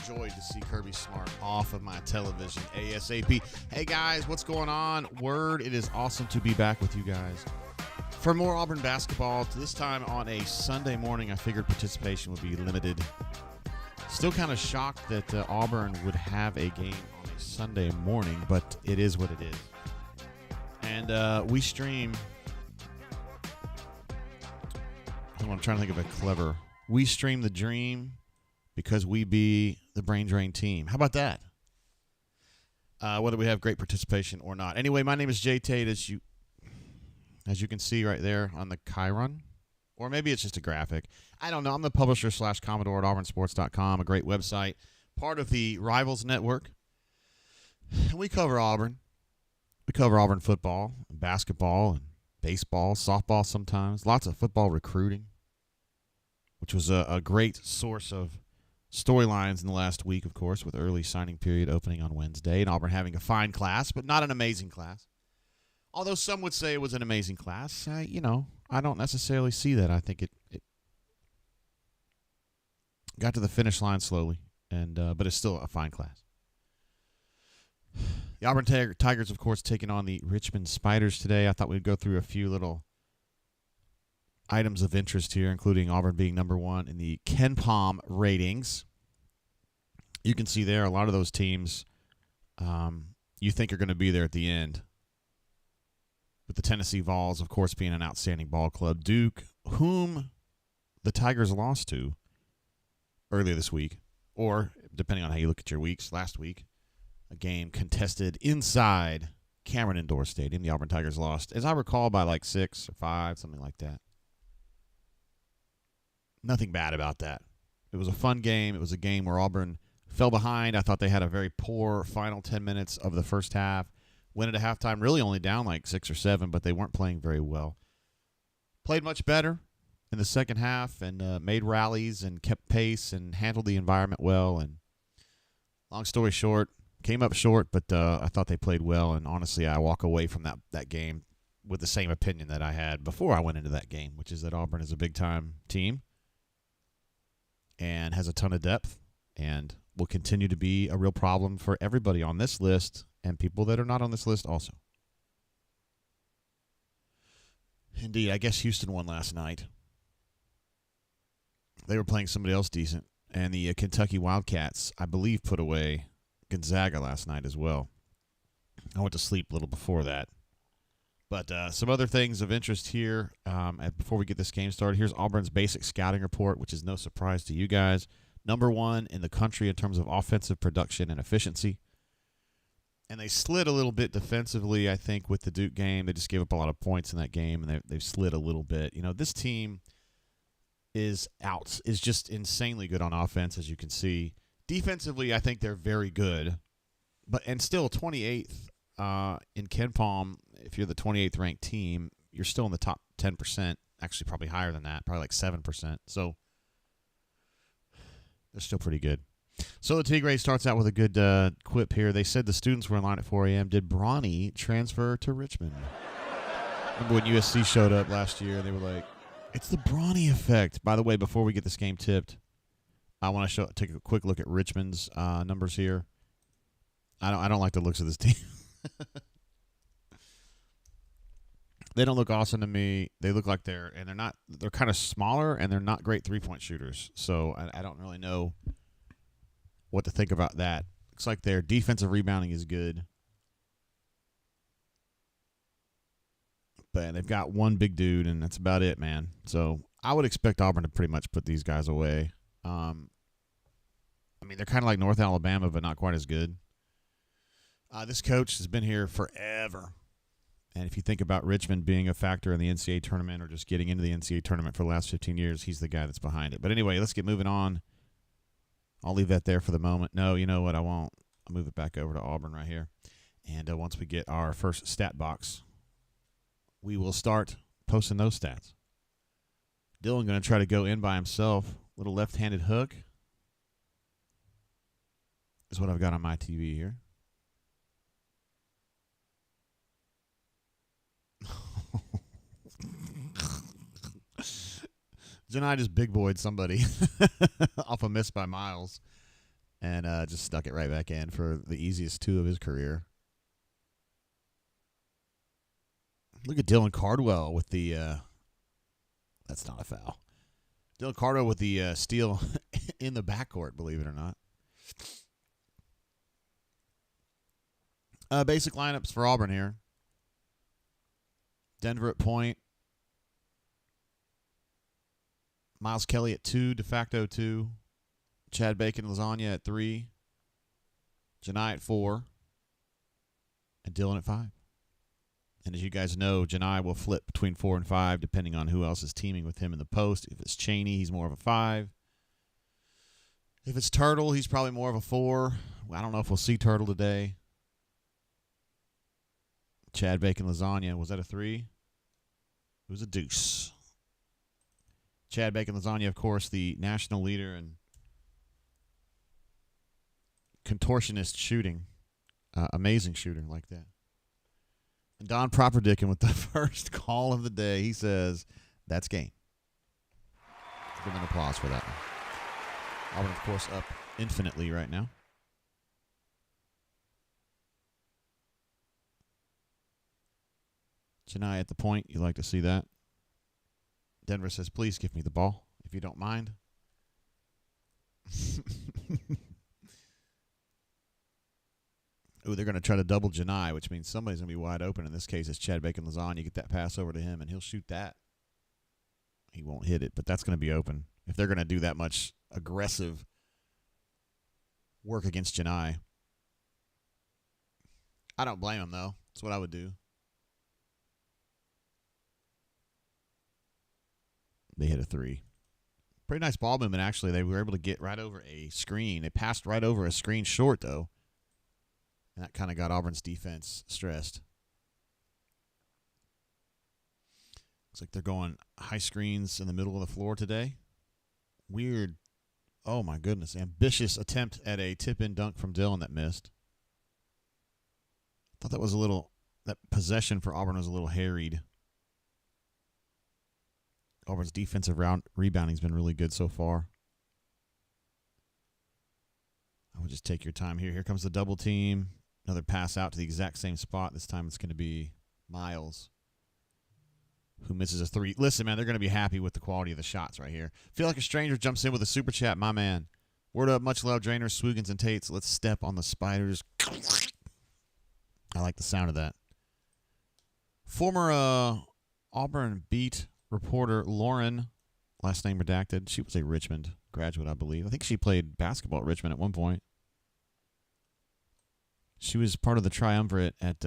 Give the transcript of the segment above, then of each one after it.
overjoyed to see Kirby Smart off of my television ASAP. Hey guys, what's going on? Word, it is awesome to be back with you guys for more Auburn basketball. This time on a Sunday morning, I figured participation would be limited. Still kind of shocked that Auburn would have a game on a Sunday morning, but it is what it is. And we stream. I'm trying to think of a clever. We stream the dream because we be the brain drain team. How about that? Whether we have great participation or not. Anyway, my name is Jay Tate, as you can see right there on the Chiron. Or maybe it's just a graphic. I don't know. I'm the publisher / Commodore at auburnsports.com, a great website, part of the Rivals Network. And we cover Auburn. We cover Auburn football, and basketball, and baseball, softball sometimes. Lots of football recruiting, which was a great source of storylines in the last week, of course, with early signing period opening on Wednesday, and Auburn having a fine class, but not an amazing class. Although some would say it was an amazing class, I don't necessarily see that. I think it got to the finish line slowly, but it's still a fine class. The Auburn Tigers, of course, taking on the Richmond Spiders today. I thought we'd go through a few little items of interest here, including Auburn being number one in the KenPom ratings. You can see there a lot of those teams you think are going to be there at the end. With the Tennessee Vols, of course, being an outstanding ball club. Duke, whom the Tigers lost to earlier this week, or depending on how you look at your weeks, last week, a game contested inside Cameron Indoor Stadium. The Auburn Tigers lost, as I recall, by like 6 or 5, something like that. Nothing bad about that. It was a fun game. It was a game where Auburn fell behind. I thought they had a very poor final 10 minutes of the first half. Went at halftime really only down like 6 or 7, but they weren't playing very well. Played much better in the second half and made rallies and kept pace and handled the environment well. And long story short, came up short, but I thought they played well. And honestly, I walk away from that game with the same opinion that I had before I went into that game, which is that Auburn is a big-time team and has a ton of depth and will continue to be a real problem for everybody on this list and people that are not on this list also. Indeed, I guess Houston won last night. They were playing somebody else decent, and the Kentucky Wildcats, I believe, put away Gonzaga last night as well. I went to sleep a little before that. But some other things of interest here before we get this game started. Here's Auburn's basic scouting report, which is no surprise to you guys. Number 1 in the country in terms of offensive production and efficiency. And they slid a little bit defensively, I think, with the Duke game. They just gave up a lot of points in that game, and they've slid a little bit. This team is just insanely good on offense, as you can see. Defensively, I think they're very good. And still 28th in KenPom, if you're the 28th ranked team, you're still in the top 10%. Actually, probably higher than that, probably like 7%. So they're still pretty good. So the Tigres starts out with a good quip here. They said the students were in line at 4 a.m. Did Bronny transfer to Richmond? Remember when USC showed up last year and they were like, it's the Bronny effect. By the way, before we get this game tipped, I want to take a quick look at Richmond's numbers here. I don't like the looks of this team. They don't look awesome to me. They look like they're kind of smaller and they're not great three-point shooters. So I don't really know what to think about that. Looks like their defensive rebounding is good. But they've got one big dude, and that's about it, man. So I would expect Auburn to pretty much put these guys away. They're kind of like North Alabama, but not quite as good. This coach has been here forever. And if you think about Richmond being a factor in the NCAA tournament or just getting into the NCAA tournament for the last 15 years, he's the guy that's behind it. But anyway, let's get moving on. I'll leave that there for the moment. No, you know what? I won't. I'll move it back over to Auburn right here. And once we get our first stat box, we will start posting those stats. Dylan going to try to go in by himself. Little left-handed hook is what I've got on my TV here. Tonight is big boyed somebody off a miss by Miles. and just stuck it right back in for the easiest 2 of his career. Look at Dylan Cardwell with the that's not a foul. Dylan Cardwell with the steal in the backcourt, believe it or not. Basic lineups for Auburn here. Denver at point. Miles Kelly at 2, de facto 2. Chad Bacon Lasagna at 3. Janai at 4. And Dylan at 5. And as you guys know, Janai will flip between 4 and 5 depending on who else is teaming with him in the post. If it's Chaney, he's more of a 5. If it's Turtle, he's probably more of a 4. I don't know if we'll see Turtle today. Chad Bacon Lasagna, was that a 3? It was a deuce. Chad Bacon Lasagna, of course, the national leader in contortionist shooting. Amazing shooter like that. And Don Properdickin with the first call of the day. He says, that's game. Let's give him an applause for that one. Auburn, of course, up infinitely right now. Janai at the point. You like to see that. Denver says, please give me the ball, if you don't mind. Ooh, they're going to try to double Janai, which means somebody's going to be wide open. In this case, it's Chad Bacon Lasagna. You get that pass over to him, and he'll shoot that. He won't hit it, but that's going to be open. If they're going to do that much aggressive work against Janai. I don't blame him, though. That's what I would do. They hit a 3. Pretty nice ball movement, actually. They were able to get right over a screen. They passed right over a screen short, though. And that kind of got Auburn's defense stressed. Looks like they're going high screens in the middle of the floor today. Weird. Oh, my goodness. Ambitious attempt at a tip-in dunk from Dylan that missed. Thought that was a little, that possession for Auburn was a little harried. Auburn's defensive rebounding has been really good so far. I would just take your time here. Here comes the double team. Another pass out to the exact same spot. This time it's going to be Miles, who misses a 3. Listen, man, they're going to be happy with the quality of the shots right here. Feel like a stranger jumps in with a super chat, my man. Word up, much love, Drainers, Swoogans, and Tates. Let's step on the spiders. I like the sound of that. Former Auburn beat reporter Lauren, last name redacted. She was a Richmond graduate, I believe. I think she played basketball at Richmond at one point. She was part of the triumvirate at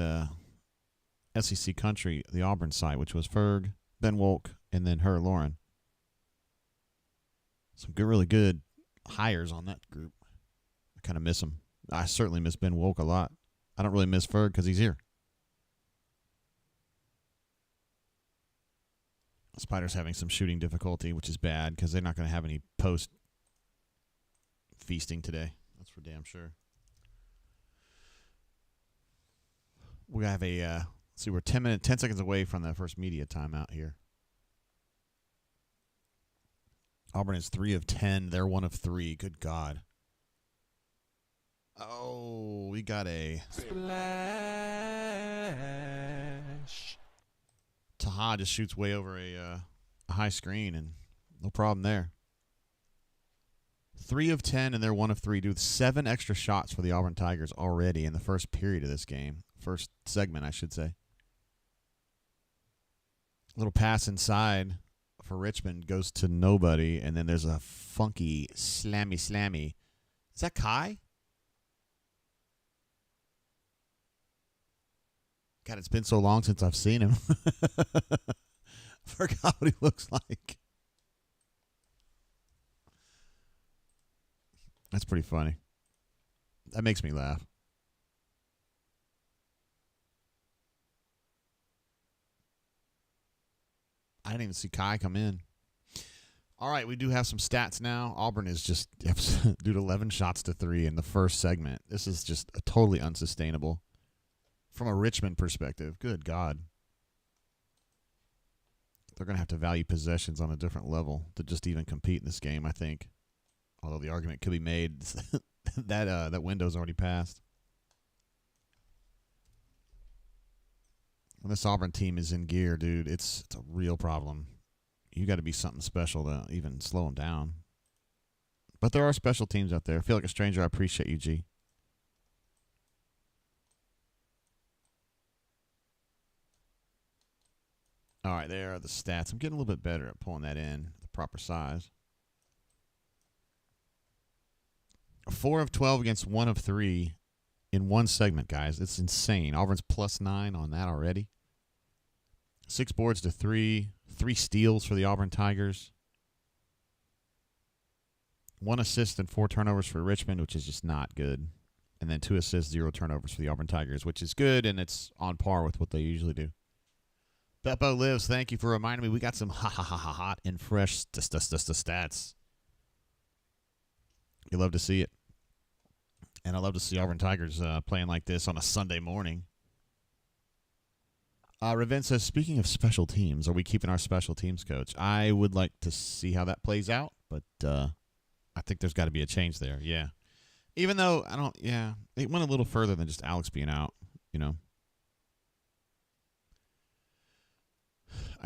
SEC Country, the Auburn site, which was Ferg, Ben Wolk, and then her, Lauren. Some good, really good hires on that group. I kind of miss them. I certainly miss Ben Wolk a lot. I don't really miss Ferg because he's here. Spiders having some shooting difficulty, which is bad because they're not going to have any post feasting today. That's for damn sure. We have a, let's see, we're 10 seconds away from the first media timeout here. Auburn is 3 of 10. They're 1 of 3. Good God. Oh, we got a splash. Taha just shoots way over a high screen, and no problem there. 3 of 10, and they're 1 of 3. Dude, 7 extra shots for the Auburn Tigers already in the first period of this game. First segment, I should say. Little pass inside for Richmond goes to nobody, and then there's a funky slammy. Is that Kai? God, it's been so long since I've seen him. Forgot what he looks like. That's pretty funny. That makes me laugh. I didn't even see Kai come in. All right, we do have some stats now. Auburn is just, dude, 11 shots to 3 in the first segment. This is just totally unsustainable. From a Richmond perspective, good God. They're going to have to value possessions on a different level to just even compete in this game, I think. Although the argument could be made that window's already passed. When this Auburn team is in gear, dude, it's a real problem. You got to be something special to even slow them down. But there are special teams out there. I feel like a stranger. I appreciate you, G. All right, there are the stats. I'm getting a little bit better at pulling that in the proper size. 4 of 12 against 1 of 3 in one segment, guys. It's insane. Auburn's +9 on that already. 6 boards to 3. 3 steals for the Auburn Tigers. 1 assist and 4 turnovers for Richmond, which is just not good. And then 2 assists, 0 turnovers for the Auburn Tigers, which is good, and it's on par with what they usually do. Beppo Lives, thank you for reminding me. We got some hot and fresh stats. You love to see it. And I love to see Auburn Tigers playing like this on a Sunday morning. Raven says, speaking of special teams, are we keeping our special teams coach? I would like to see how that plays out, but I think there's got to be a change there, yeah. Even though, it went a little further than just Alex being out, you know.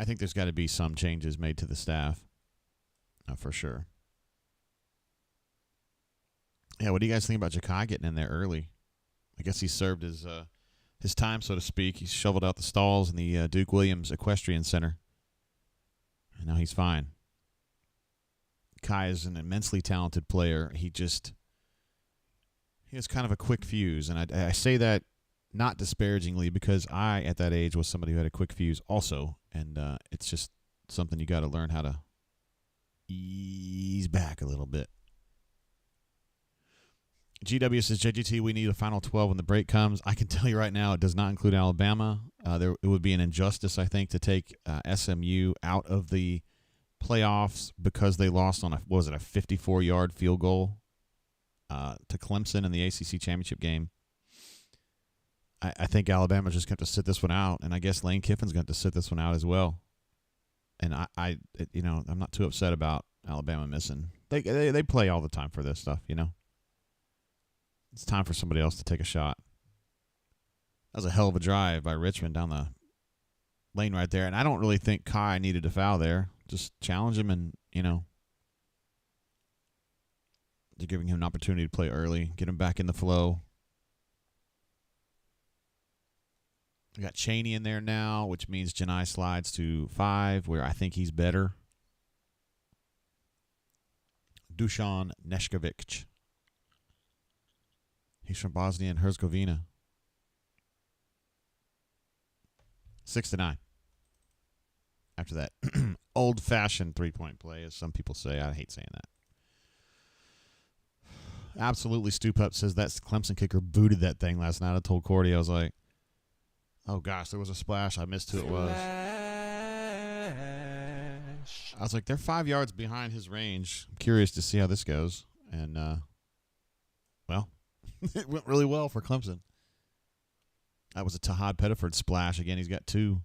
I think there's got to be some changes made to the staff, for sure. Yeah, what do you guys think about Ja'Kai getting in there early? I guess he served his time, so to speak. He shoveled out the stalls in the Duke Williams Equestrian Center. And now he's fine. Kai is an immensely talented player. He has kind of a quick fuse. And I say that not disparagingly because I, at that age, was somebody who had a quick fuse also. And it's just something you got to learn how to ease back a little bit. GW says, JGT, we need a final 12 when the break comes. I can tell you right now it does not include Alabama. It would be an injustice, I think, to take SMU out of the playoffs because they lost on a 54-yard field goal to Clemson in the ACC championship game. I think Alabama's just going to sit this one out, and I guess Lane Kiffin's going to sit this one out as well. And I'm not too upset about Alabama missing. They play all the time for this stuff, you know. It's time for somebody else to take a shot. That was a hell of a drive by Richmond down the lane right there. And I don't really think Kai needed a foul there. Just challenge him and, they're giving him an opportunity to play early, get him back in the flow. We got Chaney in there now, which means Janai slides to 5, where I think he's better. Dusan Nešković. He's from Bosnia and Herzegovina. 6-9. After that old-fashioned three-point play, as some people say. I hate saying that. Absolutely, Stoop Up says that Clemson kicker booted that thing last night. I told Cordy, I was like, oh, gosh, there was a splash. I missed who it was. I was like, they're 5 yards behind his range. I'm curious to see how this goes. And, well, it went really well for Clemson. That was a Tahad Pettiford splash. Again, he's got 2.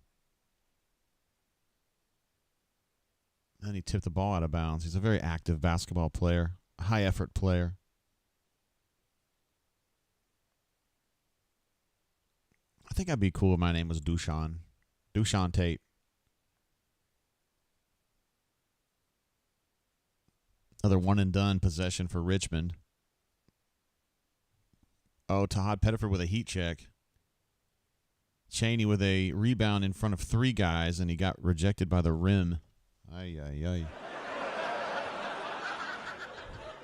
And he tipped the ball out of bounds. He's a very active basketball player, a high-effort player. I think I'd be cool if my name was Dusan Tate. Another one-and-done possession for Richmond. Oh, Tahad Pettiford with a heat check. Chaney with a rebound in front of 3 guys, and he got rejected by the rim. Ay.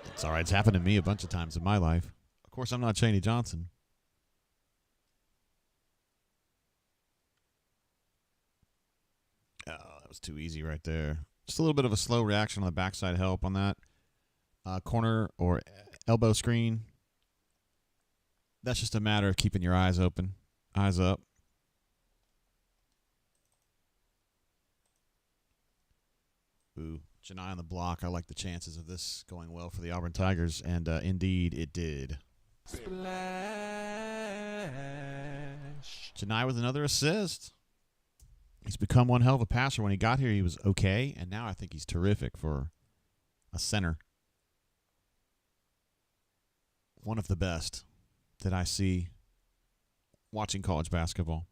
It's all right. It's happened to me a bunch of times in my life. Of course, I'm not Chaney Johnson. Oh, that was too easy right there. Just a little bit of a slow reaction on the backside help on that corner or elbow screen. That's just a matter of keeping your eyes open, eyes up. Ooh, Janai on the block. I like the chances of this going well for the Auburn Tigers, and indeed it did. Splash. Janai with another assist. He's become one hell of a passer. When he got here, he was okay, and now I think he's terrific for a center. one of the best that I see watching college basketball.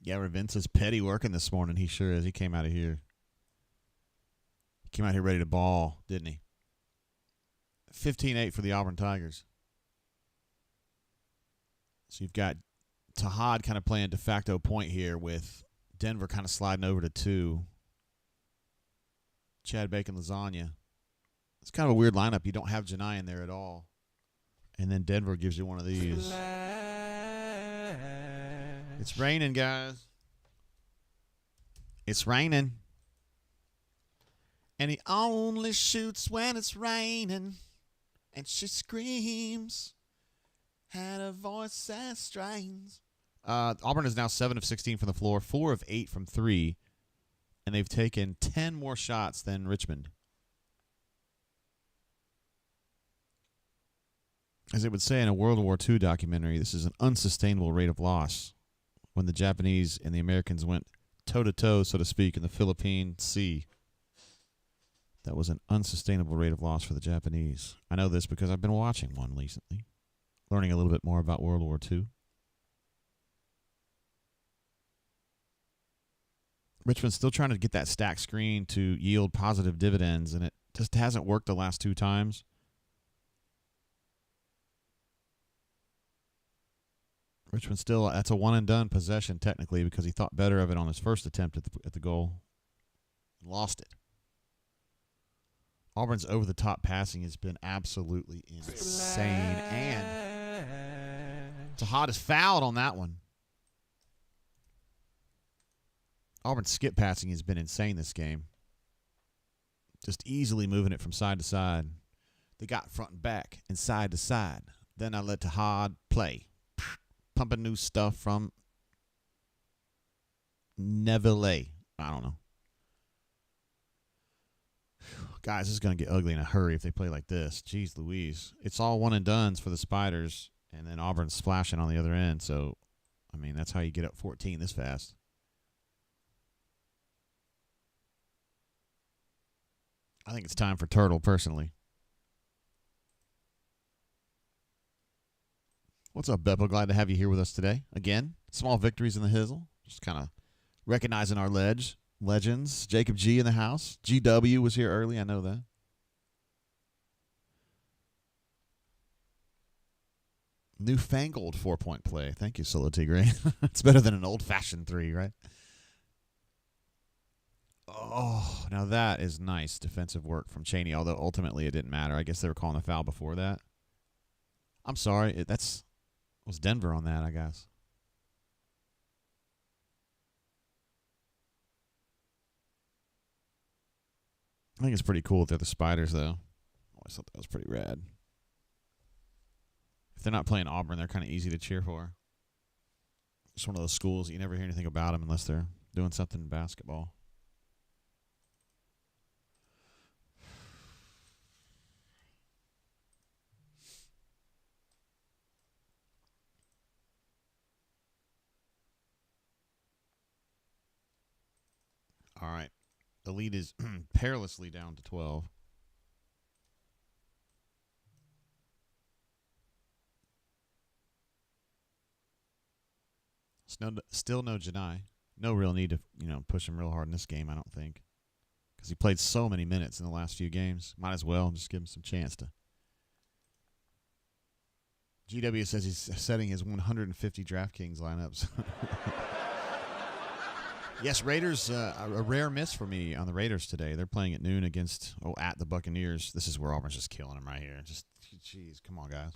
Yeah, Vince is petty working this morning. He sure is. He came out of here. He came out here ready to ball, didn't he? 15-8 for the Auburn Tigers. So you've got Tahad kind of playing de facto point here with Denver kind of sliding over to 2. Chad Bacon Lasagna. It's kind of a weird lineup. You don't have Janai in there at all. And then Denver gives you one of these. It's raining, guys. It's raining. And he only shoots when it's raining. And she screams. Had a voice that strains. Auburn is now 7 of 16 from the floor, 4 of 8 from 3. And they've taken 10 more shots than Richmond. As it would say in a World War II documentary, this is an unsustainable rate of loss. When the Japanese and the Americans went toe-to-toe, so to speak, in the Philippine Sea. That was an unsustainable rate of loss for the Japanese. I know this because I've been watching one recently, learning a little bit more about World War II. Richmond's still trying to get that stack screen to yield positive dividends, and it just hasn't worked the last 2 times. Richmond still, that's a one-and-done possession technically because he thought better of it on his first attempt at the goal and lost it. Auburn's over-the-top passing has been absolutely insane. And Tahad is fouled on that one. Auburn's skip passing has been insane this game. Just easily moving it from side to side. They got front and back and side to side. Then I let Tahad play. Pumping new stuff from Neville. I don't know. Guys, this is going to get ugly in a hurry if they play like this. Jeez Louise. It's all one and dones for the Spiders, and then Auburn's splashing on the other end. So, I mean, that's how you get up 14 this fast. I think it's time for Turtle, personally. What's up, Beppo? Glad to have you here with us today. Again, small victories in the Hizzle. Just kind of recognizing our legends. Jacob G in the house. GW was here early. I know that. Newfangled 4-point play. Thank you, Solo Tigre. It's better than an old-fashioned 3, right? Oh, now that is nice defensive work from Chaney, although ultimately it didn't matter. I guess they were calling a foul before that. I'm sorry. It was Denver on that, I guess. I think it's pretty cool that they're the Spiders, though. I always thought that was pretty rad. If they're not playing Auburn, they're kind of easy to cheer for. It's one of those schools that you never hear anything about them unless they're doing something in basketball. All right. The lead is perilously down to 12. Still no Janai. No real need to, push him real hard in this game, I don't think. Because he played so many minutes in the last few games. Might as well just give him some chance to. GW says he's setting his 150 DraftKings lineups. Yes, Raiders, a rare miss for me on the Raiders today. They're playing at noon at the Buccaneers. This is where Auburn's just killing them right here. Just, jeez, come on, guys.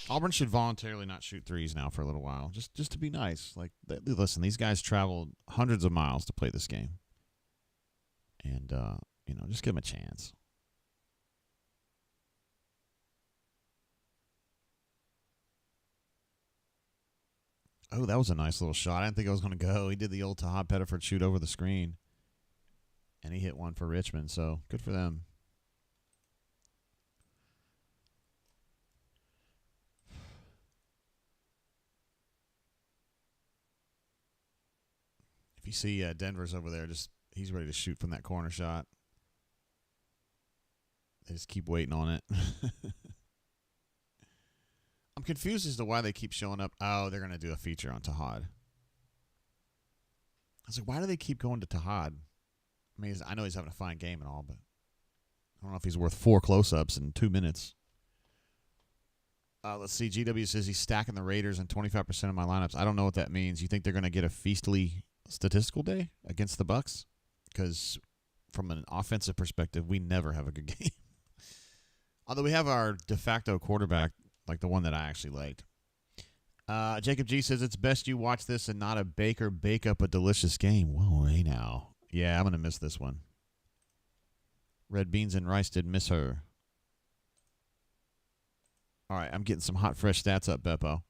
Auburn should voluntarily not shoot threes now for a little while, just to be nice. Like, listen, these guys traveled hundreds of miles to play this game. And, just give them a chance. Oh, that was a nice little shot. I didn't think I was going to go. He did the old Tahad Pettiford shoot over the screen. And he hit one for Richmond, so good for them. If he see Denver's over there. He's ready to shoot from that corner shot. They just keep waiting on it. I'm confused as to why they keep showing up. Oh, they're going to do a feature on Tahad. I was like, why do they keep going to Tahad? I mean, I know he's having a fine game and all, but I don't know if he's worth 4 close-ups in 2 minutes. Let's see. GW says he's stacking the Raiders in 25% of my lineups. I don't know what that means. You think they're going to get a feastly statistical day against the Bucks? Because from an offensive perspective, we never have a good game. Although we have our de facto quarterback, like the one that I actually liked. Jacob G says it's best you watch this and not a baker bake up a delicious game. Whoa, hey now. Yeah, I'm going to miss this one. Red beans and rice did miss her. All right, I'm getting some hot, fresh stats up, Beppo.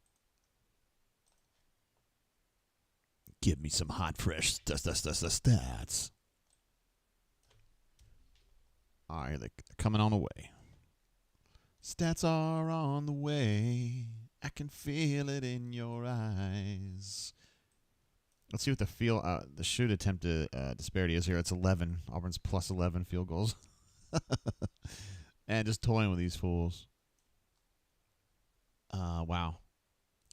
Give me some hot, fresh stats. All right, they're coming on the way. Stats are on the way. I can feel it in your eyes. Let's see what the shoot attempt disparity is here. It's 11. Auburn's plus 11 field goals. And just toying with these fools. Wow.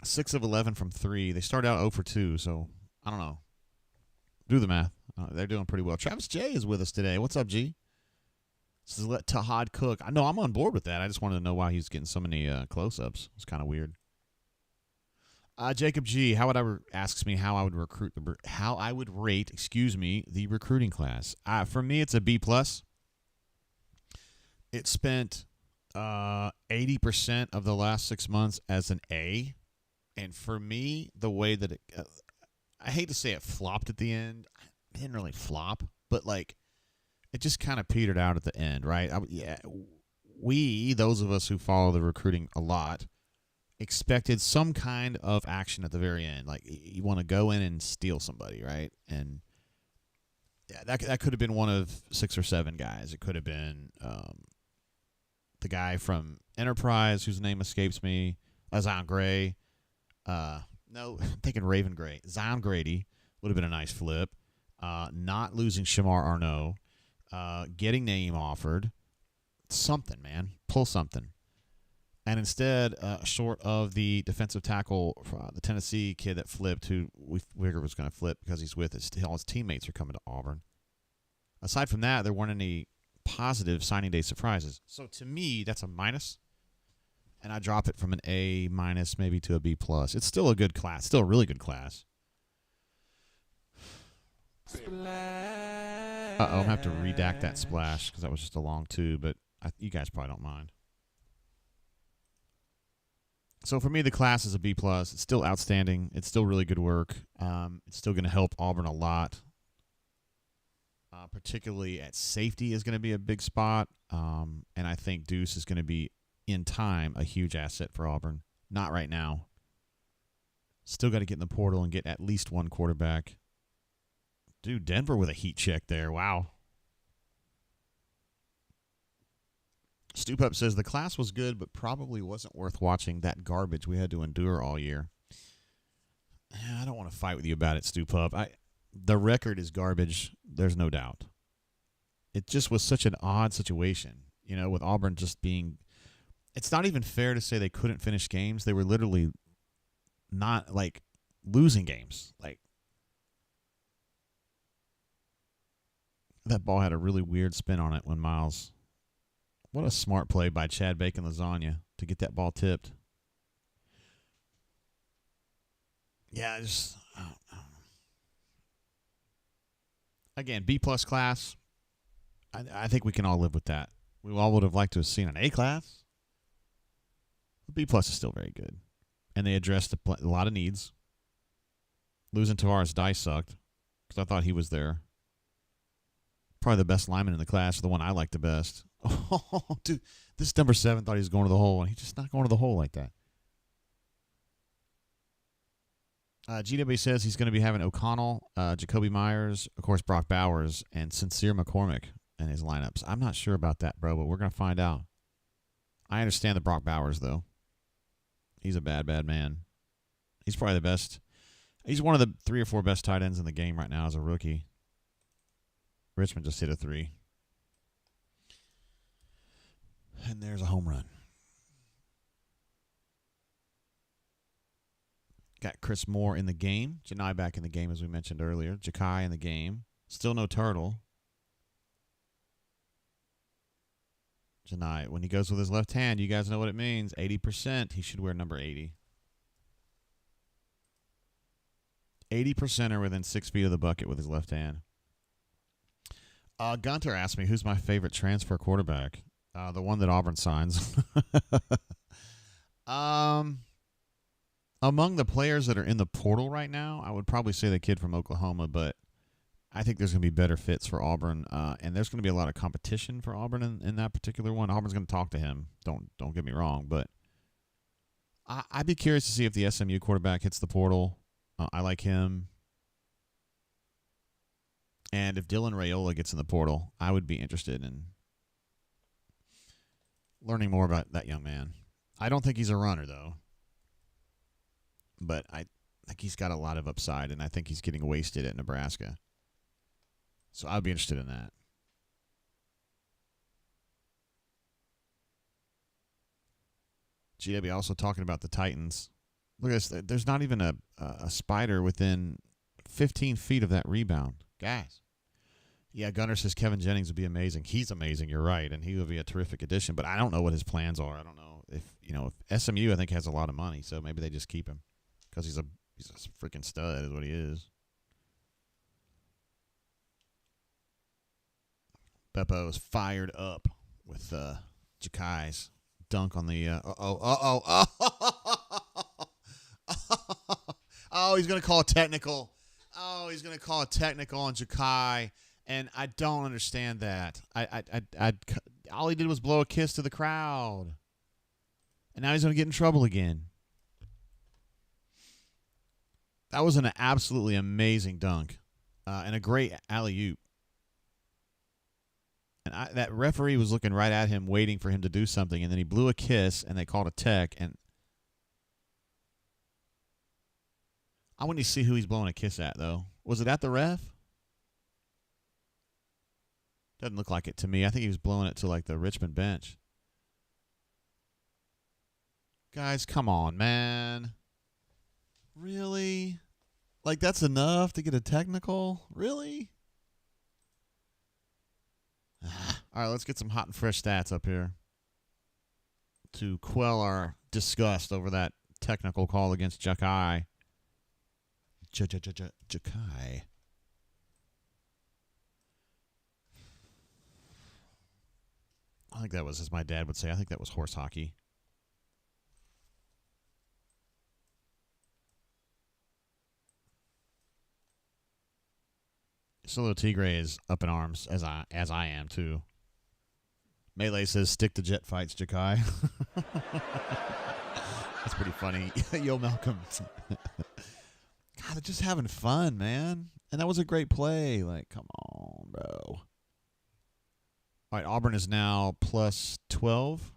6 of 11 from 3. They started out 0 for 2, so I don't know. Do the math. They're doing pretty well. Travis J is with us today. What's up, G? This is let Tahad cook. I know I'm on board with that. I just wanted to know why he's getting so many close-ups. It's kind of weird. Jacob G, asks me how I would rate the recruiting class. For me, it's a B+. It spent 80% of the last 6 months as an A, and for me, the way that I hate to say it flopped at the end. It didn't really flop, but like it just kind of petered out at the end, right? Those of us who follow the recruiting a lot, expected some kind of action at the very end. Like you want to go in and steal somebody, right? And yeah, that could have been one of 6 or 7 guys. It could have been the guy from Enterprise whose name escapes me, Zion Gray. No, I'm thinking Raven Gray. Zion Grady would have been a nice flip. Not losing Shamar Arnaud. Getting name offered. Something, man. Pull something. And instead, short of the defensive tackle, the Tennessee kid that flipped, who we figured was going to flip because he's with all his teammates are coming to Auburn. Aside from that, there weren't any positive signing day surprises. So to me, that's a minus. And I drop it from an A minus maybe to a B+. It's still a good class. Still a really good class. I'm going to have to redact that splash because that was just a long 2, but you guys probably don't mind. So for me, the class is a B+. It's still outstanding. It's still really good work. It's still going to help Auburn a lot. Particularly at safety is going to be a big spot. And I think Deuce is going to be, in time, a huge asset for Auburn. Not right now. Still got to get in the portal and get at least one quarterback. Dude, Denver with a heat check there. Wow. Stoop Up says the class was good, but probably wasn't worth watching that garbage we had to endure all year. I don't want to fight with you about it, Stoop Up. The record is garbage. There's no doubt. It just was such an odd situation, with Auburn just being. It's not even fair to say they couldn't finish games. They were literally not losing games. That ball had a really weird spin on it when Miles. What a smart play by Chad Bacon Lasagna to get that ball tipped. Yeah, just again, B+ class. I think we can all live with that. We all would have liked to have seen an A class. But B+ is still very good. And they addressed a lot of needs. Losing Tavares Dice sucked because I thought he was there. Probably the best lineman in the class, the one I like the best. Oh, dude, this number 7 thought he was going to the hole, and he's just not going to the hole like that. GW says he's going to be having O'Connell, Jacoby Myers, of course, Brock Bowers, and Sincere McCormick in his lineups. I'm not sure about that, bro, but we're going to find out. I understand the Brock Bowers, though. He's a bad, bad man. He's probably the best. He's one of the 3 or 4 best tight ends in the game right now as a rookie. Richmond just hit a 3. And there's a home run. Got Chris Moore in the game. Janai back in the game, as we mentioned earlier. Jakai in the game. Still no Turtle. Janai, when he goes with his left hand, you guys know what it means. 80%. He should wear number 80. 80% are within 6 feet of the bucket with his left hand. Gunter asked me, who's my favorite transfer quarterback? The one that Auburn signs. Among the players that are in the portal right now, I would probably say the kid from Oklahoma, but I think there's going to be better fits for Auburn, and there's going to be a lot of competition for Auburn in that particular one. Auburn's going to talk to him. Don't get me wrong, but I'd be curious to see if the SMU quarterback hits the portal. I like him. And if Dylan Raiola gets in the portal, I would be interested in learning more about that young man. I don't think he's a runner, though. But I think he's got a lot of upside, and I think he's getting wasted at Nebraska. So I'd be interested in that. GW also talking about the Titans. Look at this. There's not even a spider within 15 feet of that rebound. Guys. Yeah, Gunnar says Kevin Jennings would be amazing. He's amazing, you're right, and he would be a terrific addition. But I don't know what his plans are. I don't know if SMU, I think, has a lot of money, so maybe they just keep him because he's a freaking stud is what he is. Beppo is fired up with Jakai's dunk on the oh, he's going to call a technical. Oh, he's going to call a technical on Jakai, and I don't understand that. All he did was blow a kiss to the crowd, and now he's going to get in trouble again. That was an absolutely amazing dunk and a great alley-oop. And that referee was looking right at him, waiting for him to do something, and then he blew a kiss, and they called a tech. And I want to see who he's blowing a kiss at, though. Was it at the ref? Doesn't look like it to me. I think he was blowing it to, like, the Richmond bench. Guys, come on, man. Really? Like, that's enough to get a technical? Really? All right, let's get some hot and fresh stats up here to quell our disgust over that technical call against Jakai. Jakai. I think that was, as my dad would say, I think that was horse hockey. Solo Tigre is up in arms, as I am, too. Melee says, stick to jet fights, Jakai. That's pretty funny. Yo, Malcolm. God, they're just having fun, man. And that was a great play. Like, come on, bro. All right, Auburn is now plus 12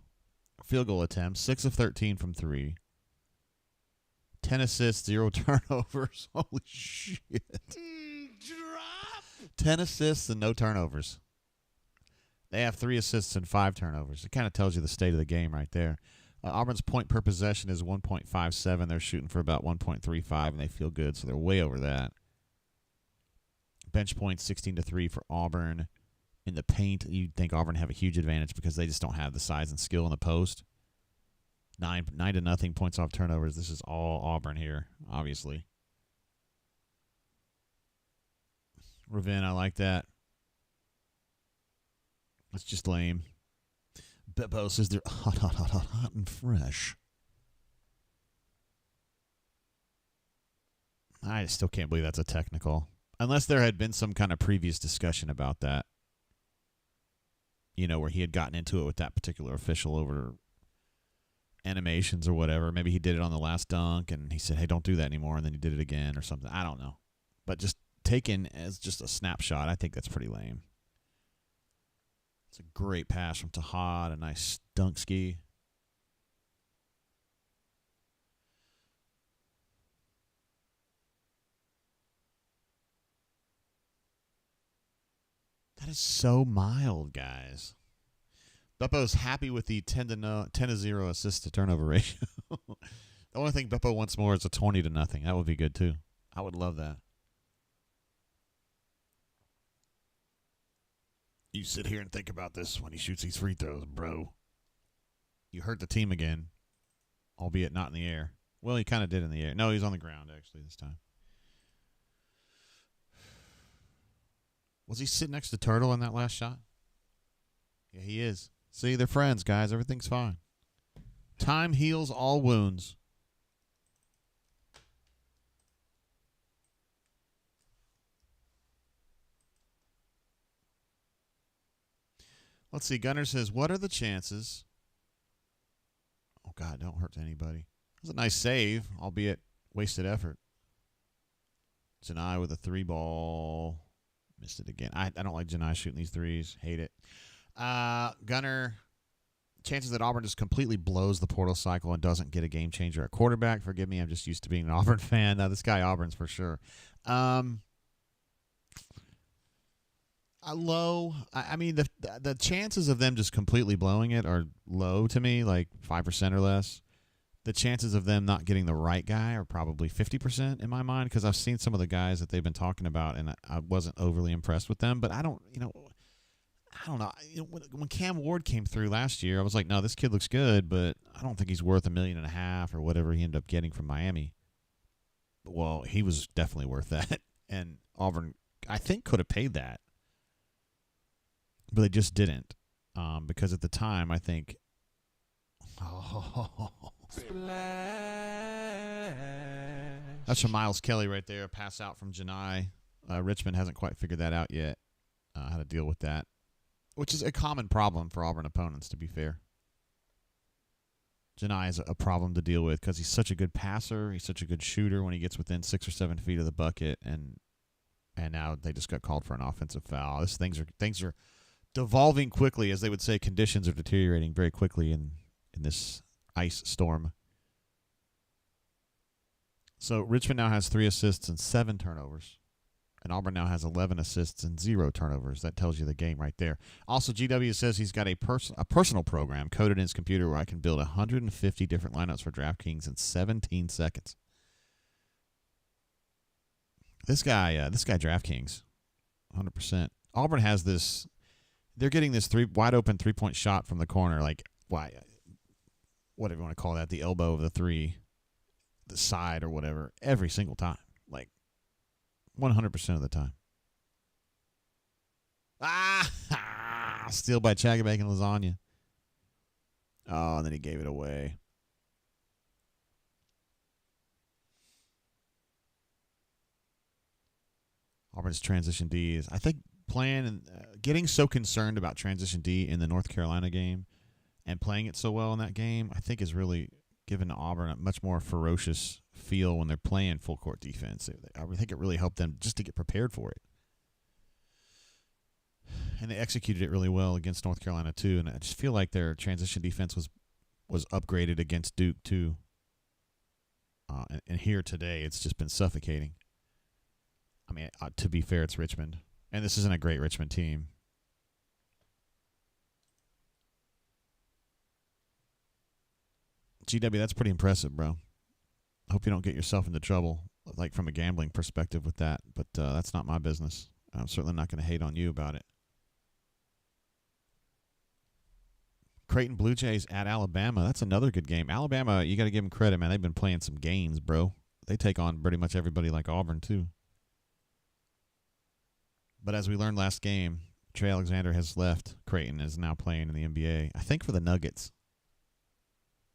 field goal attempts, 6 of 13 from 3. 10 assists, 0 turnovers. Holy shit. 10 assists and no turnovers. They have 3 assists and 5 turnovers. It kind of tells you the state of the game right there. Auburn's point per possession is 1.57. They're shooting for about 1.35, and they feel good, so they're way over that. Bench points 16-3 for Auburn. In the paint, you'd think Auburn have a huge advantage because they just don't have the size and skill in the post. 9-0 points off turnovers. This is all Auburn here, obviously. Ravin, I like that. It's just lame. Beppo says they're hot and fresh. I still can't believe that's a technical. Unless there had been some kind of previous discussion about that. You know, where he had gotten into it with that particular official over animations or whatever. Maybe he did it on the last dunk and he said, hey, don't do that anymore. And then he did it again or something. I don't know. But just taken as just a snapshot, I think that's pretty lame. It's a great pass from Tahad, a nice dunk ski. That is so mild, guys. Beppo's happy with the 10-0 assist to turnover ratio. The only thing Beppo wants more is a 20-0. That would be good too. I would love that. You sit here and think about this when he shoots these free throws, bro. You hurt the team again, albeit not in the air. Well, he kind of did in the air. No, he's on the ground, actually, this time. Was he sitting next to Turtle in that last shot? Yeah, he is. See, they're friends, guys. Everything's fine. Time heals all wounds. Let's see. Gunner says, what are the chances? Oh, God, don't hurt anybody. That was a nice save, albeit wasted effort. Janai with a 3-ball. Missed it again. I don't like Janai shooting these threes. Hate it. Gunner, chances that Auburn just completely blows the portal cycle and doesn't get a game changer at quarterback. Forgive me, I'm just used to being an Auburn fan. This guy Auburn's for sure. Low. I mean, the chances of them just completely blowing it are low to me, like 5% or less. The chances of them not getting the right guy are probably 50% in my mind, because I've seen some of the guys that they've been talking about, and I wasn't overly impressed with them. But I don't know. When Cam Ward came through last year, I was like, no, this kid looks good, but I don't think he's worth $1.5 million or whatever he ended up getting from Miami. Well, he was definitely worth that, and Auburn, I think, could have paid that, but they just didn't, because at the time, I think. That's from Miles Kelly right there. Pass out from Janai. Richmond hasn't quite figured that out yet, how to deal with that, which is a common problem for Auburn opponents, to be fair. Janai is a problem to deal with because he's such a good passer. He's such a good shooter when he gets within 6 or 7 feet of the bucket, and now they just got called for an offensive foul. Things are devolving quickly, as they would say. Conditions are deteriorating very quickly in this ice storm. So Richmond now has 3 assists and 7 turnovers. And Auburn now has 11 assists and 0 turnovers. That tells you the game right there. Also, GW says he's got a personal program coded in his computer where I can build 150 different lineups for DraftKings in 17 seconds. This guy DraftKings, 100%. Auburn has this. They're getting this wide open 3-point shot from the corner, like whatever you want to call that, the elbow of the three, the side or whatever, every single time, like 100% of the time. Steal by Chagga Bacon Lasagna. Oh, and then he gave it away. Auburn's transition D is, I think, playing and getting so concerned about transition D in the North Carolina game and playing it so well in that game, I think is really given Auburn a much more ferocious feel when they're playing full court defense. I think it really helped them just to get prepared for it. And they executed it really well against North Carolina too, and I just feel like their transition defense was upgraded against Duke too. And here today, it's just been suffocating. I mean, to be fair, it's Richmond, and this isn't a great Richmond team. GW, that's pretty impressive, bro. I hope you don't get yourself into trouble, like from a gambling perspective with that, but that's not my business. I'm certainly not going to hate on you about it. Creighton Blue Jays at Alabama. That's another good game. Alabama, you got to give them credit, man. They've been playing some games, bro. They take on pretty much everybody like Auburn, too. But as we learned last game, Trey Alexander has left Creighton, is now playing in the NBA, I think for the Nuggets.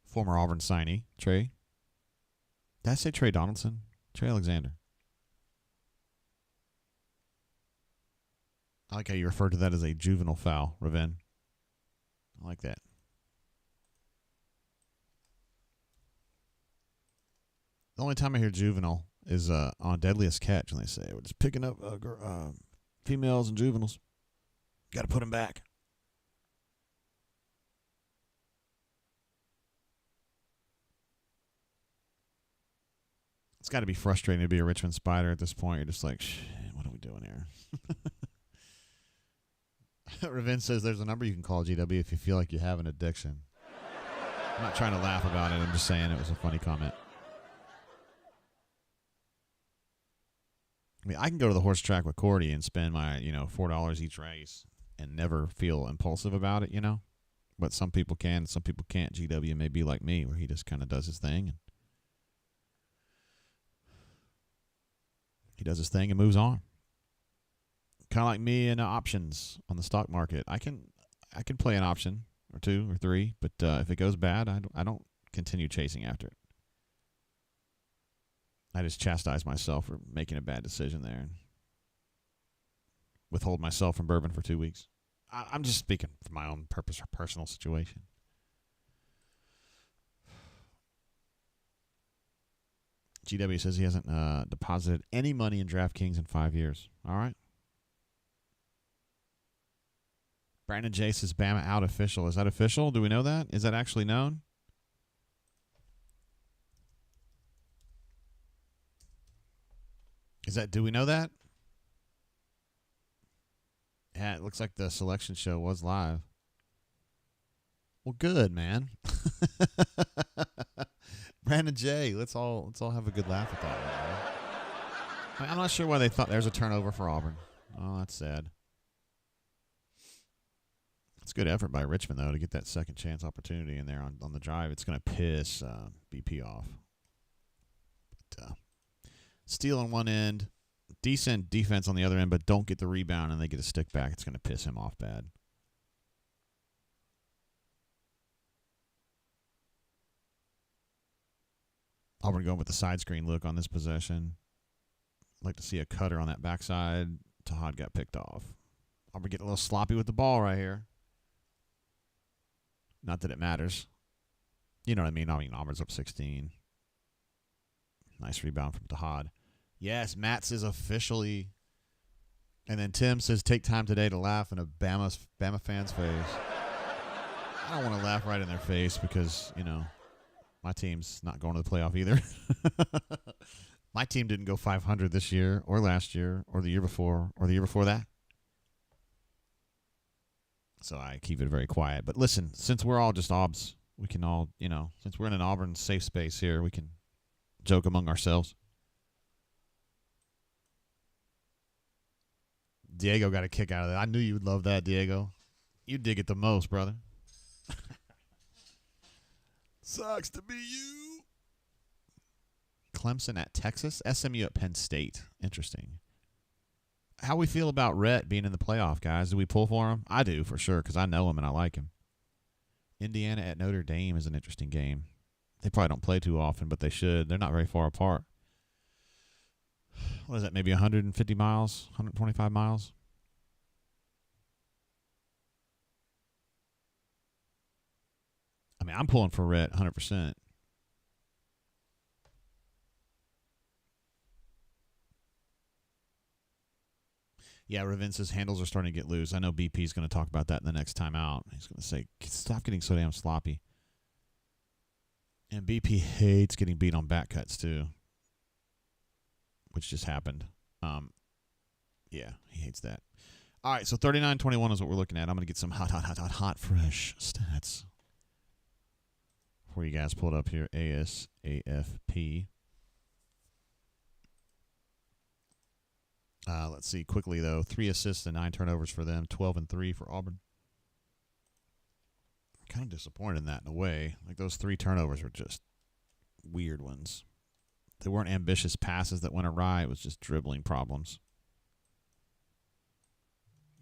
Former Auburn signee, Trey. Did I say Trey Donaldson? Trey Alexander. I like how you refer to that as a juvenile foul, Raven. I like that. The only time I hear juvenile is on Deadliest Catch, and they say, we're just picking up females and juveniles. Got to put them back. It's got to be frustrating to be a Richmond Spider at this point. You're just like, shit, what are we doing here? Ravin says there's a number you can call GW if you feel like you have an addiction. I'm not trying to laugh about it. I'm just saying it was a funny comment. I mean, I can go to the horse track with Cordy and spend my, $4 each race and never feel impulsive about it, But some people can, some people can't. GW may be like me, where he just kind of does his thing. And he does his thing and moves on. Kind of like me in options on the stock market. I can play an option or two or three, but if it goes bad, I don't continue chasing after it. I just chastise myself for making a bad decision there and withhold myself from bourbon for 2 weeks. I'm just speaking from my own purpose or personal situation. GW says he hasn't deposited any money in DraftKings in 5 years. All right. Brandon J says Bama out official. Is that official? Do we know that? Is that actually known? Do we know that? Yeah, it looks like the selection show was live. Well, good, man. Brandon J, let's all have a good laugh at that one, man. I'm not sure why they thought there's a turnover for Auburn. Oh, that's sad. It's good effort by Richmond, though, to get that second chance opportunity in there on the drive. It's going to piss BP off. But steal on one end, decent defense on the other end, but don't get the rebound and they get a stick back. It's going to piss him off bad. Auburn going with the side screen look on this possession. Like to see a cutter on that backside. Tahad got picked off. Auburn getting a little sloppy with the ball right here. Not that it matters. You know what I mean? Auburn's up 16. Nice rebound from Tahad. Yes, Matt says officially. And then Tim says take time today to laugh in a Bama fan's face. I don't want to laugh right in their face because, my team's not going to the playoff either. My team didn't go 500 this year or last year or the year before or the year before that. So I keep it very quiet. But listen, since we're all just Aubs, we can all, since we're in an Auburn safe space here, we can joke among ourselves. Diego got a kick out of that. I knew you would love that, Diego. You dig it the most, brother. Sucks to be you. Clemson at Texas. SMU at Penn State. Interesting. How we feel about Rhett being in the playoff, guys? Do we pull for him? I do, for sure, because I know him and I like him. Indiana at Notre Dame is an interesting game. They probably don't play too often, but they should. They're not very far apart. What is that, maybe 150 miles, 125 miles? I mean, I'm pulling for Rhett 100%. Yeah, Ravin says handles are starting to get loose. I know BP's going to talk about that in the next time out. He's going to say, stop getting so damn sloppy. And BP hates getting beat on back cuts, too, which just happened. Yeah, he hates that. All right, so 39-21 is what we're looking at. I'm going to get some hot, fresh stats for you guys pulled up here. ASAFP. Let's see quickly, though. 3 assists and 9 turnovers for them. 12-3 for Auburn. I'm kind of disappointed in that in a way. Like, those 3 turnovers were just weird ones. They weren't ambitious passes that went awry. It was just dribbling problems.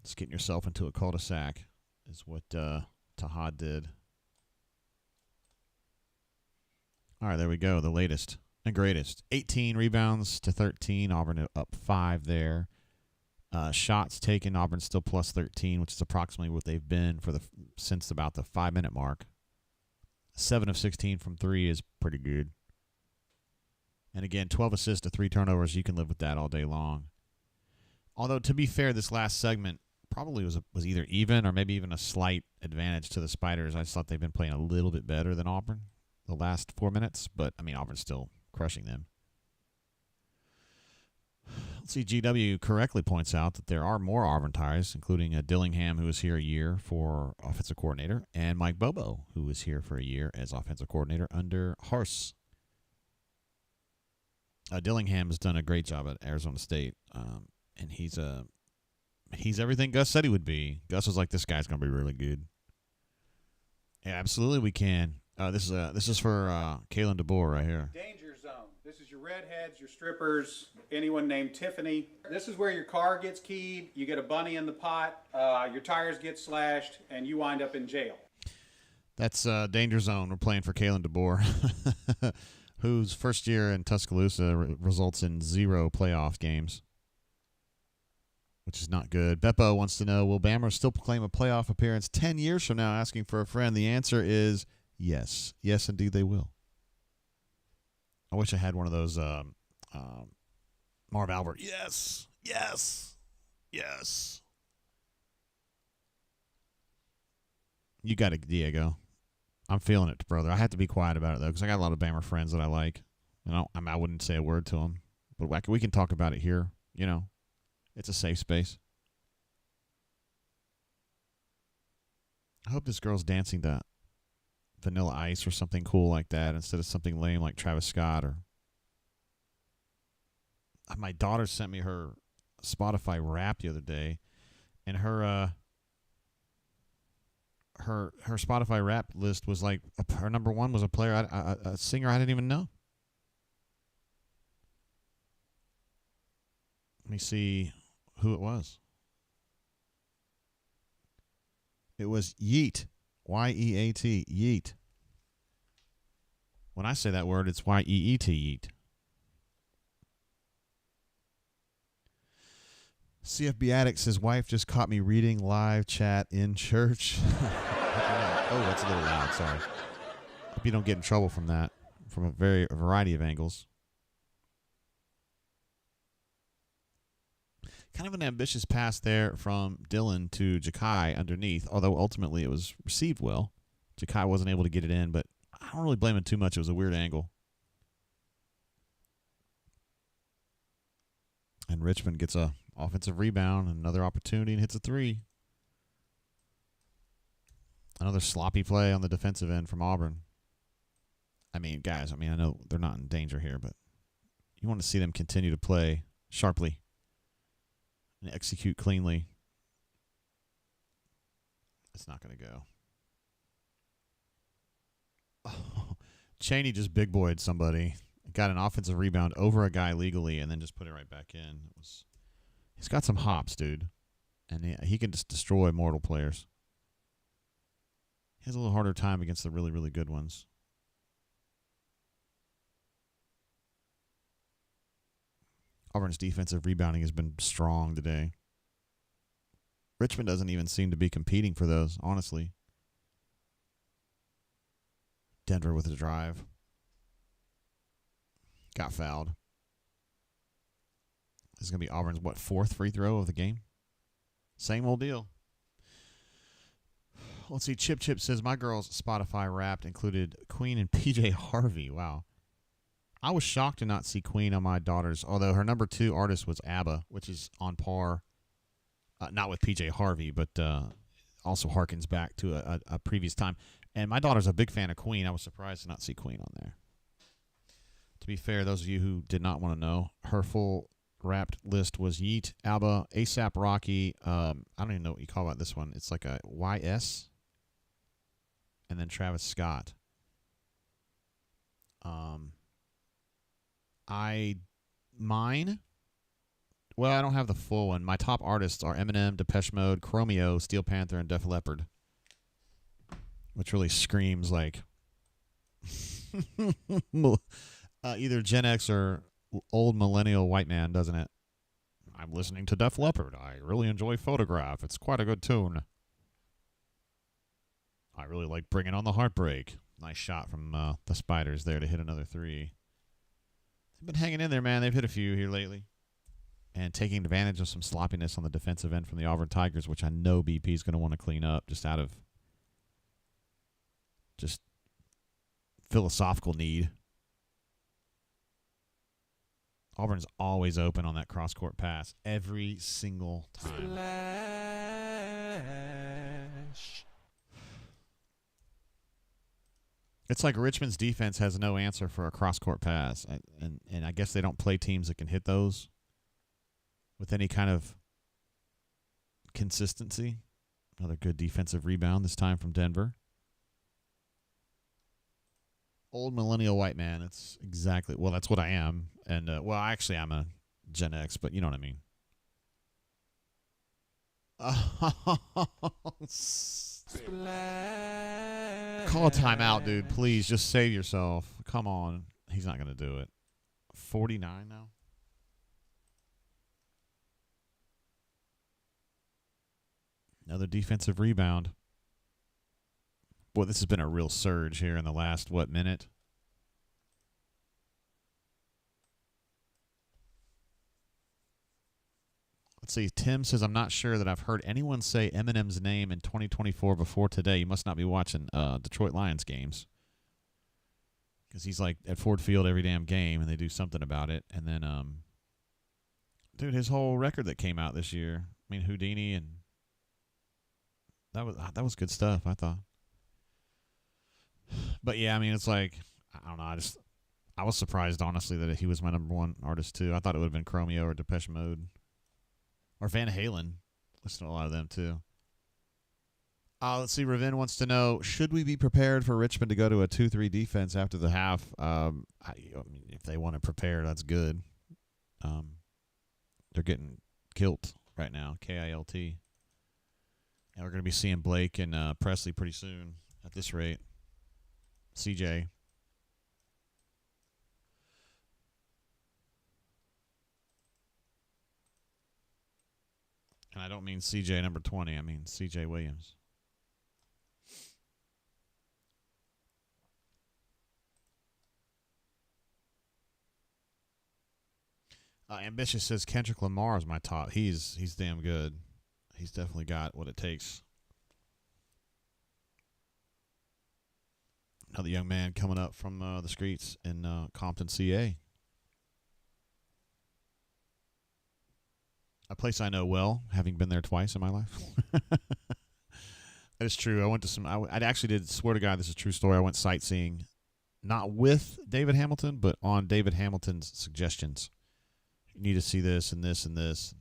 Just getting yourself into a cul-de-sac is what Tahad did. All right, there we go. The latest and greatest. 18 rebounds to 13. Auburn up 5 there. Shots taken. Auburn still plus 13, which is approximately what they've been since about the 5-minute mark. 7 of 16 from 3 is pretty good. And again, 12 assists to 3 turnovers. You can live with that all day long. Although, to be fair, this last segment probably was either even or maybe even a slight advantage to the Spiders. I just thought they've been playing a little bit better than Auburn the last 4 minutes. But, I mean, Auburn's still crushing them. Let's see, GW correctly points out that there are more Auburn ties, including Dillingham, who was here a year for offensive coordinator, and Mike Bobo, who was here for a year as offensive coordinator under Hars. Dillingham has done a great job at Arizona State, and he's everything Gus said he would be. Gus was like, this guy's going to be really good. Yeah, absolutely we can. This is for Kalen DeBoer right here. Danger zone. This is your redheads, your strippers, anyone named Tiffany. This is where your car gets keyed, you get a bunny in the pot, your tires get slashed, and you wind up in jail. That's Danger Zone. We're playing for Kalen DeBoer, whose first year in Tuscaloosa results in 0 playoff games, which is not good. Beppo wants to know, will Bama still claim a playoff appearance 10 years from now, asking for a friend? The answer is yes. Yes, indeed they will. I wish I had one of those Marv Albert. Yes, yes, yes. You got it, Diego. I'm feeling it, brother. I have to be quiet about it, though, because I got a lot of Bama friends that I like. I wouldn't say a word to them, but we can talk about it here. It's a safe space. I hope this girl's dancing to Vanilla Ice or something cool like that instead of something lame like Travis Scott. Or my daughter sent me her Spotify rap the other day, and her Spotify rap list was like her number one was a player, a singer I didn't even know. Let me see who it was. It was Yeet. Y-E-A-T. Yeet. When I say that word, it's Y-E-E-T. Yeet. CFB Addict says, wife just caught me reading live chat in church. Oh, that's a little loud. Sorry. Hope you don't get in trouble from that, from a variety of angles. Kind of an ambitious pass there from Dylan to Ja'Kai underneath, although ultimately it was received well. Ja'Kai wasn't able to get it in, but I don't really blame him too much. It was a weird angle. And Richmond gets a offensive rebound, another opportunity, and hits a 3. Another sloppy play on the defensive end from Auburn. I know they're not in danger here, but you want to see them continue to play sharply and execute cleanly. It's not going to go. Oh, Chaney just big boyed somebody. Got an offensive rebound over a guy legally and then just put it right back in. He's got some hops, dude. And he can just destroy mortal players. He has a little harder time against the really, really good ones. Auburn's defensive rebounding has been strong today. Richmond doesn't even seem to be competing for those, honestly. Denver with a drive. Got fouled. This is going to be Auburn's, 4th free throw of the game? Same old deal. Let's see. Chip says, my girl's Spotify Wrapped included Queen and PJ Harvey. Wow. I was shocked to not see Queen on my daughter's, although her number 2 artist was ABBA, which is on par, not with PJ Harvey, but also harkens back to a previous time. And my daughter's a big fan of Queen. I was surprised to not see Queen on there. To be fair, those of you who did not want to know, her full Wrapped list was Yeet, ABBA, ASAP Rocky. I don't even know what you call about this one. It's like a YS, and then Travis Scott. I don't have the full one. My top artists are Eminem, Depeche Mode, Chromeo, Steel Panther, and Def Leppard, which really screams like either Gen X or old millennial white man, doesn't it? I'm listening to Def Leppard. I really enjoy Photograph. It's quite a good tune. I really like Bringing on the Heartbreak. Nice shot from the Spiders there to hit another 3. They've been hanging in there, man. They've hit a few here lately. And taking advantage of some sloppiness on the defensive end from the Auburn Tigers, which I know BP is going to want to clean up just out of just philosophical need. Auburn's always open on that cross-court pass every single time. Splash. It's like Richmond's defense has no answer for a cross-court pass, and I guess they don't play teams that can hit those with any kind of consistency. Another good defensive rebound, this time from Denver. Old millennial white man. It's exactly, well, that's what I am. And, well, actually, I'm a Gen X, but you know what I mean. Call a timeout, dude. Please, just save yourself. Come on. He's not going to do it. 49 now? Another defensive rebound. Boy, this has been a real surge here in the last, minute? Let's see. Tim says, I'm not sure that I've heard anyone say Eminem's name in 2024 before today. You must not be watching Detroit Lions games. Because he's like at Ford Field every damn game, and they do something about it. And then, dude, his whole record that came out this year. I mean, Houdini, and that was good stuff, I thought. But yeah, I mean, it's like, I don't know. I was surprised, honestly, that he was my number one artist too. I thought it would have been Chromeo or Depeche Mode or Van Halen. Listen to a lot of them too. Let's see. Ravin wants to know: should we be prepared for Richmond to go to a 2-3 defense after the half? I mean, if they want to prepare, that's good. They're getting kilt right now, KILT, and we're going to be seeing Blake and Presley pretty soon at this rate. CJ. And I don't mean CJ number 20. I mean CJ Williams. Ambitious says Kendrick Lamar is my top. He's damn good. He's definitely got what it takes. Another young man coming up from the streets in Compton, CA. A place I know well, having been there twice in my life. That is true. I went to some. I actually did. Swear to God, this is a true story. I went sightseeing, not with David Hamilton, but on David Hamilton's suggestions. You need to see this and this and this.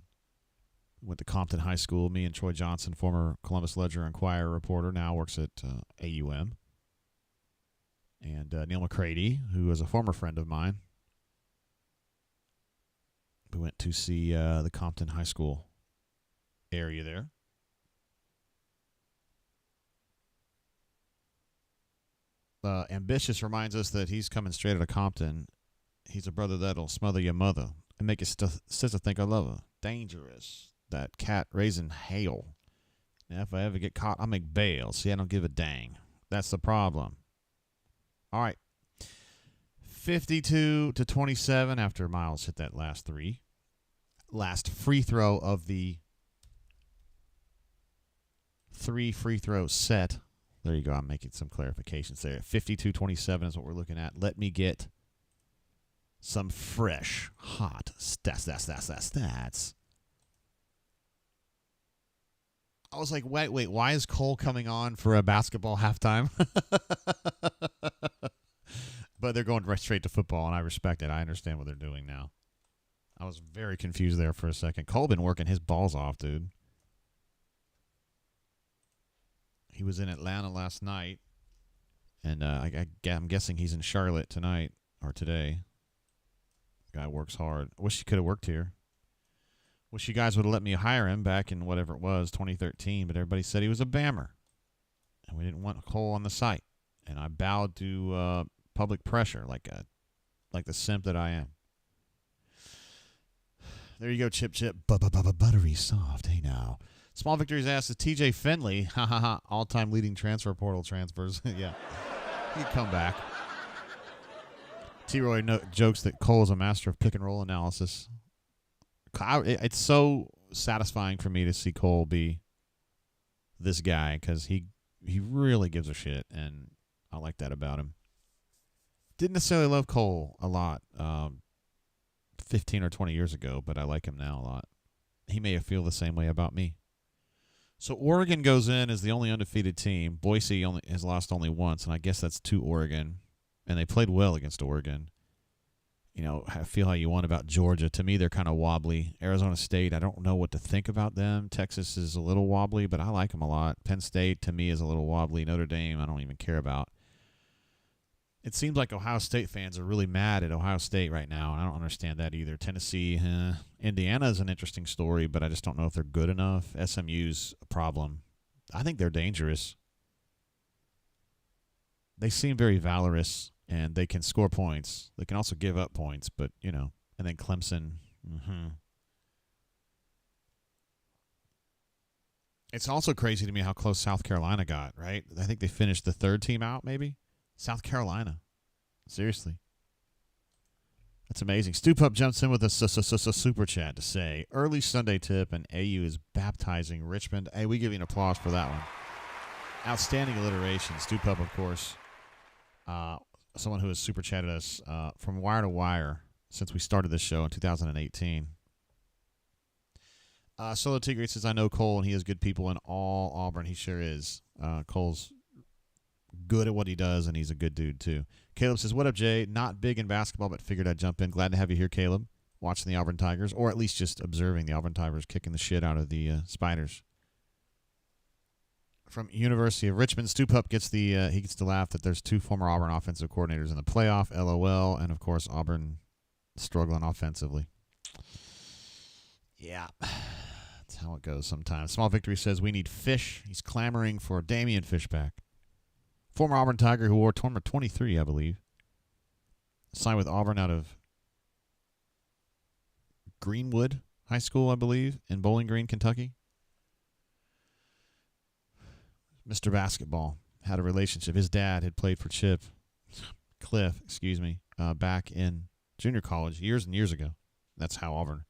Went to Compton High School. Me and Troy Johnson, former Columbus Ledger-Enquirer reporter, now works at AUM. And Neil McCready, who is a former friend of mine. We went to see the Compton High School area there. Ambitious reminds us that he's coming straight out of Compton. He's a brother that'll smother your mother and make your sister think I love her. Dangerous. That cat raising hail. Now, if I ever get caught, I'll make bail. See, I don't give a dang. That's the problem. All right. 52-27 after Miles hit that last three. Last free throw of the 3 free throw set. There you go. I'm making some clarifications there. 52-27 is what we're looking at. Let me get some fresh, hot stats. I was like, wait, why is Cole coming on for a basketball halftime? But they're going right straight to football, and I respect it. I understand what they're doing now. I was very confused there for a second. Cole been working his balls off, dude. He was in Atlanta last night, and I'm guessing he's in Charlotte tonight or today. Guy works hard. I wish he could have worked here. Wish you guys would have let me hire him back in whatever it was, 2013, but everybody said he was a bammer, and we didn't want Cole on the site. And I bowed to public pressure like the simp that I am. There you go, Chip. Buttery soft. Hey now. Small Victories asks, is TJ Finley, all-time leading transfer portal transfers. Yeah. He'd come back. T-Roy jokes that Cole is a master of pick-and-roll analysis. It's so satisfying for me to see Cole be this guy because he really gives a shit, and I like that about him. Didn't necessarily love Cole a lot. 15 or 20 years ago, but I like him now a lot. He may feel the same way about me. So Oregon goes in as the only undefeated team. Boise has lost only once, and I guess that's to Oregon. And they played well against Oregon. You know, I feel how you want about Georgia. To me, they're kind of wobbly. Arizona State, I don't know what to think about them. Texas is a little wobbly, but I like them a lot. Penn State, to me, is a little wobbly. Notre Dame, I don't even care about. It seems like Ohio State fans are really mad at Ohio State right now, and I don't understand that either. Tennessee, Indiana is an interesting story, but I just don't know if they're good enough. SMU's a problem. I think they're dangerous. They seem very valorous, and they can score points. They can also give up points, but, you know. And then Clemson. It's also crazy to me how close South Carolina got, right? I think they finished the third team out, maybe. South Carolina. Seriously. That's amazing. Stu Pup jumps in with a super chat to say, early Sunday tip and AU is baptizing Richmond. Hey, we give you an applause for that one. Outstanding alliteration. Stu Pup, of course, someone who has super chatted us from wire to wire since we started this show in 2018. Solo Tigre says, I know Cole, and he has good people in all Auburn. He sure is. Cole's good at what he does, and he's a good dude, too. Caleb says, what up, Jay? Not big in basketball, but figured I'd jump in. Glad to have you here, Caleb, watching the Auburn Tigers, or at least just observing the Auburn Tigers kicking the shit out of the Spiders. From University of Richmond, Stu Pup gets he gets to laugh that there's two former Auburn offensive coordinators in the playoff, LOL, and, of course, Auburn struggling offensively. Yeah. That's how it goes sometimes. Small Victory says, we need Fish. He's clamoring for Damian Fishback. Former Auburn Tiger who wore number 23, I believe. Signed with Auburn out of Greenwood High School, I believe, in Bowling Green, Kentucky. Mr. Basketball had a relationship. His dad had played for Cliff, back in junior college years and years ago. That's how Auburn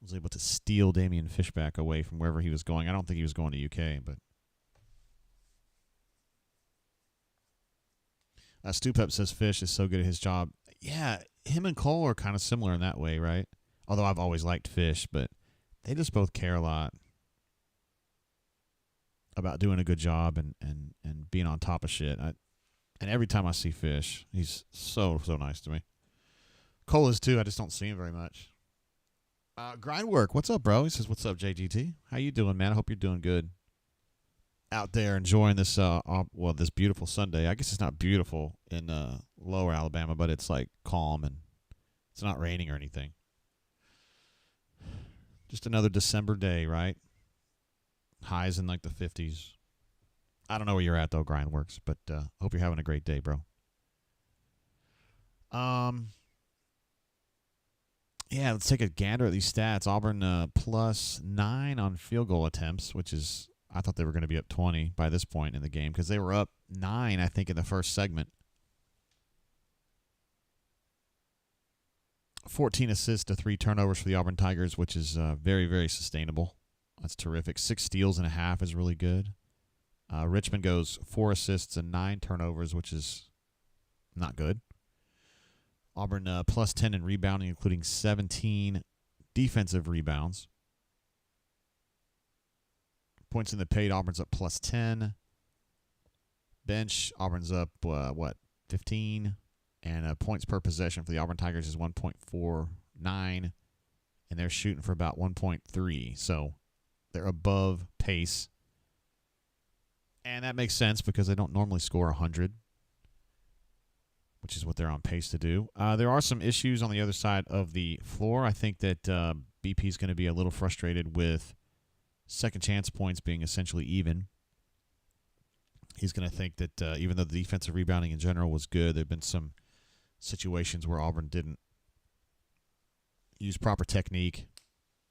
was able to steal Damian Fishback away from wherever he was going. I don't think he was going to UK, but Stu Pep says Fish is so good at his job. Yeah, him and Cole are kind of similar in that way, right? Although I've always liked Fish, but they just both care a lot about doing a good job and being on top of shit. And every time I see Fish, he's so nice to me. Cole is too. I just don't see him very much. Grindwork, what's up, bro? He says, what's up, JGT? How you doing, man? I hope you're doing good. Out there enjoying this this beautiful Sunday. I guess it's not beautiful in lower Alabama, but it's like calm and it's not raining or anything. Just another December day, right? Highs in like the 50s. I don't know where you're at though, Grindworks, but hope you're having a great day, bro. Yeah, let's take a gander at these stats. Auburn +9 on field goal attempts, which is, I thought they were going to be up 20 by this point in the game because they were up 9, I think, in the first segment. 14 assists to 3 turnovers for the Auburn Tigers, which is very, very sustainable. That's terrific. 6 steals and a half is really good. Richmond goes 4 assists and 9 turnovers, which is not good. Auburn +10 in rebounding, including 17 defensive rebounds. Points in the paint, Auburn's up +10. Bench, Auburn's up, 15? And points per possession for the Auburn Tigers is 1.49. And they're shooting for about 1.3. So they're above pace. And that makes sense because they don't normally score 100, which is what they're on pace to do. There are some issues on the other side of the floor. I think that BP is going to be a little frustrated with second chance points being essentially even. He's going to think that even though the defensive rebounding in general was good, there have been some situations where Auburn didn't use proper technique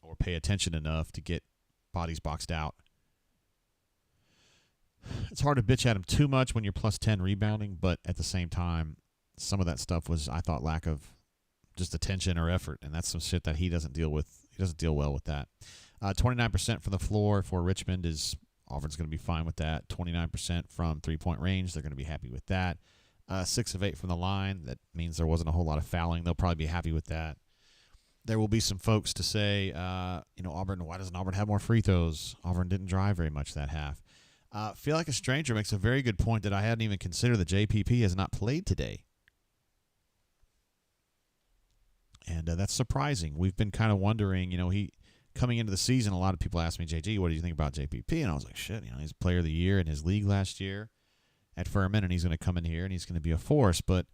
or pay attention enough to get bodies boxed out. It's hard to bitch at him too much when you're +10 rebounding, but at the same time, some of that stuff was, I thought, lack of just attention or effort, and that's some shit that he doesn't deal with. He doesn't deal well with that. 29% from the floor for Richmond is Auburn's going to be fine with that. 29% from three-point range, they're going to be happy with that. 6 of 8 from the line, that means there wasn't a whole lot of fouling. They'll probably be happy with that. there will be some folks to say, Auburn, why doesn't Auburn have more free throws? Auburn didn't drive very much that half. Feel Like a Stranger makes a very good point that I hadn't even considered. The JPP has not played today. And that's surprising. We've been kind of wondering, he coming into the season, a lot of people asked me, JG, what do you think about JPP? And I was like, shit, he's player of the year in his league last year at Furman, and he's going to come in here and he's going to be a force. But,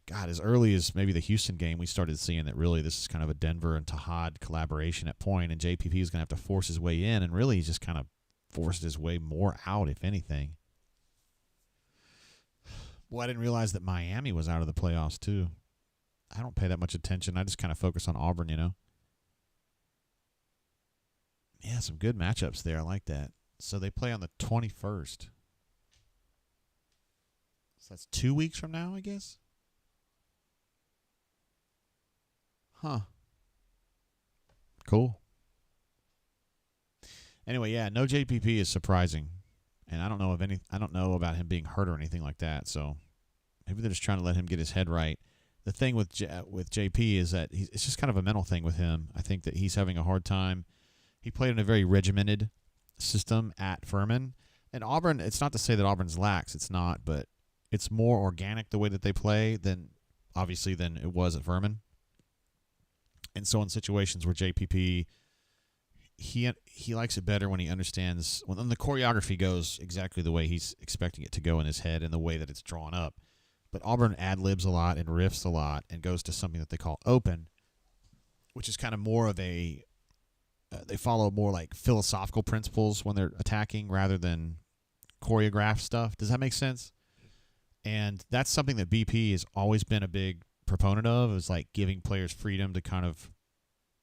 God, as early as maybe the Houston game, we started seeing that really this is kind of a Denver and Tahad collaboration at point, and JPP is going to have to force his way in, and really he's just kind of forced his way more out, if anything. Well, I didn't realize that Miami was out of the playoffs, too. I don't pay that much attention. I just kind of focus on Auburn, Yeah, some good matchups there. I like that. So they play on the 21st. So that's 2 weeks from now, I guess? Huh. Cool. Anyway, yeah, no JPP is surprising. And I don't know about him being hurt or anything like that. So maybe they're just trying to let him get his head right. The thing with JP is that it's just kind of a mental thing with him. I think that he's having a hard time. He played in a very regimented system at Furman. And Auburn, it's not to say that Auburn's lax. It's not, but it's more organic the way that they play than it was at Furman. And so in situations where JPP, he likes it better when he understands, when the choreography goes exactly the way he's expecting it to go in his head and the way that it's drawn up. But Auburn ad-libs a lot and riffs a lot and goes to something that they call open, which is kind of more of they follow more like philosophical principles when they're attacking rather than choreographed stuff. Does that make sense? And that's something that BP has always been a big proponent of, is like giving players freedom to kind of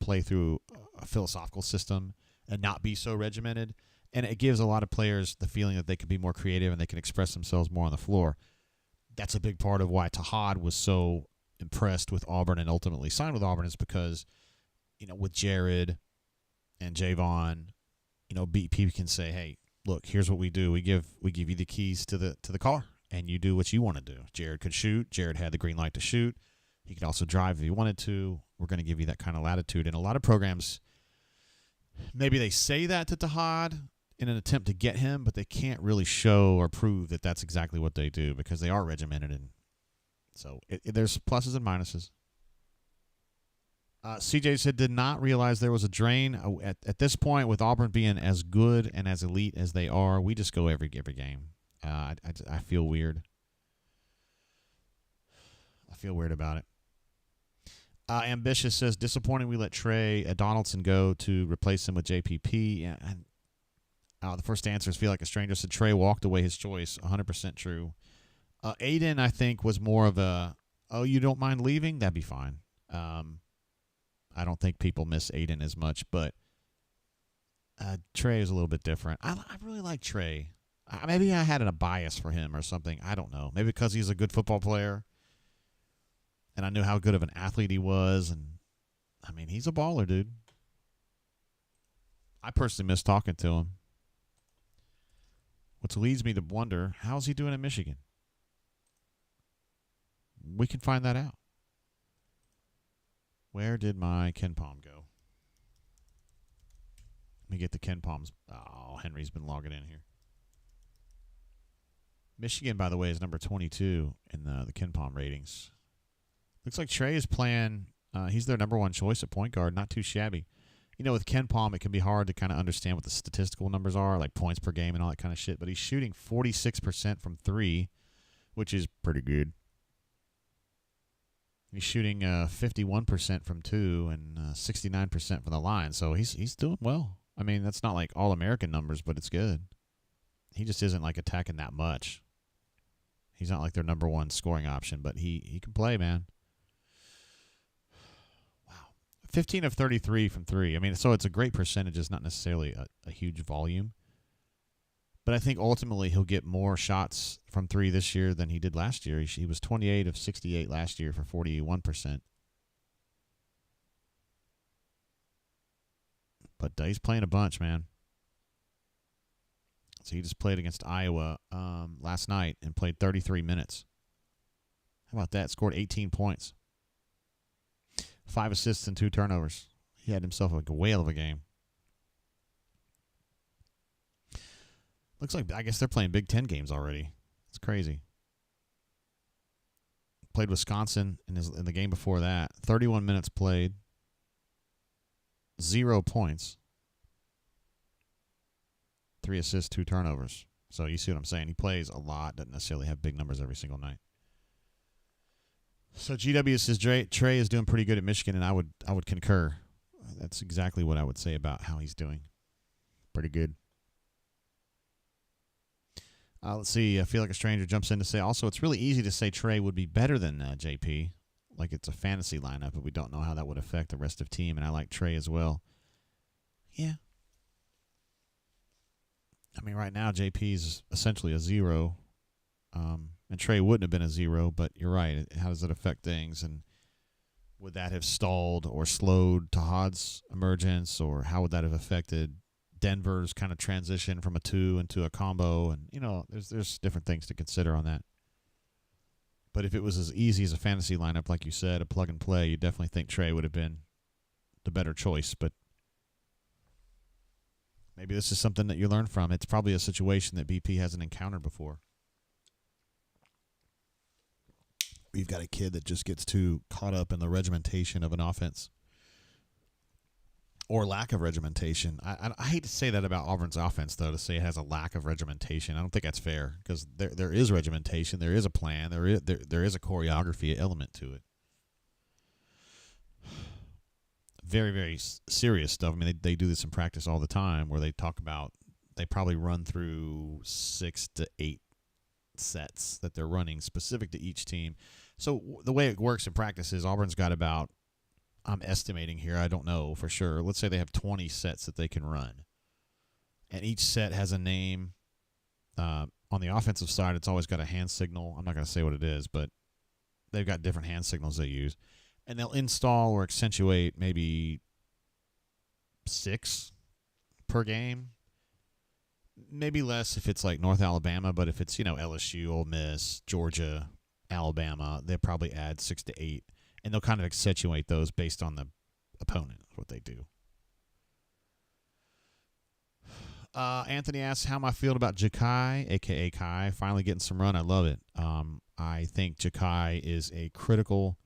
play through a philosophical system and not be so regimented. And it gives a lot of players the feeling that they can be more creative and they can express themselves more on the floor. That's a big part of why Tahad was so impressed with Auburn and ultimately signed with Auburn, is because, with Jared and Javon, BP can say, hey, look, here's what we do. We give you the keys to the car, and you do what you want to do. Jared could shoot. Jared had the green light to shoot. He could also drive if he wanted to. We're going to give you that kind of latitude. And a lot of programs, maybe they say that to Tahad in an attempt to get him, but they can't really show or prove that that's exactly what they do because they are regimented. And so there's pluses and minuses. CJ said, did not realize there was a drain. At this point, with Auburn being as good and as elite as they are, we just go every game. I feel weird. I feel weird about it. Ambitious says, disappointing we let Trey Donaldson go to replace him with JPP. And the first answer is Feel Like a Stranger said Trey walked away his choice. 100% true. Aiden, I think, was more of a, oh, you don't mind leaving? That'd be fine. I don't think people miss Aiden as much, but Trey is a little bit different. I really like Trey. Maybe I had a bias for him or something. I don't know. Maybe because he's a good football player, and I knew how good of an athlete he was. And, I mean, he's a baller, dude. I personally miss talking to him. Which leads me to wonder, how's he doing in Michigan? We can find that out. Where did my Ken Palm go? Let me get the Ken Palms. Oh, Henry's been logging in here. Michigan, by the way, is number 22 in the Ken Palm ratings. Looks like Trey is playing. He's their number one choice at point guard. Not too shabby. With Ken Palm, it can be hard to kind of understand what the statistical numbers are, like points per game and all that kind of shit. But he's shooting 46% from three, which is pretty good. He's shooting 51% from two and 69% from the line. So he's doing well. I mean, that's not like All-American numbers, but it's good. He just isn't like attacking that much. He's not like their number one scoring option, but he can play, man. 15 of 33 from three. I mean, so it's a great percentage. It's not necessarily a huge volume. But I think ultimately he'll get more shots from three this year than he did last year. He was 28 of 68 last year for 41%. But he's playing a bunch, man. So he just played against Iowa last night and played 33 minutes. How about that? Scored 18 points. 5 assists and 2 turnovers. He had himself like a whale of a game. Looks like, I guess they're playing Big Ten games already. It's crazy. Played Wisconsin in the game before that. 31 minutes played. 0 points. 3 assists, 2 turnovers. So you see what I'm saying? He plays a lot, doesn't necessarily have big numbers every single night. So GW says Trey is doing pretty good at Michigan, and I would concur. That's exactly what I would say about how he's doing. Pretty good. Let's see. I feel like a stranger jumps in to say, also, it's really easy to say Trey would be better than JP. Like it's a fantasy lineup, but we don't know how that would affect the rest of the team, and I like Trey as well. Yeah. I mean, right now, JP's essentially a 0. And Trey wouldn't have been a 0, but you're right. How does it affect things? And would that have stalled or slowed Tahad's emergence, or how would that have affected Denver's kind of transition from a 2 into a combo? And, there's different things to consider on that. But if it was as easy as a fantasy lineup, like you said, a plug and play, you definitely think Trey would have been the better choice. But maybe this is something that you learn from. It's probably a situation that BP hasn't encountered before. We've got a kid that just gets too caught up in the regimentation of an offense, or lack of regimentation. I hate to say that about Auburn's offense, though, to say it has a lack of regimentation. I don't think that's fair, because there is regimentation, there is a plan, there is a choreography element to it. Very, very serious stuff. I mean, they do this in practice all the time, where they talk about they probably run through 6 to 8 sets that they're running specific to each team. So the way it works in practice is Auburn's got about, I'm estimating here, I don't know for sure, let's say they have 20 sets that they can run. And each set has a name. On the offensive side, it's always got a hand signal. I'm not going to say what it is, but they've got different hand signals they use. And they'll install or accentuate maybe 6 per game. Maybe less if it's like North Alabama, but if it's, LSU, Ole Miss, Georgia, Alabama, they'll probably add 6 to 8. And they'll kind of accentuate those based on the opponent, is what they do. Anthony asks how I feel about Ja'Kai, a.k.a. Kai, finally getting some run. I love it. I think Ja'Kai is a critical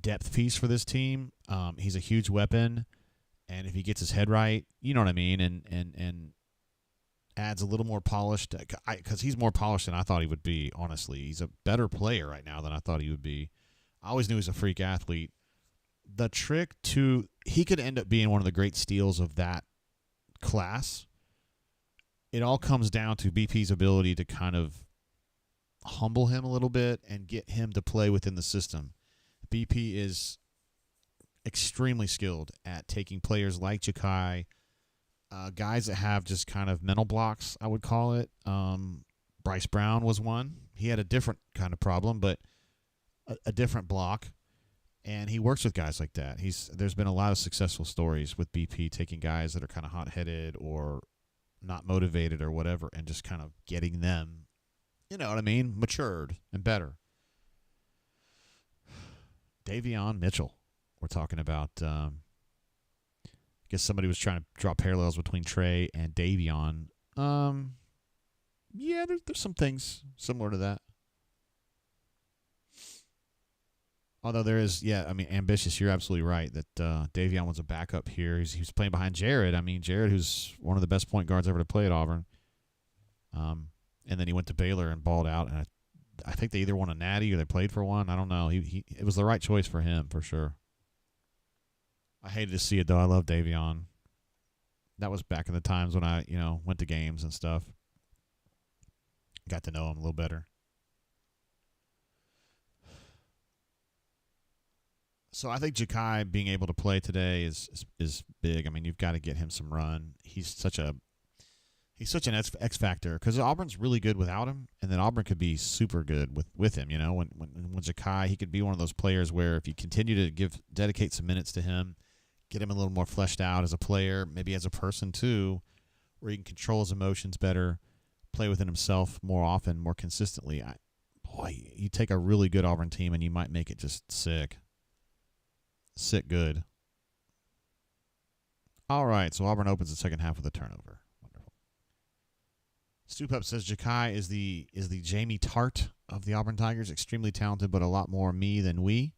depth piece for this team. He's a huge weapon, and if he gets his head right, you know what I mean, and adds a little more polished, because he's more polished than I thought he would be, honestly. He's a better player right now than I thought he would be. I always knew he was a freak athlete. The trick he could end up being one of the great steals of that class. It all comes down to BP's ability to kind of humble him a little bit and get him to play within the system. BP is extremely skilled at taking players like Ja'Kai, guys that have just kind of mental blocks, I would call it. Bryce Brown was one. He had a different kind of problem, but a different block, and he works with guys like that. There's been a lot of successful stories with BP taking guys that are kind of hot-headed or not motivated or whatever, and just kind of getting them, you know what I mean, matured and better. Davion Mitchell, we're talking about. I guess somebody was trying to draw parallels between Trey and Davion. Yeah, there's some things similar to that. Although there is, ambitious. You're absolutely right that Davion was a backup here. He was playing behind Jared. I mean, Jared, who's one of the best point guards ever to play at Auburn. And then he went to Baylor and balled out. And I think they either won a natty or they played for one. I don't know. It was the right choice for him, for sure. I hated to see it, though. I love Davion. That was back in the times when I, went to games and stuff. Got to know him a little better. So I think Ja'Kai being able to play today is big. I mean, you've got to get him some run. He's such an X factor, because Auburn's really good without him, and then Auburn could be super good with him. When Ja'Kai, he could be one of those players where if you continue to dedicate some minutes to him, get him a little more fleshed out as a player, maybe as a person too, where he can control his emotions better, play within himself more often, more consistently. You take a really good Auburn team and you might make it just sick. sit good. All right, so Auburn opens the second half with a turnover. Wonderful. Stoop Up says Ja'Kai is the Jamie Tart of the Auburn Tigers. Extremely talented, but a lot more me than we.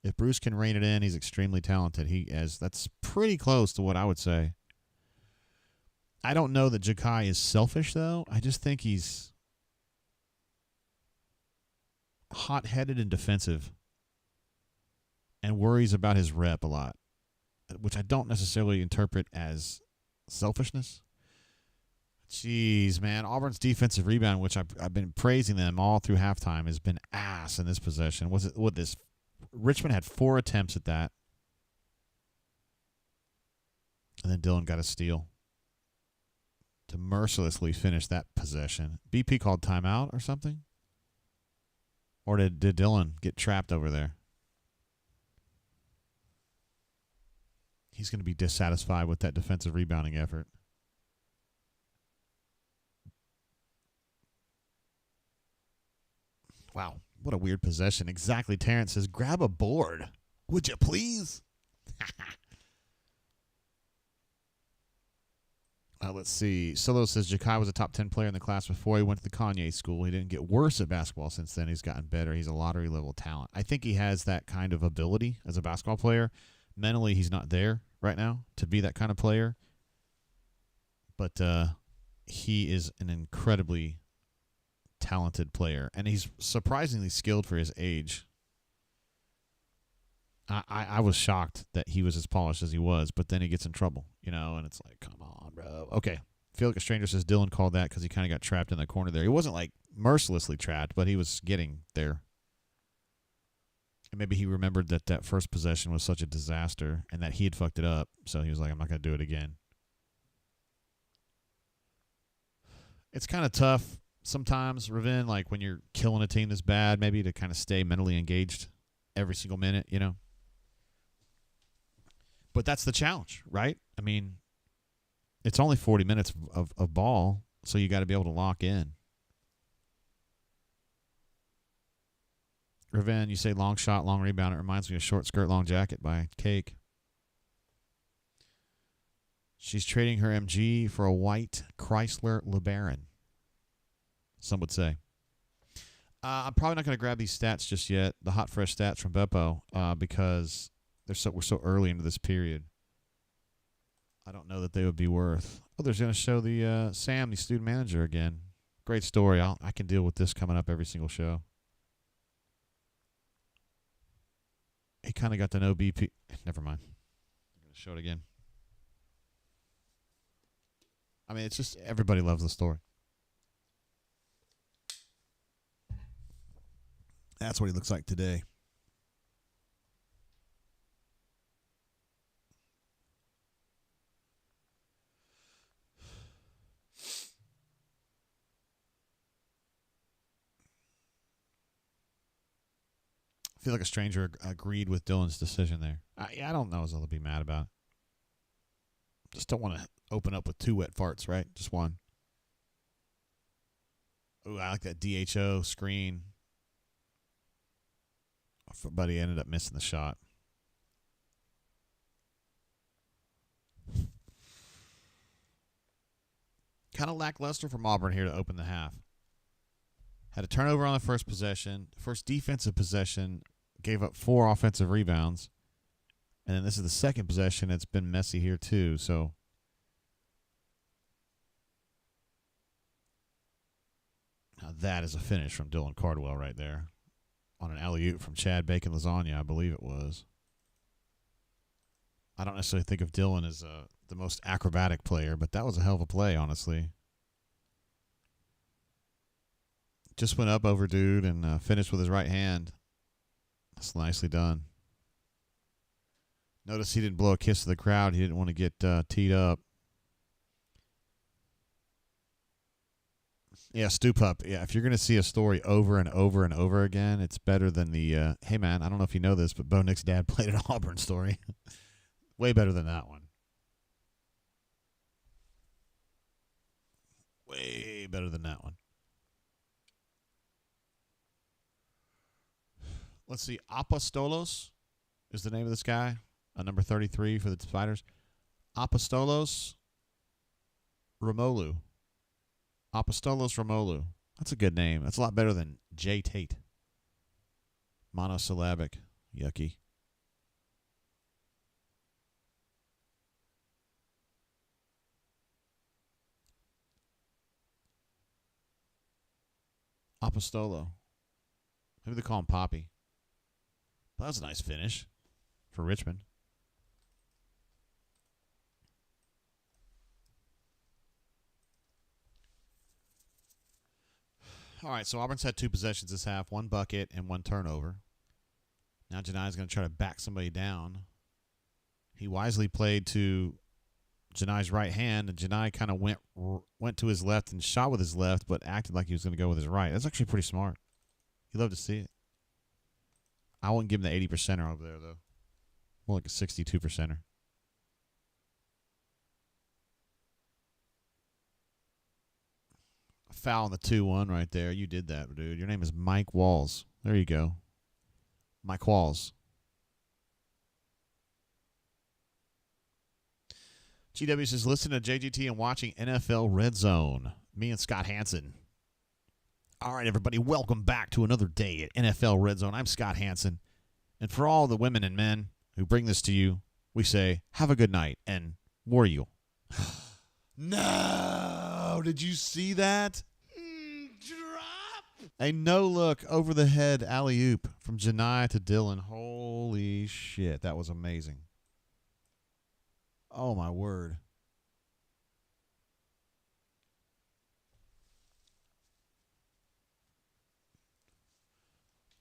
If Bruce can rein it in, he's extremely talented. That's pretty close to what I would say. I don't know that Ja'Kai is selfish, though. I just think he's hot-headed and defensive and worries about his rep a lot, which I don't necessarily interpret as selfishness. Jeez, man. Auburn's defensive rebound, which I've been praising them all through halftime, has been ass in this possession. Richmond had 4 attempts at that. And then Dillon got a steal to mercilessly finish that possession. BP called timeout or something? Or did Dillon get trapped over there? He's going to be dissatisfied with that defensive rebounding effort. Wow, what a weird possession. Exactly. Terrence says, grab a board. Would you please? Let's see. Solo says Ja'Kai was a top 10 player in the class before he went to the Kanye school. He didn't get worse at basketball since then. He's gotten better. He's a lottery level talent. I think he has that kind of ability as a basketball player. Mentally, he's not there right now to be that kind of player. But he is an incredibly talented player, and he's surprisingly skilled for his age. I was shocked that he was as polished as he was, but then he gets in trouble, and it's like, come on, bro. Okay. Feel Like a Stranger says Dillon called that because he kind of got trapped in the corner there. He wasn't, like, mercilessly trapped, but he was getting there. And maybe he remembered that first possession was such a disaster and that he had fucked it up, so he was like, I'm not going to do it again. It's kind of tough sometimes, Ravin, like when you're killing a team this bad, maybe to kind of stay mentally engaged every single minute, But that's the challenge, right? I mean, it's only 40 minutes of ball, so you got to be able to lock in. Ravin, you say long shot, long rebound. It reminds me of Short Skirt, Long Jacket by Cake. She's trading her MG for a white Chrysler LeBaron, some would say. I'm probably not going to grab these stats just yet, the hot, fresh stats from Beppo, because we're so early into this period. I don't know that they would be worth. Oh, they're going to show the Sam, the student manager, again. Great story. I can deal with this coming up every single show. He kind of got to know BP. Never mind. I'm going to show it again. I mean, it's just everybody loves the story. That's what he looks like today. I feel like a stranger agreed with Dillon's decision there. I don't know as I'll be mad about it. Just don't want to open up with 2 wet farts, right? Just one. Ooh, I like that DHO screen. But he ended up missing the shot. Kind of lackluster from Auburn here to open the half. Had a turnover on the first possession. First defensive possession, gave up 4 offensive rebounds. And then this is the second possession. It's been messy here too. So now that is a finish from Dylan Cardwell right there. On an alley-oop from Chad Bacon Lasagna, I believe it was. I don't necessarily think of Dillon as the most acrobatic player, but that was a hell of a play, honestly. Just went up over dude and finished with his right hand. That's nicely done. Notice he didn't blow a kiss to the crowd. He didn't want to get teed up. Yeah, Stoop Up. Yeah, if you're going to see a story over and over and over again, it's better than the, hey, man, I don't know if you know this, but Bo Nick's dad played an Auburn story. Way better than that one. Way better than that one. Let's see. Apostolos is the name of this guy. Number 33 for the Spiders. Apostolos Romolu. Apostolos Romolu. That's a good name. That's a lot better than J. Tate. Monosyllabic. Yucky. Apostolo. Maybe they call him Poppy. But that was a nice finish for Richmond. All right, so Auburn's had 2 possessions this half, 1 bucket and 1 turnover. Now Janai's going to try to back somebody down. He wisely played to Janai's right hand, and Janai kind of went to his left and shot with his left, but acted like he was going to go with his right. That's actually pretty smart. You love to see it. I wouldn't give him the 80%er over there, though. More like a 62%er. Foul on the 2-1 right there. You did that, dude. Your name is Mike Walls. There you go. Mike Walls. GW says, listen to JGT and watching NFL Red Zone. Me and Scott Hansen. All right, everybody, welcome back to another day at NFL Red Zone. I'm Scott Hansen. And for all the women and men who bring this to you, we say, have a good night and War Eagle. No! Did you see that? Drop! A no-look over-the-head alley-oop from Janai to Dylan. Holy shit, that was amazing. Oh, my word.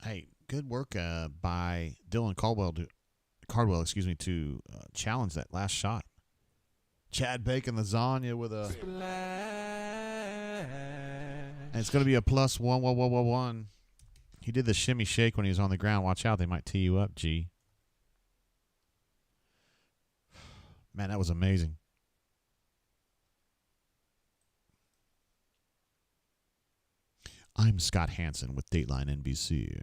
Hey, good work by Dylan Cardwell to challenge that last shot. Chad Bacon lasagna with a and it's going to be a +1. He did the shimmy shake when he was on the ground. Watch out, they might tee you up, G. Man, that was amazing. I'm Scott Hansen with Dateline NBC.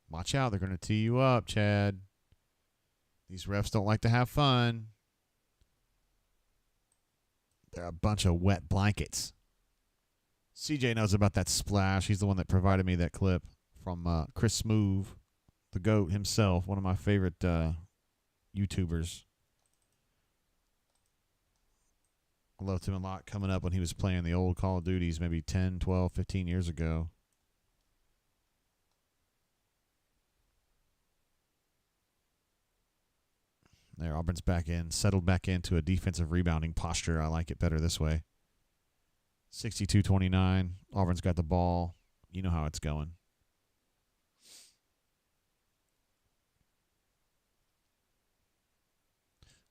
Watch out, they're going to tee you up, Chad. These refs don't like to have fun. They're a bunch of wet blankets. CJ knows about that splash. He's the one that provided me that clip from Chris Smoove, the GOAT himself, one of my favorite YouTubers. I loved him a lot coming up when he was playing the old Call of Duties maybe 10, 12, 15 years ago. There, Auburn's back in, settled back into a defensive rebounding posture. I like it better this way. 62-29. Auburn's got the ball. You know how it's going.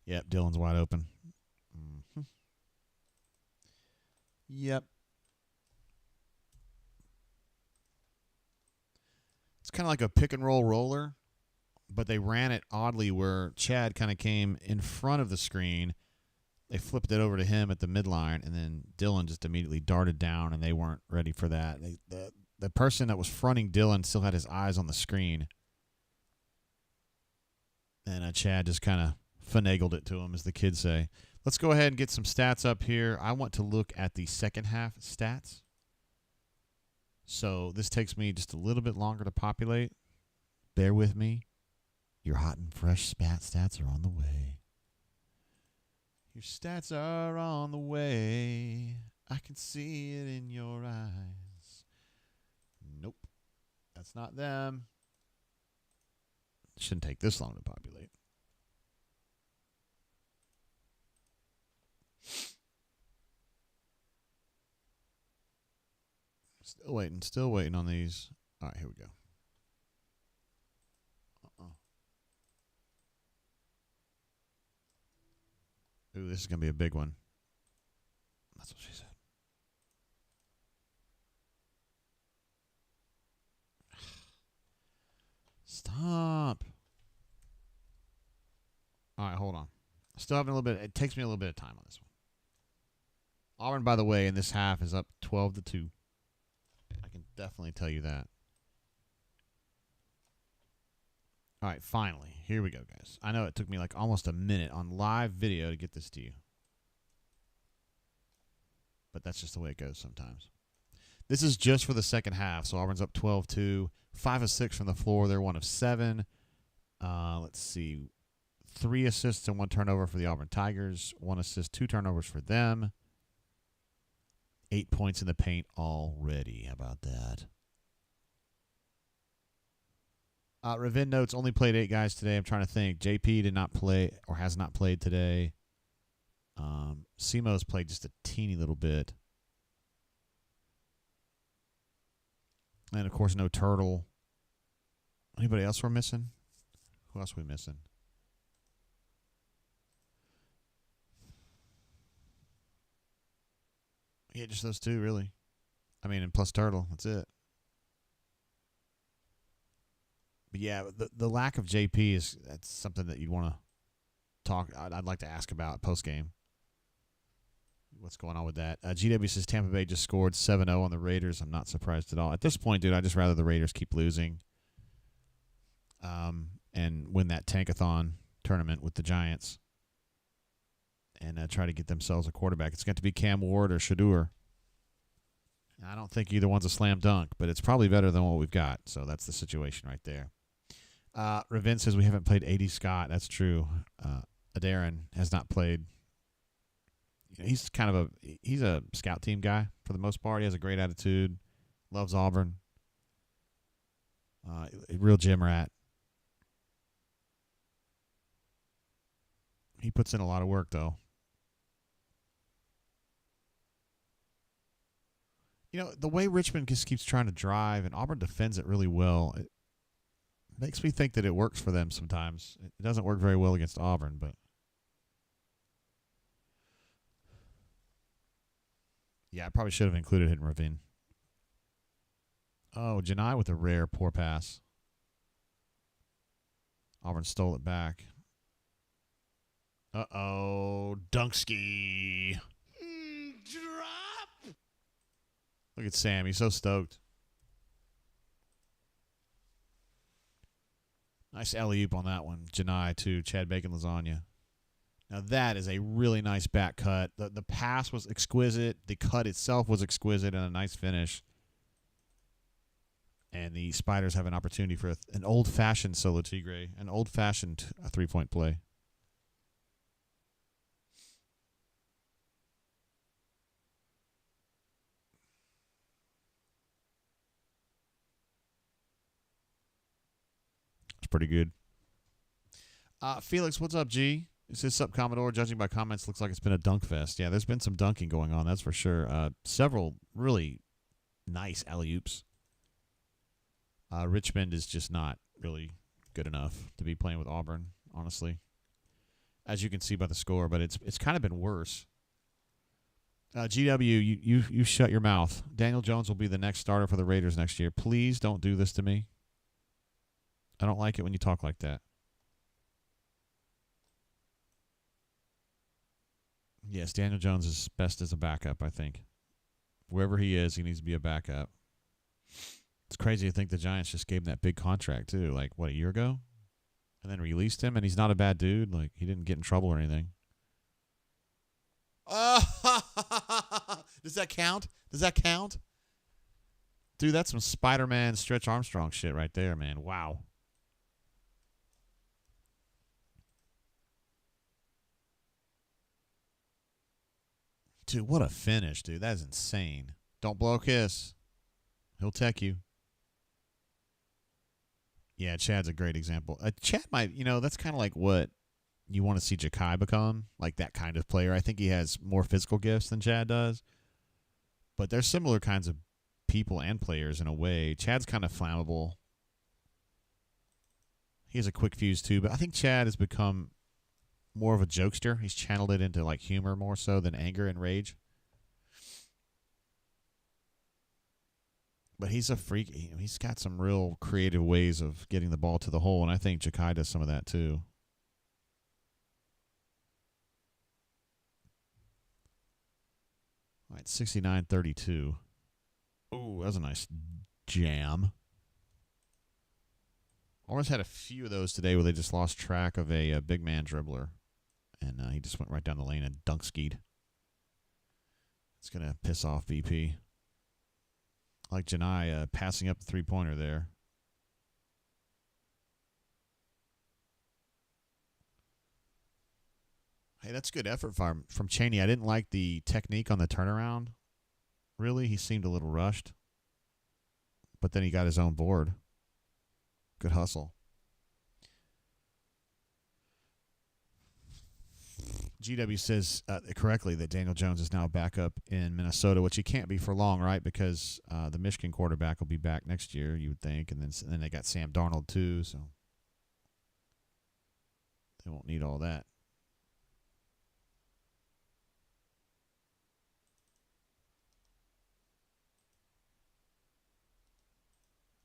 Yep, Dylan's wide open. Mm-hmm. Yep. It's kind of like a pick and roll roller, but they ran it oddly where Chad kind of came in front of the screen. They flipped it over to him at the midline, and then Dylan just immediately darted down, and they weren't ready for that. The person that was fronting Dylan still had his eyes on the screen, and Chad just kind of finagled it to him, as the kids say. Let's go ahead and get some stats up here. I want to look at the second half stats. So this takes me just a little bit longer to populate. Bear with me. Your hot and fresh stats are on the way. Your stats are on the way. I can see it in your eyes. Nope. That's not them. Shouldn't take this long to populate. Still waiting on these. All right, here we go. Ooh, this is going to be a big one. That's what she said. Stop. All right, hold on. Still having a little bit. It takes me a little bit of time on this one. Auburn, by the way, in this half is up 12-2. I can definitely tell you that. All right, finally. Here we go, guys. I know it took me like almost a minute on live video to get this to you. But that's just the way it goes sometimes. This is just for the second half. So Auburn's up 12-2. 5 of 6 from the floor. They're 1 of 7. Let's see. 3 assists and 1 turnover for the Auburn Tigers. 1 assist, 2 turnovers for them. 8 points in the paint already. How about that? Ravin notes only played 8 guys today. I'm trying to think. JP did not play or has not played today. Simo's played just a teeny little bit. And, of course, no Turtle. Anybody else we're missing? Who else are we missing? Yeah, just those 2, really. I mean, and plus Turtle. That's it. But, yeah, the lack of JP that's something that you'd want to talk. I'd like to ask about post-game. What's going on with that? GW says Tampa Bay just scored 7-0 on the Raiders. I'm not surprised at all. At this point, dude, I'd just rather the Raiders keep losing and win that tankathon tournament with the Giants and try to get themselves a quarterback. It's got to be Cam Ward or Shadur. I don't think either one's a slam dunk, but it's probably better than what we've got. So that's the situation right there. Ravin says we haven't played A.D. Scott. That's true. Adarin has not played. He's kind of he's a scout team guy for the most part. He has a great attitude, loves Auburn, a real gym rat. He puts in a lot of work, though. You know, the way Richmond just keeps trying to drive, and Auburn defends it really well, it makes me think that it works for them sometimes. It doesn't work very well against Auburn, but yeah, I probably should have included it in Ravin. Oh, Janai with a rare poor pass. Auburn stole it back. Uh-oh, Dunksky. Drop. Look at Sam. He's so stoked. Nice alley-oop on that one. Janai, too. Chad Bacon lasagna. Now, that is a really nice back cut. The pass was exquisite. The cut itself was exquisite and a nice finish. And the Spiders have an opportunity for an old-fashioned solo Tigre, an old-fashioned three-point play. It's pretty good. Felix, what's up, G? It says, "Sup, Commodore. Judging by comments, looks like it's been a dunk fest." Yeah, there's been some dunking going on, that's for sure. Several really nice alley-oops. Richmond is just not really good enough to be playing with Auburn, honestly, as you can see by the score. But it's kind of been worse. GW, you shut your mouth. Daniel Jones will be the next starter for the Raiders next year. Please don't do this to me. I don't like it when you talk like that. Yes, Daniel Jones is best as a backup, I think. Wherever he is, he needs to be a backup. It's crazy to think the Giants just gave him that big contract, too. Like, what, a year ago? And then released him, and he's not a bad dude. Like, he didn't get in trouble or anything. Does that count? Does that count? Dude, that's some Spider-Man Stretch Armstrong shit right there, man. Wow. Dude, what a finish, dude. That is insane. Don't blow a kiss. He'll tech you. Yeah, Chad's a great example. Chad might, that's kind of like what you want to see Ja'Kai become, like that kind of player. I think he has more physical gifts than Chad does. But they're similar kinds of people and players in a way. Chad's kind of flammable. He has a quick fuse too, but I think Chad has become more of a jokester. He's channeled it into like humor more so than anger and rage. But he's a freak. He's got some real creative ways of getting the ball to the hole, and I think Ja'Kai does some of that too. All right, 69-32. Ooh, that was a nice jam. Auburn's had a few of those today where they just lost track of a big man dribbler, and he just went right down the lane and dunk skied. It's going to piss off BP. Like Janai passing up the three-pointer there. Hey, that's good effort from Chaney. I didn't like the technique on the turnaround. Really, he seemed a little rushed. But then he got his own board. Good hustle. GW says correctly that Daniel Jones is now back up in Minnesota, which he can't be for long, right? Because the Michigan quarterback will be back next year, you would think. And then they got Sam Darnold, too, so they won't need all that.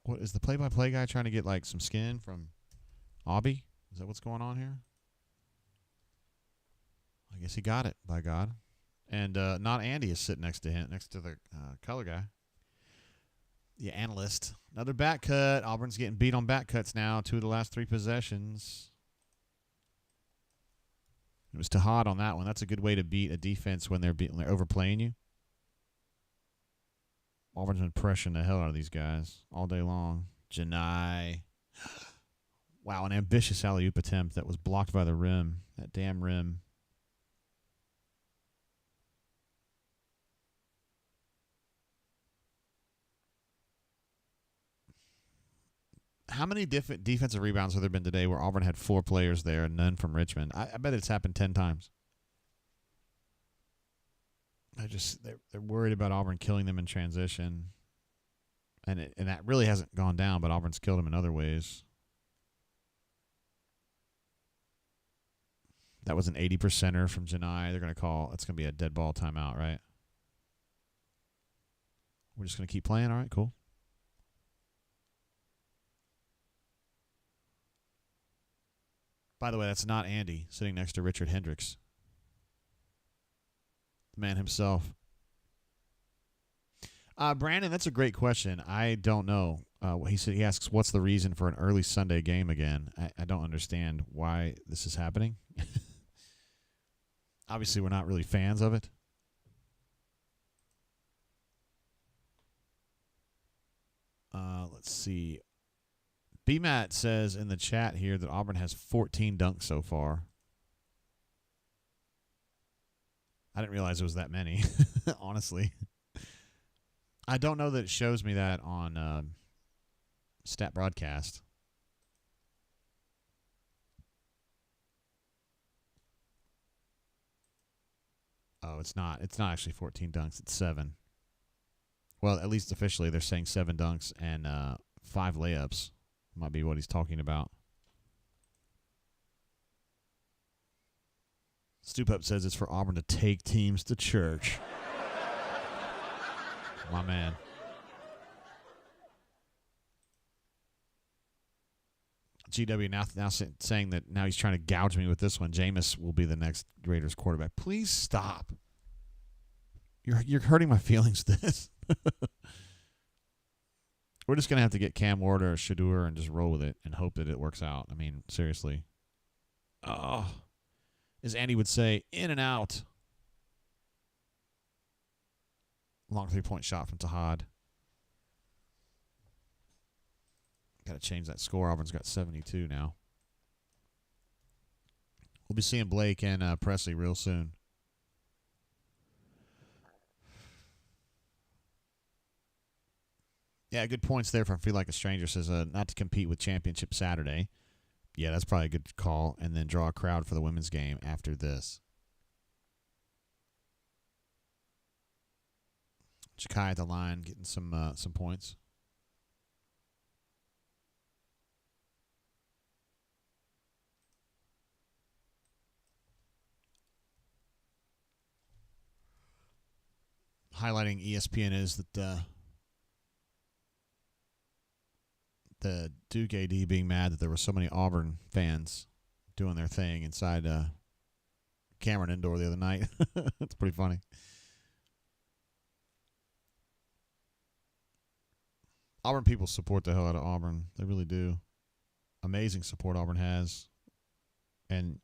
What is the play-by-play guy trying to get like some skin from Aubie? Is that what's going on here? I guess he got it, by God. And not Andy is sitting next to him, next to the color guy. The analyst. Another back cut. Auburn's getting beat on back cuts now. 2 of the last 3 possessions. It was Tahad on that one. That's a good way to beat a defense when they're overplaying you. Auburn's been pressuring the hell out of these guys all day long. Janai. Wow, an ambitious alley-oop attempt that was blocked by the rim. That damn rim. How many defensive rebounds have there been today where Auburn had 4 players there and none from Richmond? I bet it's happened 10 times. They're worried about Auburn killing them in transition, and that really hasn't gone down. But Auburn's killed them in other ways. That was an 80%er from Janai. They're going to call. It's going to be a dead ball timeout, right? We're just going to keep playing. All right, cool. By the way, that's not Andy sitting next to Richard Hendricks. The man himself. Brandon, that's a great question. I don't know. He asks, what's the reason for an early Sunday game again? I don't understand why this is happening. Obviously, we're not really fans of it. Let's see. BMAT says in the chat here that Auburn has 14 dunks so far. I didn't realize it was that many, honestly. I don't know that it shows me that on Stat Broadcast. Oh, it's not. It's not actually 14 dunks. It's 7. Well, at least officially, they're saying 7 dunks and 5 layups. Might be what he's talking about. Stoop Up says it's for Auburn to take teams to church. My man. GW now saying that now he's trying to gouge me with this one. Jameis will be the next Raiders quarterback. Please stop. You're hurting my feelings with this. We're just going to have to get Cam Ward or Shadur and just roll with it and hope that it works out. I mean, seriously. Oh. As Andy would say, in and out. Long 3-point shot from Tahad. Got to change that score. Auburn's got 72 now. We'll be seeing Blake and Presley real soon. Yeah, good points there from Feel Like a Stranger. Says not to compete with Championship Saturday. Yeah, that's probably a good call. And then draw a crowd for the women's game after this. Chakai at the line getting some points. Highlighting ESPN is that the Duke AD being mad that there were so many Auburn fans doing their thing inside Cameron Indoor the other night. That's pretty funny. Auburn people support the hell out of Auburn. They really do. Amazing support Auburn has. And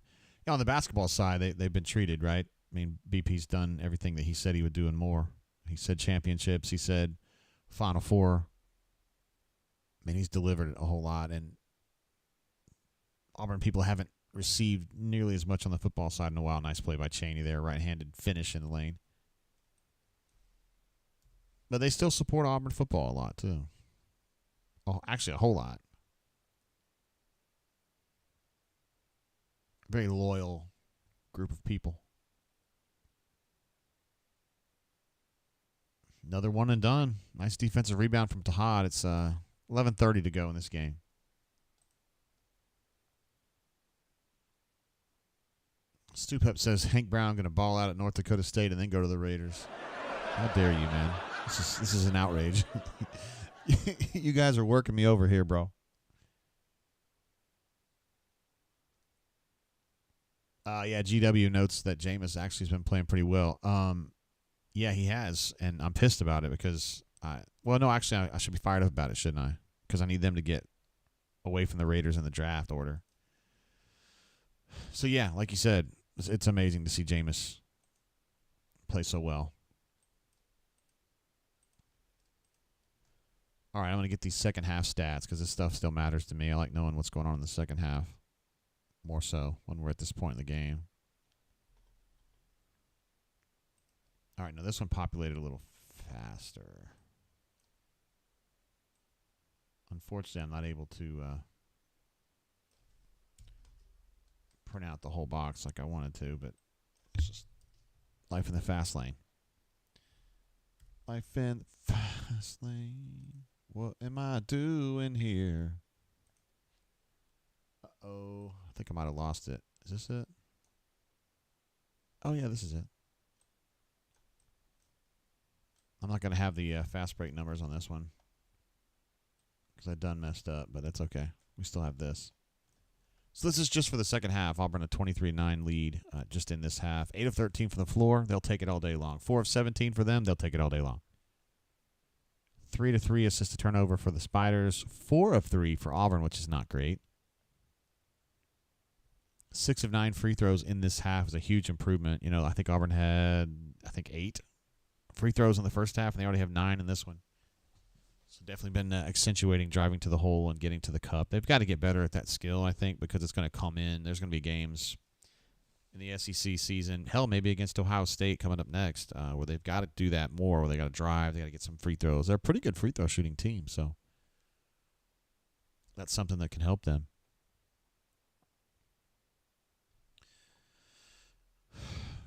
on the basketball side, they've been treated, right? I mean, BP's done everything that he said he would do and more. He said championships. He said Final Four. I mean, he's delivered a whole lot. And Auburn people haven't received nearly as much on the football side in a while. Nice play by Chaney there. Right-handed finish in the lane. But they still support Auburn football a lot, too. Oh, actually, a whole lot. Very loyal group of people. Another one and done. Nice defensive rebound from Tahad. It's 11:30 to go in this game. Stupep says Hank Brown going to ball out at North Dakota State and then go to the Raiders. How dare you, man? This is an outrage. You guys are working me over here, bro. Yeah, GW notes that Jameis actually has been playing pretty well. Yeah, he has, and I'm pissed about it because I should be fired up about it, shouldn't I? Because I need them to get away from the Raiders in the draft order. So, yeah, like you said, it's amazing to see Jameis play so well. All right, I'm going to get these second half stats because this stuff still matters to me. I like knowing what's going on in the second half more so when we're at this point in the game. All right, now this one populated a little faster. Unfortunately, I'm not able to print out the whole box like I wanted to, but it's just life in the fast lane. Life in the fast lane. What am I doing here? Uh-oh. I think I might have lost it. Is this it? Oh, yeah, this is it. I'm not going to have the fast break numbers on this one because I done messed up, but that's okay. We still have this. So this is just for the second half. Auburn a 23-9 lead just in this half. 8 of 13 from the floor. They'll take it all day long. 4 of 17 for them. They'll take it all day long. 3-3 assist to turnover for the Spiders. 4 of 3 for Auburn, which is not great. 6 of 9 free throws in this half is a huge improvement. You know, I think Auburn had, 8 free throws in the first half, and they already have 9 in this one. So definitely been accentuating driving to the hole and getting to the cup. They've got to get better at that skill, I think, because it's going to come in. There's going to be games in the SEC season, hell, maybe against Ohio State coming up next, where they've got to do that more, where they got to drive, they got to get some free throws. They're a pretty good free throw shooting team, so that's something that can help them.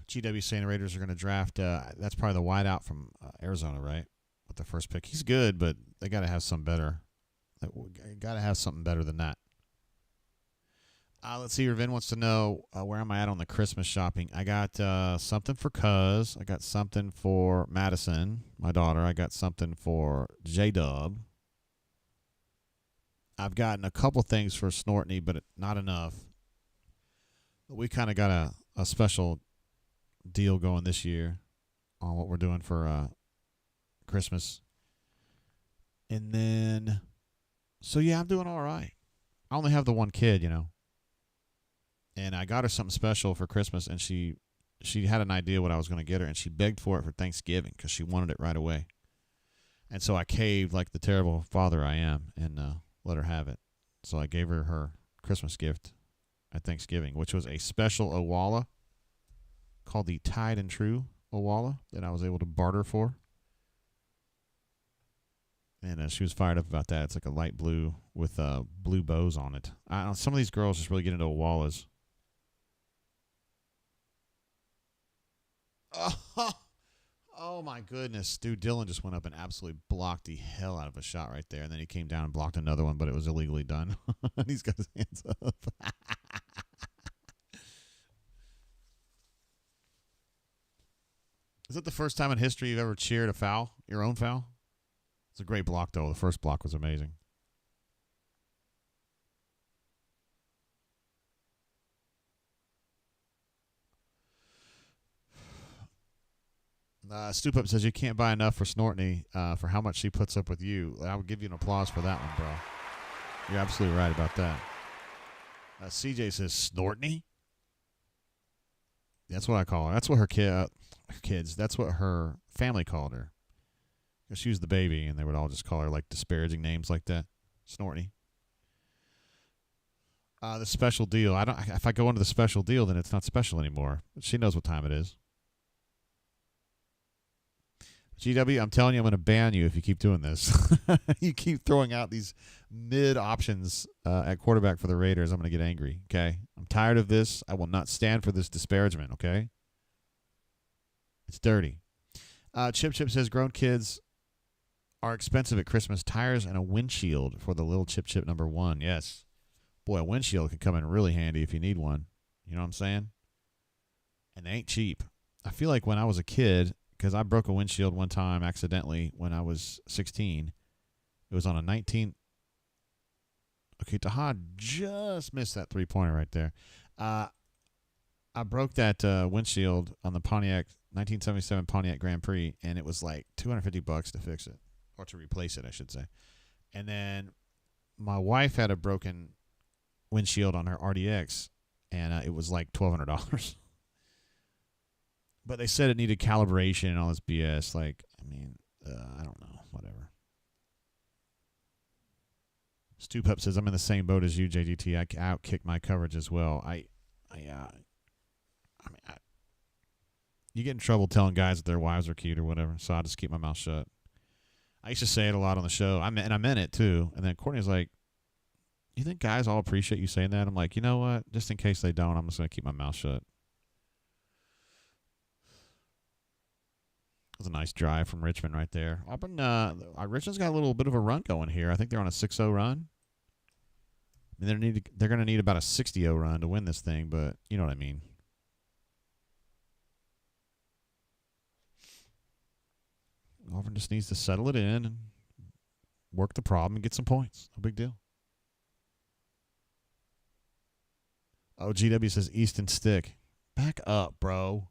GW saying the Raiders are going to draft, that's probably the wideout from Arizona, right? With the first pick. He's good, but they got to have some better. Got to have something better than that. Let's see. Ravin wants to know where am I at on the Christmas shopping. I got something for Cuz. I got something for Madison, my daughter. I got something for J-Dub. I've gotten a couple things for Snortney, but not enough. We kind of got a special deal going this year on what we're doing for Christmas. And then, so yeah, I'm doing all right. I only have the one kid, you know. And I got her something special for Christmas, and she had an idea what I was going to get her, and she begged for it for Thanksgiving because she wanted it right away. And so I caved like the terrible father I am and let her have it. So I gave her her Christmas gift at Thanksgiving, which was a special Owala called the Tide and True Owala that I was able to barter for. And she was fired up about that. It's like a light blue with blue bows on it. I don't know, some of these girls just really get into Owalas. Oh my goodness. Dude, Dylan just went up and absolutely blocked the hell out of a shot right there. And then he came down and blocked another one, but it was illegally done. He's got his hands up. Is that the first time in history you've ever cheered a foul? Your own foul? It's a great block, though. The first block was amazing. Stoop Up says you can't buy enough for Snortney for how much she puts up with you. I would give you an applause for that one, bro. You're absolutely right about that. CJ says Snortney. That's what I call her. That's what her kids. That's what her family called her. 'Cause she was the baby, and they would all just call her like disparaging names like that. Snortney. The special deal. I don't. If I go into the special deal, then it's not special anymore. She knows what time it is. GW, I'm telling you, I'm going to ban you if you keep doing this. You keep throwing out these mid options at quarterback for the Raiders. I'm going to get angry. Okay, I'm tired of this. I will not stand for this disparagement. Okay, it's dirty. Chip says grown kids are expensive at Christmas. Tires and a windshield for the little Chip number 1. Yes, boy, a windshield can come in really handy if you need one. You know what I'm saying? And they ain't cheap. I feel like when I was a kid, because I broke a windshield one time accidentally when I was 16. It was on a 19. Okay, Taha just missed that 3-pointer right there. I broke that windshield on the Pontiac 1977 Pontiac Grand Prix, and it was like $250 to fix it, or to replace it, I should say. And then my wife had a broken windshield on her RDX, and it was like $1,200. But they said it needed calibration and all this BS. Like, I mean, I don't know. Whatever. Stu Pup says, I'm in the same boat as you, JGT. I outkick my coverage as well. You get in trouble telling guys that their wives are cute or whatever, so I just keep my mouth shut. I used to say it a lot on the show, and I meant it too. And then Courtney's like, you think guys all appreciate you saying that? I'm like, you know what? Just in case they don't, I'm just going to keep my mouth shut. It was a nice drive from Richmond right there. Auburn, Richmond's got a little bit of a run going here. I think they're on a 6-0 run. I mean, they're going to need about a 60-0 run to win this thing, but you know what I mean. Auburn just needs to settle it in and work the problem and get some points. No big deal. GW says Easton Stick. Back up, bro.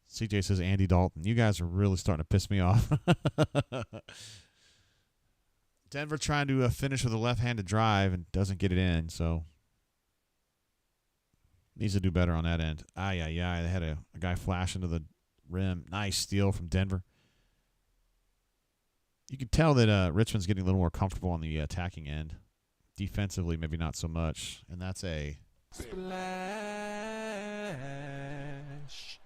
CJ says Andy Dalton. You guys are really starting to piss me off. Denver trying to finish with a left-handed drive and doesn't get it in, so needs to do better on that end. They had a guy flash into the rim. Nice steal from Denver. You can tell that Richmond's getting a little more comfortable on the attacking end. Defensively, maybe not so much. And that's a splash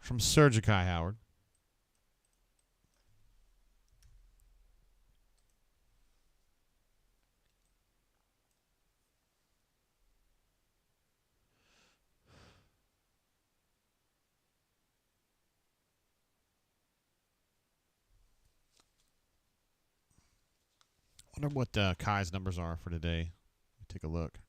from Sergikai Howard. I wonder what Kai's numbers are for today. Let me take a look.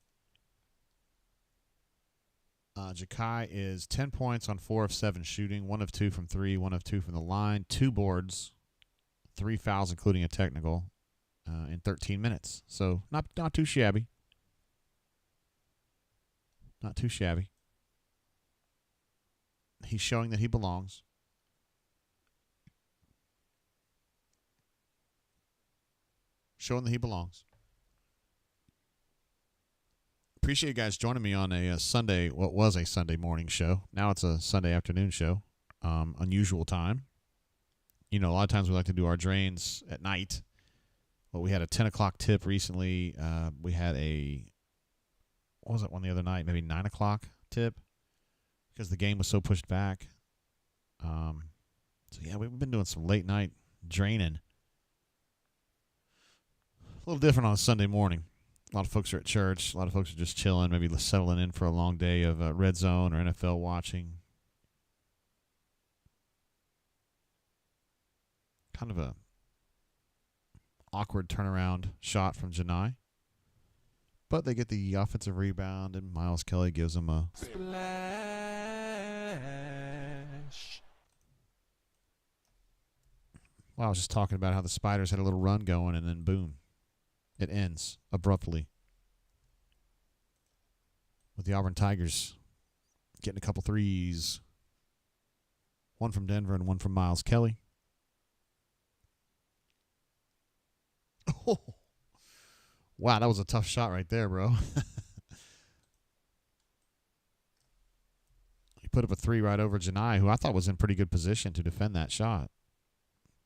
Jakai is 10 points on 4 of 7 shooting, 1 of 2 from 3, 1 of 2 from the line, 2 boards, 3 fouls, including a technical, in 13 minutes. So not too shabby. Not too shabby. He's showing that he belongs. Showing that he belongs. Appreciate you guys joining me on a Sunday, what was a Sunday morning show. Now it's a Sunday afternoon show. Unusual time. You know, a lot of times we like to do our drains at night. But we had a 10 o'clock tip recently. We had what was it one the other night? Maybe 9 o'clock tip because the game was so pushed back. So, yeah, we've been doing some late night draining. A little different on a Sunday morning. A lot of folks are at church. A lot of folks are just chilling, maybe settling in for a long day of Red Zone or NFL watching. Kind of a awkward turnaround shot from Janai. But they get the offensive rebound, and Miles Kelly gives them a splash. Well, I was just talking about how the Spiders had a little run going, and then boom. It ends abruptly with the Auburn Tigers getting a couple threes. One from Denver and one from Miles Kelly. Oh, wow, that was a tough shot right there, bro. put up a three right over Janai, who I thought was in pretty good position to defend that shot.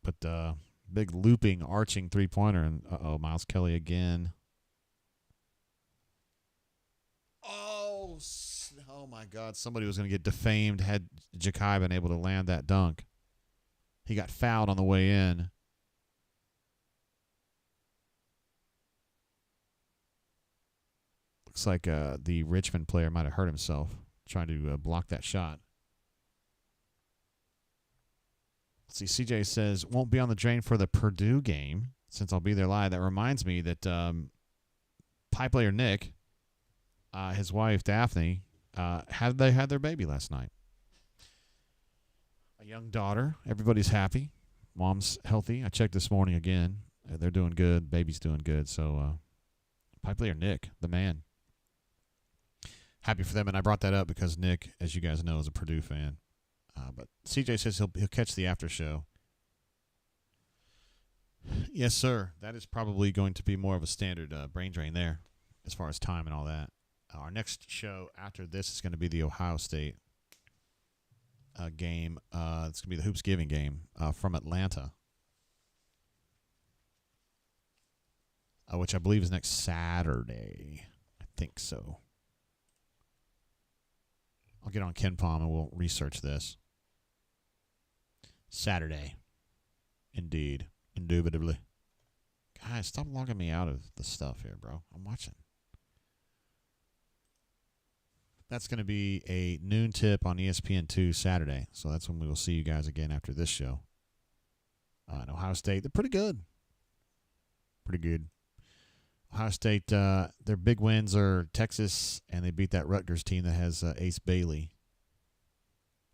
But big looping, arching three-pointer, and Miles Kelly again. Oh my God! Somebody was going to get defamed had Ja'Kai been able to land that dunk. He got fouled on the way in. Looks like the Richmond player might have hurt himself trying to block that shot. Let's see, CJ says, won't be on the drain for the Purdue game since I'll be there live. That reminds me that Pie player Nick, his wife Daphne, had their baby last night. A young daughter. Everybody's happy. Mom's healthy. I checked this morning again. They're doing good. Baby's doing good. So Pie player Nick, the man. Happy for them, and I brought that up because Nick, as you guys know, is a Purdue fan. But CJ says he'll catch the after show. Yes, sir. That is probably going to be more of a standard brain drain there as far as time and all that. Our next show after this is going to be the Ohio State game. It's going to be the Hoops Giving game from Atlanta, which I believe is next Saturday. I think so. I'll get on KenPom and we'll research this. Saturday. Indeed. Indubitably. Guys, stop logging me out of the stuff here, bro. I'm watching. That's going to be a noon tip on ESPN2 Saturday. So that's when we will see you guys again after this show. And Ohio State, they're pretty good. Pretty good. Ohio State, their big wins are Texas, and they beat that Rutgers team that has Ace Bailey.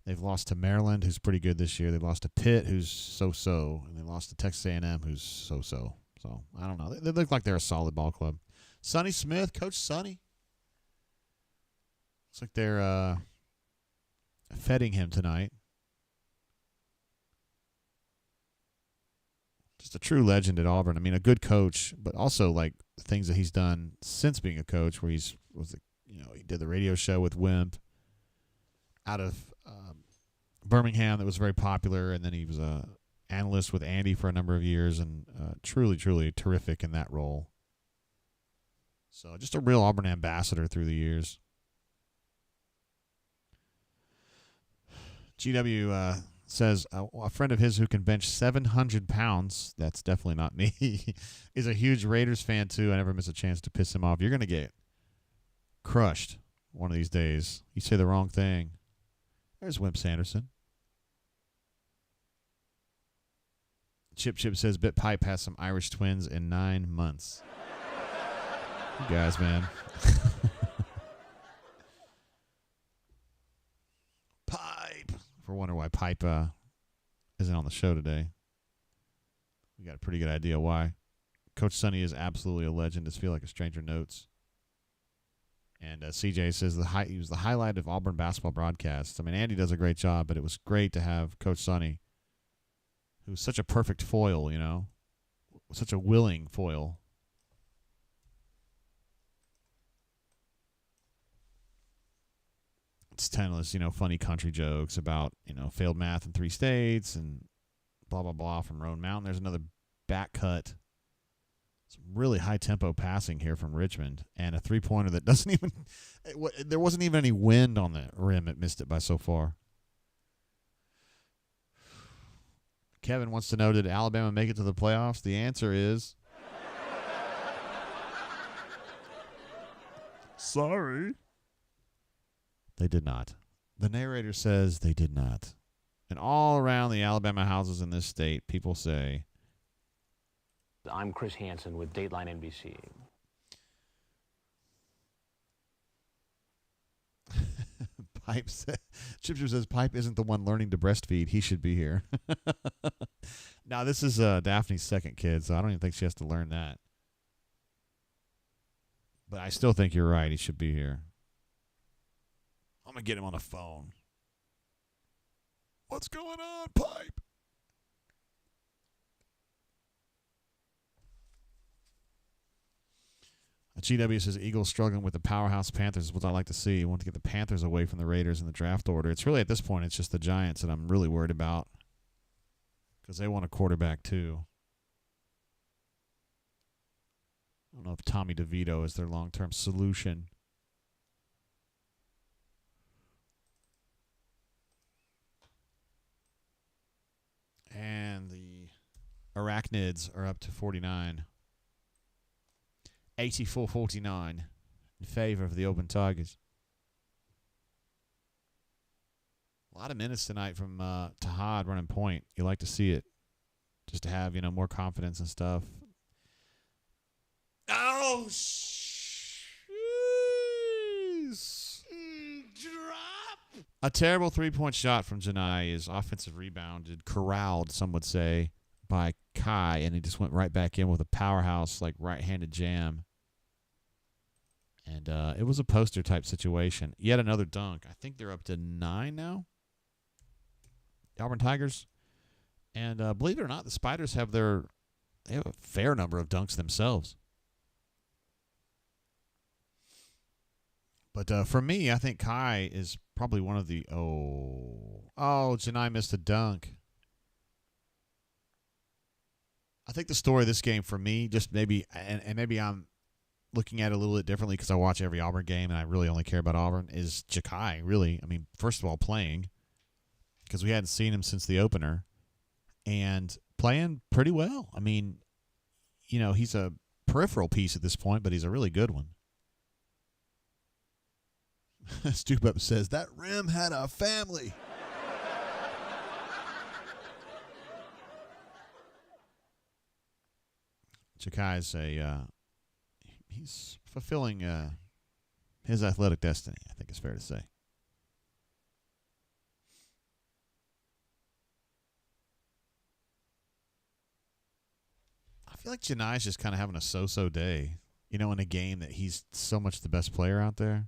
They've lost to Maryland, who's pretty good this year. They lost to Pitt, who's so-so, and they lost to Texas A&M, who's so-so. So, I don't know. They look like they're a solid ball club. Sonny Smith, Coach Sonny. Looks like they're feting him tonight. Just a true legend at Auburn. I mean, a good coach, but also like the things that he's done since being a coach, where he did the radio show with Wimp out of Birmingham that was very popular, and then he was a analyst with Andy for a number of years, and truly, truly terrific in that role. So just a real Auburn ambassador through the years. GW says a friend of his who can bench 700 pounds, that's definitely not me, is a huge Raiders fan too. I never miss a chance to piss him off. You're going to get crushed one of these days. You say the wrong thing. There's Wimp Sanderson. Chip says Bit Pipe has some Irish twins in 9 months. You guys, man. Pipe. If we're wondering why Pipe isn't on the show today, we got a pretty good idea why. Coach Sonny is absolutely a legend. Does feel like a stranger notes. And CJ says he was the highlight of Auburn basketball broadcasts. I mean, Andy does a great job, but it was great to have Coach Sonny, who's such a perfect foil, such a willing foil. It's endless, funny country jokes about, failed math in 3 states and blah, blah, blah from Roan Mountain. There's another back cut. Some really high-tempo passing here from Richmond, and a three-pointer that doesn't even – there wasn't even any wind on the rim. It missed it by so far. Kevin wants to know, did Alabama make it to the playoffs? The answer is sorry. They did not. The narrator says they did not. And all around the Alabama houses in this state, people say, I'm Chris Hansen with Dateline NBC. Chipster says Pipe isn't the one learning to breastfeed. He should be here. Now, this is Daphne's second kid, so I don't even think she has to learn that. But I still think you're right. He should be here. I'm going to get him on the phone. What's going on, Pipe? GW says Eagles struggling with the powerhouse Panthers is what I like to see. I want to get the Panthers away from the Raiders in the draft order. It's really, at this point, it's just the Giants that I'm really worried about because they want a quarterback too. I don't know if Tommy DeVito is their long-term solution. And the Arachnids are up to 49. 84-49 in favor of the Auburn Tigers. A lot of minutes tonight from Tahad running point. You like to see it, just to have more confidence and stuff. Oh, drop! A terrible three-point shot from Janai is offensive rebounded, corralled, some would say, by Kai, and he just went right back in with a powerhouse, like right-handed jam. And it was a poster-type situation. Yet another dunk. I think they're up to 9 now, the Auburn Tigers. And believe it or not, the Spiders have a fair number of dunks themselves. But for me, I think Kai is probably one of the... Oh, Janai missed a dunk. I think the story of this game for me, just maybe, and maybe I'm looking at it a little bit differently because I watch every Auburn game and I really only care about Auburn, is Jakai, really. I mean, first of all, playing, because we hadn't seen him since the opener, and playing pretty well. I mean, he's a peripheral piece at this point, but he's a really good one. Stoop Up says, that rim had a family. Jakai's he's fulfilling his athletic destiny, I think it's fair to say. I feel like Janai's just kind of having a so-so day, in a game that he's so much the best player out there.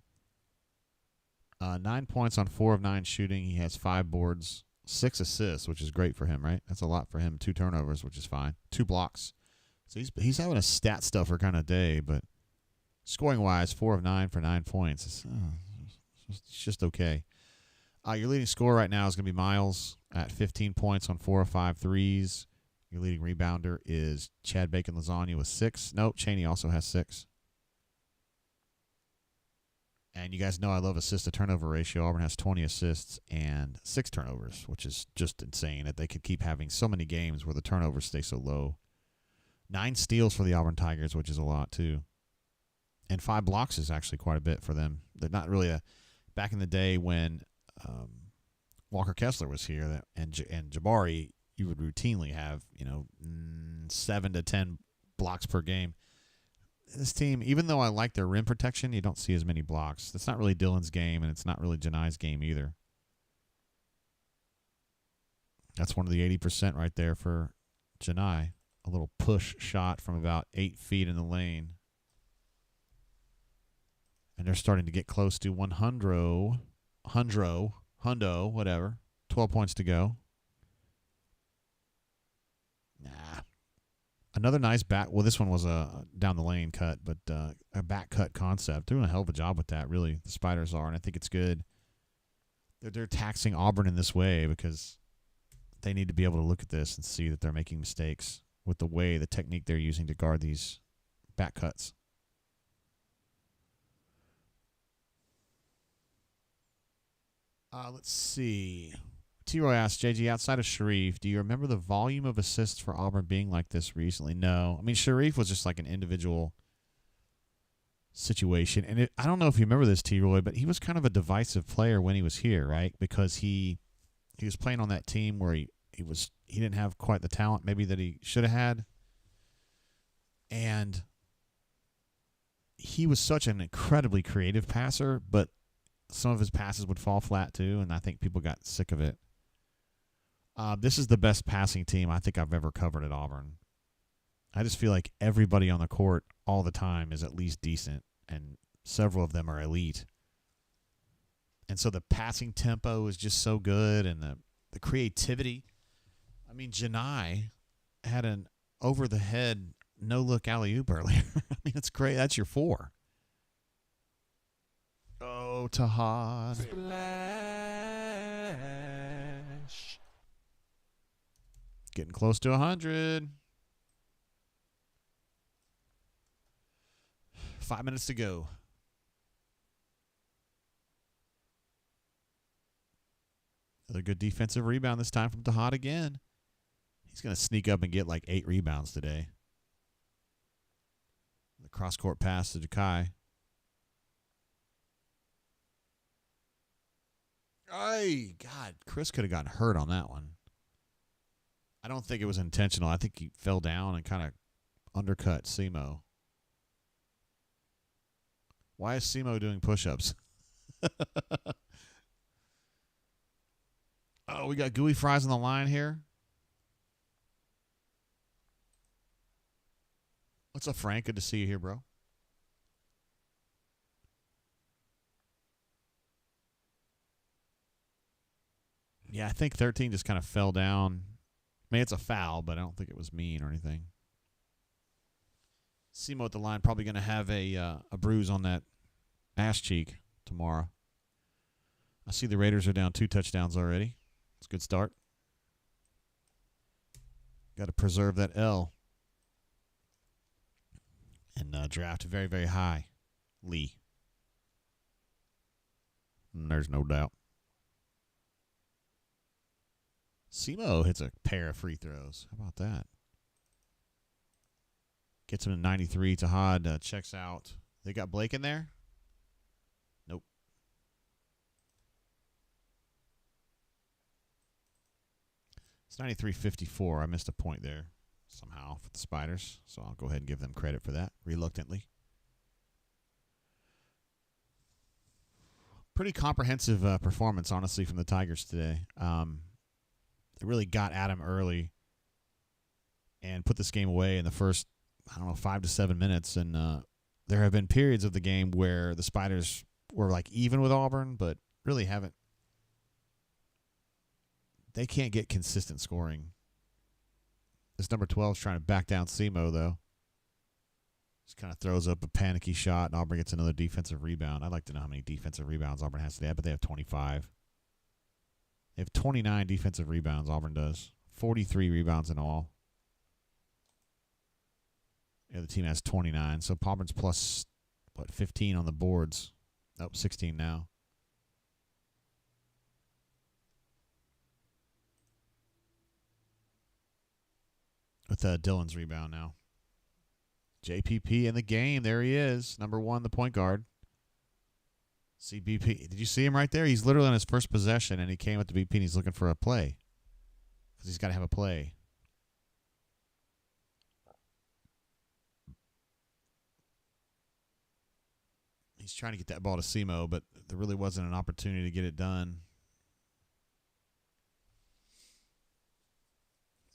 9 points on 4 of 9 shooting. He has 5 boards, 6 assists, which is great for him, right? That's a lot for him. 2 turnovers, which is fine. 2 blocks. So he's having a stat stuffer kind of day, but scoring-wise, 4 of 9 for 9 points. It's just okay. Your leading scorer right now is going to be Miles at 15 points on 4 of 5 threes. Your leading rebounder is Chad Bacon-Lasagna with 6. Nope, Chaney also has 6. And you guys know I love assist-to-turnover ratio. Auburn has 20 assists and 6 turnovers, which is just insane that they could keep having so many games where the turnovers stay so low. 9 steals for the Auburn Tigers, which is a lot, too. And 5 blocks is actually quite a bit for them. They're not really back in the day when Walker Kessler was here and Jabari, you would routinely have, 7 to 10 blocks per game. This team, even though I like their rim protection, you don't see as many blocks. That's not really Dylan's game, and it's not really Janai's game either. That's one of the 80% right there for Janai. A little push shot from about 8 feet in the lane. And they're starting to get close to 100, hundo, whatever. 12 points to go. Nah. Another nice back. Well, this one was a down the lane cut, but a back cut concept. Doing a hell of a job with that, really. The Spiders are, and I think it's good. They're taxing Auburn in this way because they need to be able to look at this and see that they're making mistakes with the technique they're using to guard these back cuts. Let's see. T-Roy asked, JG, outside of Sharif, do you remember the volume of assists for Auburn being like this recently? No. I mean, Sharif was just like an individual situation. And I don't know if you remember this, T-Roy, but he was kind of a divisive player when he was here, right? Because he was playing on that team where he didn't have quite the talent maybe that he should have had. And he was such an incredibly creative passer, but some of his passes would fall flat too, and I think people got sick of it. This is the best passing team I think I've ever covered at Auburn. I just feel like everybody on the court all the time is at least decent, and several of them are elite. And so the passing tempo is just so good, and the creativity. I mean, Janai had an over-the-head no-look alley-oop earlier. I mean, that's great. That's your 4. Oh, Tahad. Splash. Getting close to 100. 5 minutes to go. Another good defensive rebound this time from Tahad again. He's going to sneak up and get like 8 rebounds today. The cross-court pass to Jakai. Ay, God, Chris could have gotten hurt on that one. I don't think it was intentional. I think he fell down and kind of undercut Simo. Why is Simo doing push-ups? Oh, we got gooey fries on the line here. What's up, Frank? Good to see you here, bro. Yeah, I think 13 just kind of fell down. I mean, it's a foul, but I don't think it was mean or anything. Simo at the line probably going to have a bruise on that ass cheek tomorrow. I see the Raiders are down 2 touchdowns already. It's a good start. Got to preserve that L. And draft very, very high. Lee. There's no doubt. Simo hits a pair of free throws. How about that? Gets him to 93. Tahad checks out. They got Blake in there? Nope. It's 93-54. I missed a point there somehow for the Spiders, so I'll go ahead and give them credit for that, reluctantly. Pretty comprehensive performance, honestly, from the Tigers today. They really got at him early and put this game away in the first, 5 to 7 minutes. And there have been periods of the game where the Spiders were like even with Auburn, but really haven't. They can't get consistent scoring. This number 12 is trying to back down Simo, though. Just kind of throws up a panicky shot, and Auburn gets another defensive rebound. I'd like to know how many defensive rebounds Auburn has today, but they have 25. They have 29 defensive rebounds, Auburn does. 43 rebounds in all. The other team has 29. So Auburn's plus, 15 on the boards. 16 now. With Dylan's rebound now. JPP in the game. There he is. Number 1, the point guard. CBP. Did you see him right there? He's literally on his first possession, and he came at the BP, and he's looking for a play. Because he's got to have a play. He's trying to get that ball to Simo, but there really wasn't an opportunity to get it done.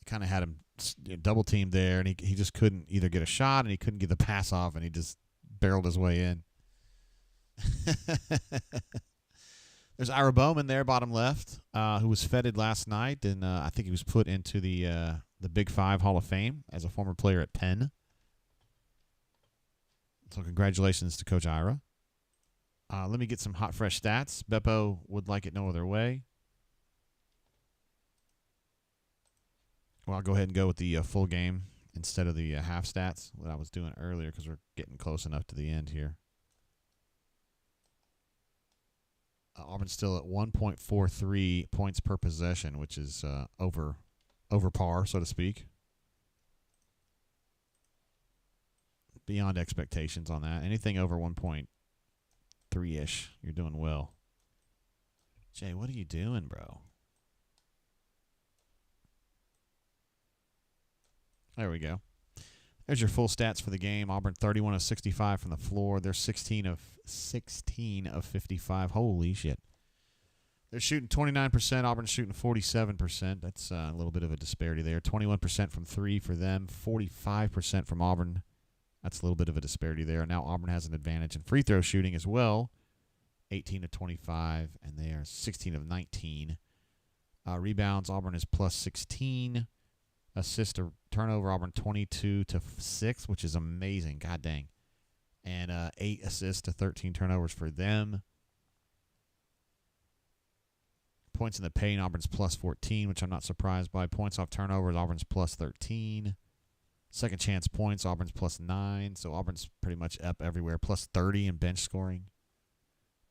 Kind of had him double teamed there, and he just couldn't either get a shot, and he couldn't get the pass off, and he just barreled his way in. There's Ira Bowman there, bottom left, who was feted last night, and I think he was put into the Big Five Hall of Fame as a former player at Penn. So congratulations to Coach Ira. Let me get some hot, fresh stats. Beppo would like it no other way. Well, I'll go ahead and go with the full game instead of the half stats that I was doing earlier because we're getting close enough to the end here. Auburn's still at 1.43 points per possession, which is over par, so to speak. Beyond expectations on that. Anything over 1.3-ish, you're doing well. Jay, what are you doing, bro? There we go. There's your full stats for the game. Auburn 31 of 65 from the floor. They're 16 of 55. Holy shit. They're shooting 29%. Auburn's shooting 47%. That's a little bit of a disparity there. 21% from 3 for them. 45% from Auburn. That's a little bit of a disparity there. Now Auburn has an advantage in free throw shooting as well. 18 of 25, and they are 16 of 19. Rebounds, Auburn is plus 16. assist to turnover. Auburn 22-6, which is amazing. God dang. And 8 assists to 13 turnovers for them. Points in the paint, Auburn's plus 14, which I'm not surprised by. Points off turnovers, Auburn's plus 13. Second chance points, Auburn's plus 9. So Auburn's pretty much up everywhere. Plus 30 in bench scoring.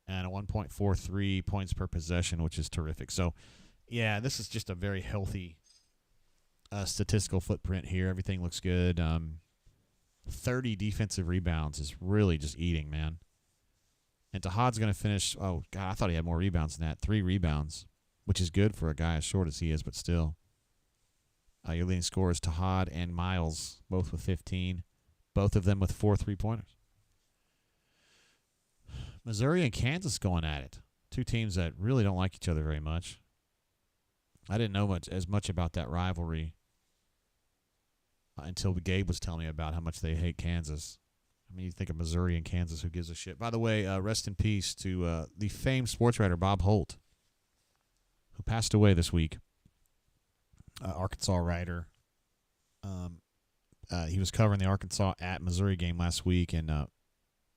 And a 1.43 points per possession, which is terrific. So, yeah, this is just a very healthy statistical footprint here. Everything looks good. 30 defensive rebounds is really just eating, man. And Tahad's going to finish, oh, God, I thought he had more rebounds than that. 3 rebounds, which is good for a guy as short as he is, but still. Your leading scorers, Tahad and Miles, both with 15. Both of them with 4 3-pointers. Missouri and Kansas going at it. 2 teams that really don't like each other very much. I didn't know as much about that rivalry until Gabe was telling me about how much they hate Kansas. I mean, you think of Missouri and Kansas, who gives a shit? By the way, rest in peace to the famed sports writer Bob Holt, who passed away this week. Arkansas writer. He was covering the Arkansas at Missouri game last week and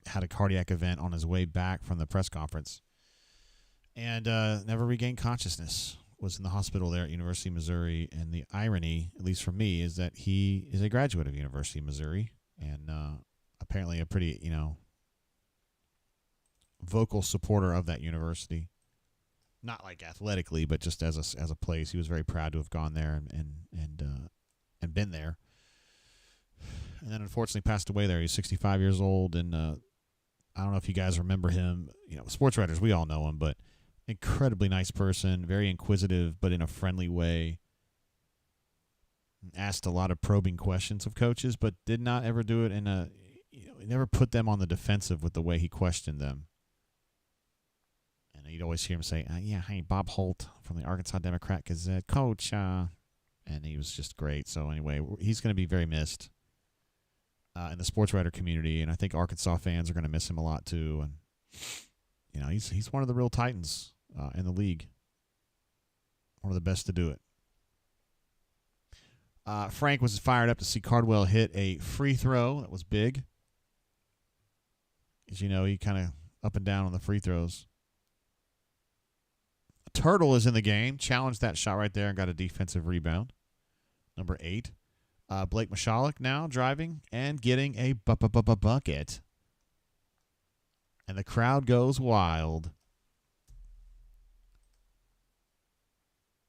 had a cardiac event on his way back from the press conference and never regained consciousness. Was in the hospital there at University of Missouri. And the irony, at least for me, is that he is a graduate of University of Missouri and apparently a pretty, vocal supporter of that university. Not like athletically, but just as a place. He was very proud to have gone there and been there. And then unfortunately passed away there. He's 65 years old, and I don't know if you guys remember him. Sports writers, we all know him, but incredibly nice person, very inquisitive, but in a friendly way. Asked a lot of probing questions of coaches, but did not ever do it he never put them on the defensive with the way he questioned them. And you'd always hear him say, hey, Bob Holt from the Arkansas Democrat Gazette, Coach. And he was just great. So anyway, he's going to be very missed in the sports writer community, and I think Arkansas fans are going to miss him a lot too. And he's one of the real titans in the league, one of the best to do it. Frank was fired up to see Cardwell hit a free throw. That was big. As you know, he kind of up and down on the free throws. Turtle is in the game. Challenged that shot right there and got a defensive rebound. Number 8. Blake Michalek now driving and getting a bucket. And the crowd goes wild.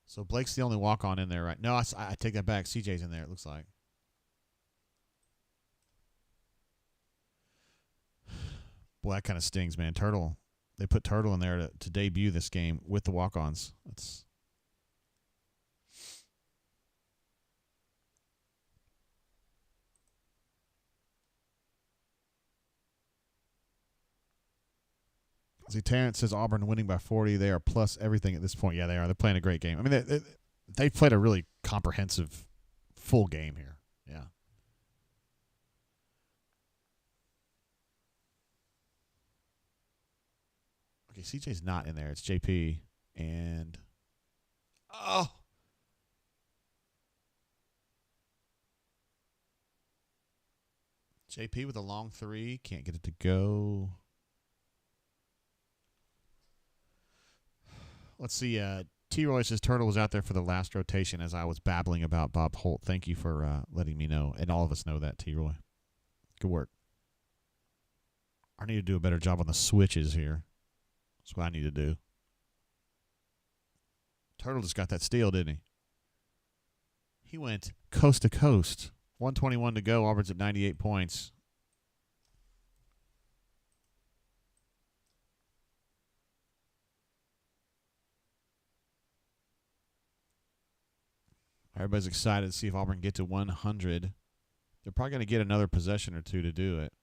So Blake's the only walk-on in there, right? No, I take that back. CJ's in there, it looks like. Boy, that kind of stings, man. Turtle. They put Turtle in there to debut this game with the walk-ons. That's See, Terrence says Auburn winning by 40. They are plus everything at this point. Yeah, they are. They're playing a great game. I mean, they played a really comprehensive, full game here. Yeah. Okay, CJ's not in there. It's JP. And, JP with a long 3. Can't get it to go. Let's see. T-Roy says Turtle was out there for the last rotation as I was babbling about Bob Holt. Thank you for letting me know. And all of us know that, T-Roy. Good work. I need to do a better job on the switches here. That's what I need to do. Turtle just got that steal, didn't he? He went coast to coast. 1:21 to go. Auburn's at 98 points. Everybody's excited to see if Auburn can get to 100. They're probably going to get another possession or two to do it.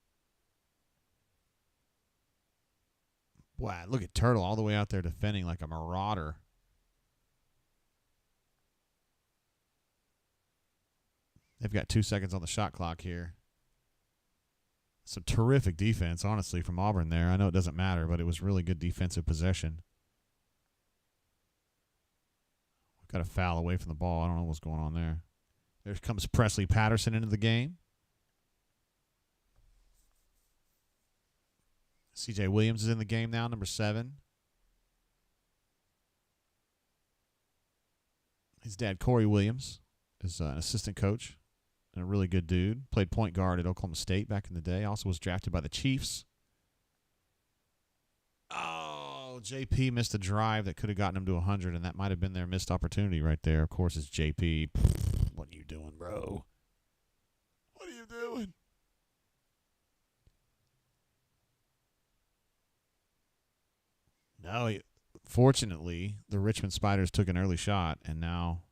Wow, look at Turtle all the way out there defending like a marauder. They've got 2 seconds on the shot clock here. Some terrific defense, honestly, from Auburn there. I know it doesn't matter, but it was really good defensive possession. Got a foul away from the ball. I don't know what's going on there. There comes Presley Patterson into the game. C.J. Williams is in the game now, number 7. His dad, Corey Williams, is an assistant coach and a really good dude. Played point guard at Oklahoma State back in the day. Also was drafted by the Chiefs. Oh, JP missed a drive that could have gotten him to 100, and that might have been their missed opportunity right there. Of course, it's JP. What are you doing, bro? What are you doing? No, fortunately, the Richmond Spiders took an early shot, and now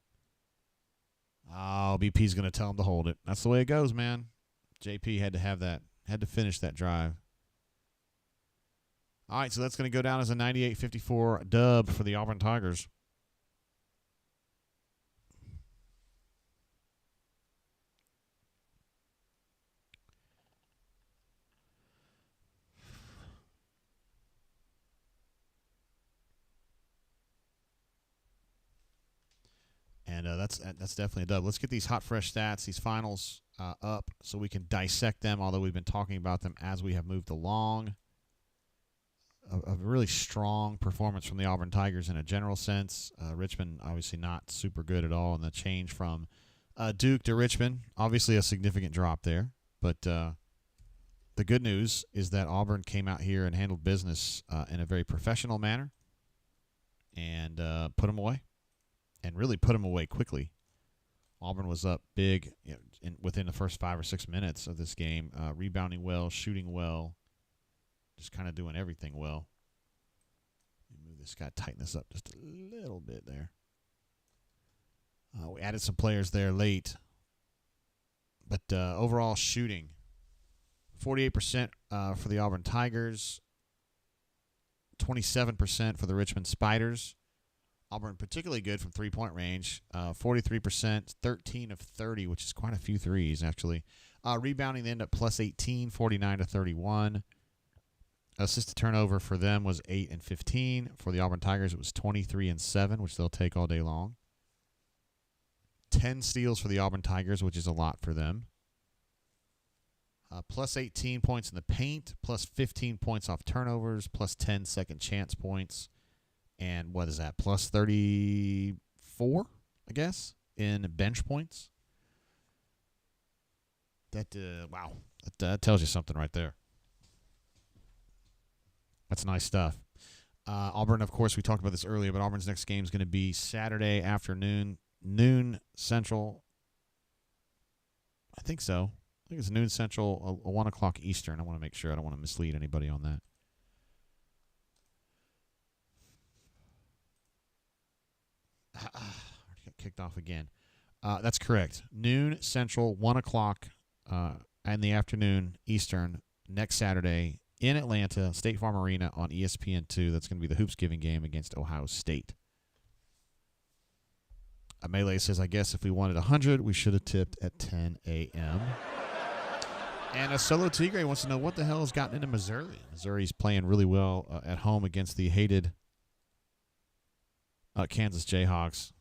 BP's going to tell them to hold it. That's the way it goes, man. JP had to finish that drive. All right, so that's going to go down as a 98-54 dub for the Auburn Tigers. And that's definitely a dub. Let's get these hot, fresh stats, these finals up so we can dissect them, although we've been talking about them as we have moved along. A really strong performance from the Auburn Tigers in a general sense. Richmond obviously not super good at all, and the change from Duke to Richmond, obviously a significant drop there. But the good news is that Auburn came out here and handled business in a very professional manner and put them away, and really put them away quickly. Auburn was up big within the first 5 or 6 minutes of this game, rebounding well, shooting well, just kind of doing everything well. Let me move this guy, tighten this up just a little bit there. We added some players there late. But overall shooting, 48% for the Auburn Tigers, 27% for the Richmond Spiders. Auburn particularly good from three-point range, 43%, 13 of 30, which is quite a few threes, actually. Rebounding, they end up plus 18, 49 to 31. Assisted turnover for them was 8 and 15. For the Auburn Tigers, it was 23 and 7, which they'll take all day long. 10 steals for the Auburn Tigers, which is a lot for them. Plus 18 points in the paint, plus 15 points off turnovers, plus 10 second chance points. And what is that? Plus 34, I guess, in bench points. Wow. That tells you something right there. That's nice stuff. Auburn, of course, we talked about this earlier, but Auburn's next game is going to be Saturday afternoon, noon Central. I think so. I think it's noon Central, 1 o'clock Eastern. I want to make sure. I don't want to mislead anybody on that. Got kicked off again. That's correct. Noon Central, 1 o'clock in the afternoon Eastern next Saturday in Atlanta, State Farm Arena on ESPN2. That's going to be the Hoops Giving game against Ohio State. Melee says, I guess if we wanted 100, we should have tipped at 10 a.m. And a Solo Tigre wants to know what the hell has gotten into Missouri. Missouri's playing really well at home against the hated Kansas Jayhawks.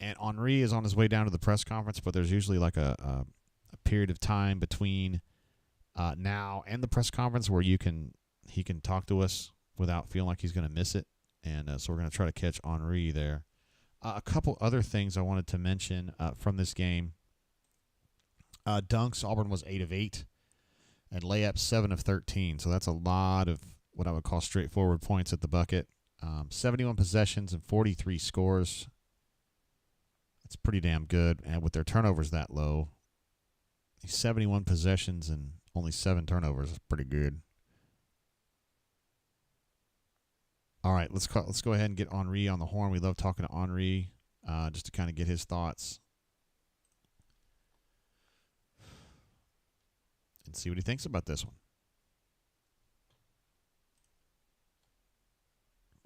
And Henri is on his way down to the press conference, but there's usually like a period of time between now and the press conference where he can talk to us without feeling like he's going to miss it. And so we're going to try to catch Henri there. A couple other things I wanted to mention from this game. Dunks, Auburn was 8 of 8. And layups, 7 of 13. So that's a lot of what I would call straightforward points at the bucket. 71 possessions and 43 scores. That's pretty damn good. And with their turnovers that low, 71 possessions and only 7 turnovers is pretty good. All right, let's go ahead and get Henri on the horn. We love talking to Henri just to kind of get his thoughts and see what he thinks about this one.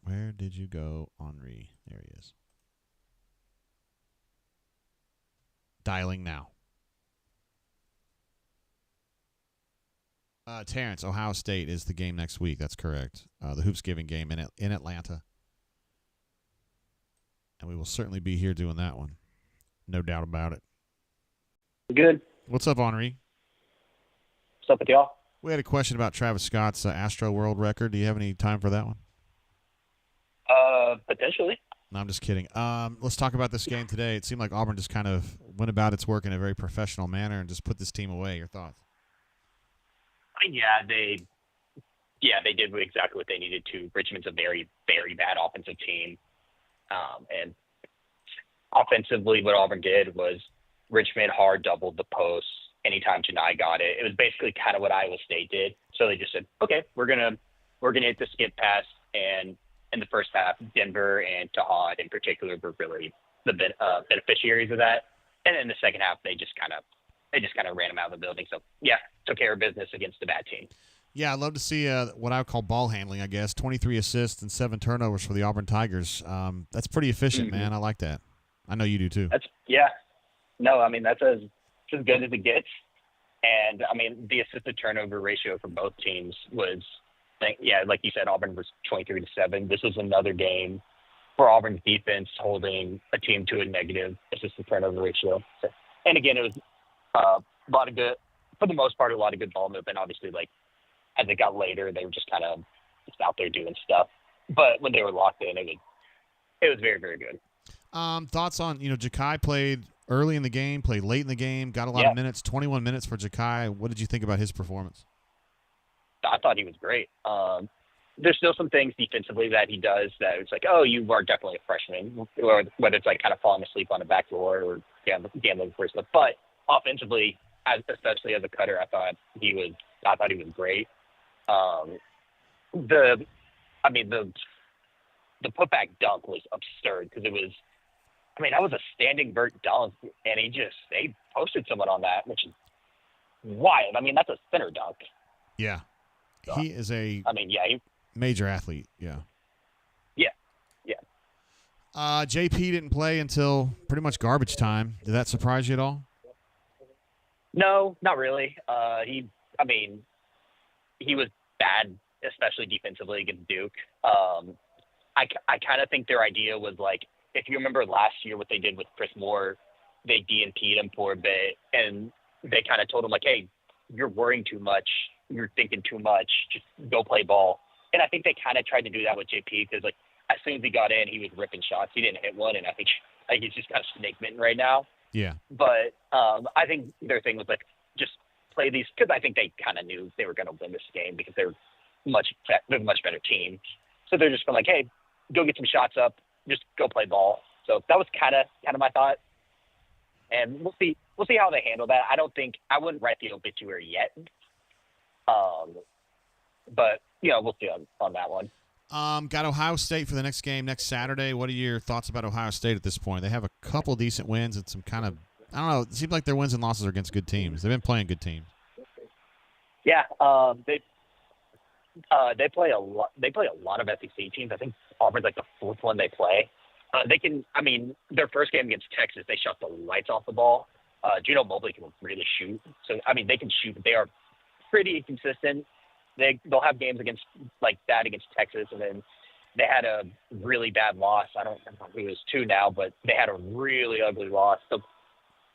Where did you go, Henri? There he is. Dialing now. Terrence, Ohio State is the game next week. That's correct. The Hoops Giving game in Atlanta. and we will certainly be here doing that one. No doubt about it. Good. What's up, Henri? What's up with y'all? We had a question about Travis Scott's Astro World record. Do you have any time for that one? Potentially. No, I'm just kidding. Let's talk about this game today. It seemed like Auburn just kind of went about its work in a very professional manner and just put this team away. Your thoughts? Yeah, they did exactly what they needed to. Richmond's a very, very bad offensive team. And offensively, what Auburn did was Richmond hard doubled the post anytime Janai got it. It was basically kind of what Iowa State did. So they just said, okay, we're gonna hit the skip pass. And in the first half, Denver and Tahad in particular were really the beneficiaries of that. And in the second half, they just kind of ran them out of the building. So yeah, took care of business against a bad team. Yeah, I'd love to see what I would call ball handling, I guess. 23 assists and 7 turnovers for the Auburn Tigers. That's pretty efficient, man. I like that. I know you do too. No, I mean, that's as good as it gets. And, I mean, the assist-to-turnover ratio for both teams was, like you said, Auburn was 23-7. This was another game for Auburn's defense holding a team to a negative assist-to-turnover ratio. So, and, again, it was a lot of good, for the most part, a lot of good ball movement. Obviously, like, as it got later, they were just kind of just out there doing stuff. But when they were locked in, it was very, very good. Thoughts on, Ja'Kai played early in the game, played late in the game, got a lot of minutes, 21 minutes for Ja'Kai. What did you think about his performance? I thought he was great. There's still some things defensively that he does that it's like, oh, you are definitely a freshman, or whether it's like kind of falling asleep on the back door or gambling for stuff. But offensively, especially as a cutter, I thought he was great. The putback dunk was absurd because that was a standing vert dunk, and they posted someone on that, which is wild. I mean, that's a center dunk. Yeah. So, he is a major athlete. Yeah. Yeah. Yeah. JP didn't play until pretty much garbage time. Did that surprise you at all? No, not really. He was bad, especially defensively against Duke. I kind of think their idea was like, if you remember last year what they did with Chris Moore, they DNP'd him for a bit, and they kind of told him like, hey, you're worrying too much, you're thinking too much, just go play ball. And I think they kind of tried to do that with JP because like as soon as he got in, he was ripping shots. He didn't hit one, and I think he's just kind of snake bitten right now. Yeah. But I think their thing was like just play these because I think they kind of knew they were going to win this game because they're a much better team. So they're just been like, hey, go get some shots up, just go play ball. So that was kind of my thought. And we'll see how they handle that. I wouldn't write the obituary yet. But we'll see on that one. Got Ohio State for the next game next Saturday. What are your thoughts about Ohio State at this point? They have a couple decent wins and some kind of, I don't know, it seems like their wins and losses are against good teams. They've been playing good teams. Yeah, they play a lot. They play a lot of SEC teams. I think Auburn's like the fourth one they play. Their first game against Texas, they shot the lights off the ball. Juno Mobley can really shoot. So, they can shoot, but they are pretty consistent. They'll have games against like that against Texas, and then they had a really bad loss. I don't remember who it was to now, but they had a really ugly loss. So,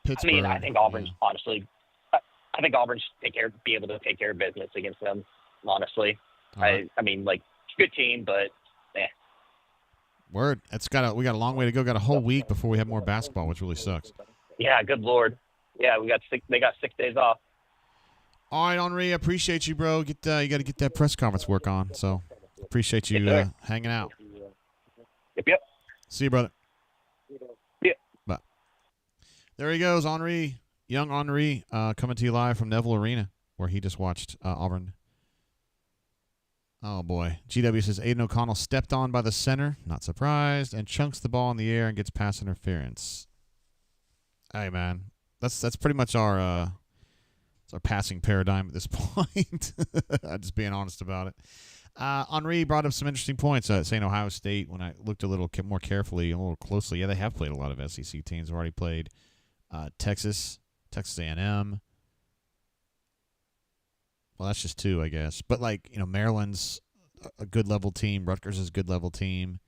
Pittsburgh, I think Auburn's honestly, I think Auburn should be able to take care of business against them. Honestly, right. Good team, but Word. We got a long way to go. Got a whole week before we have more basketball, which really sucks. Yeah, good Lord. Yeah, they got 6 days off. All right, Henri, I appreciate you, bro. You got to get that press conference work on. So appreciate you hanging out. Yep. See you, brother. Yeah. Bye. There he goes, Henri, young Henri, coming to you live from Neville Arena, where he just watched Auburn. Oh, boy. GW says Aiden O'Connell stepped on by the center, not surprised, and chunks the ball in the air and gets pass interference. Hey, man, that's pretty much our passing paradigm at this point. Just being honest about it. Henri brought up some interesting points. Saying Ohio State, when I looked a little more carefully, a little closely, yeah, they have played a lot of SEC teams. They've already played Texas A&M. Well, that's just 2, I guess. But, Maryland's a good level team. Rutgers is a good level team.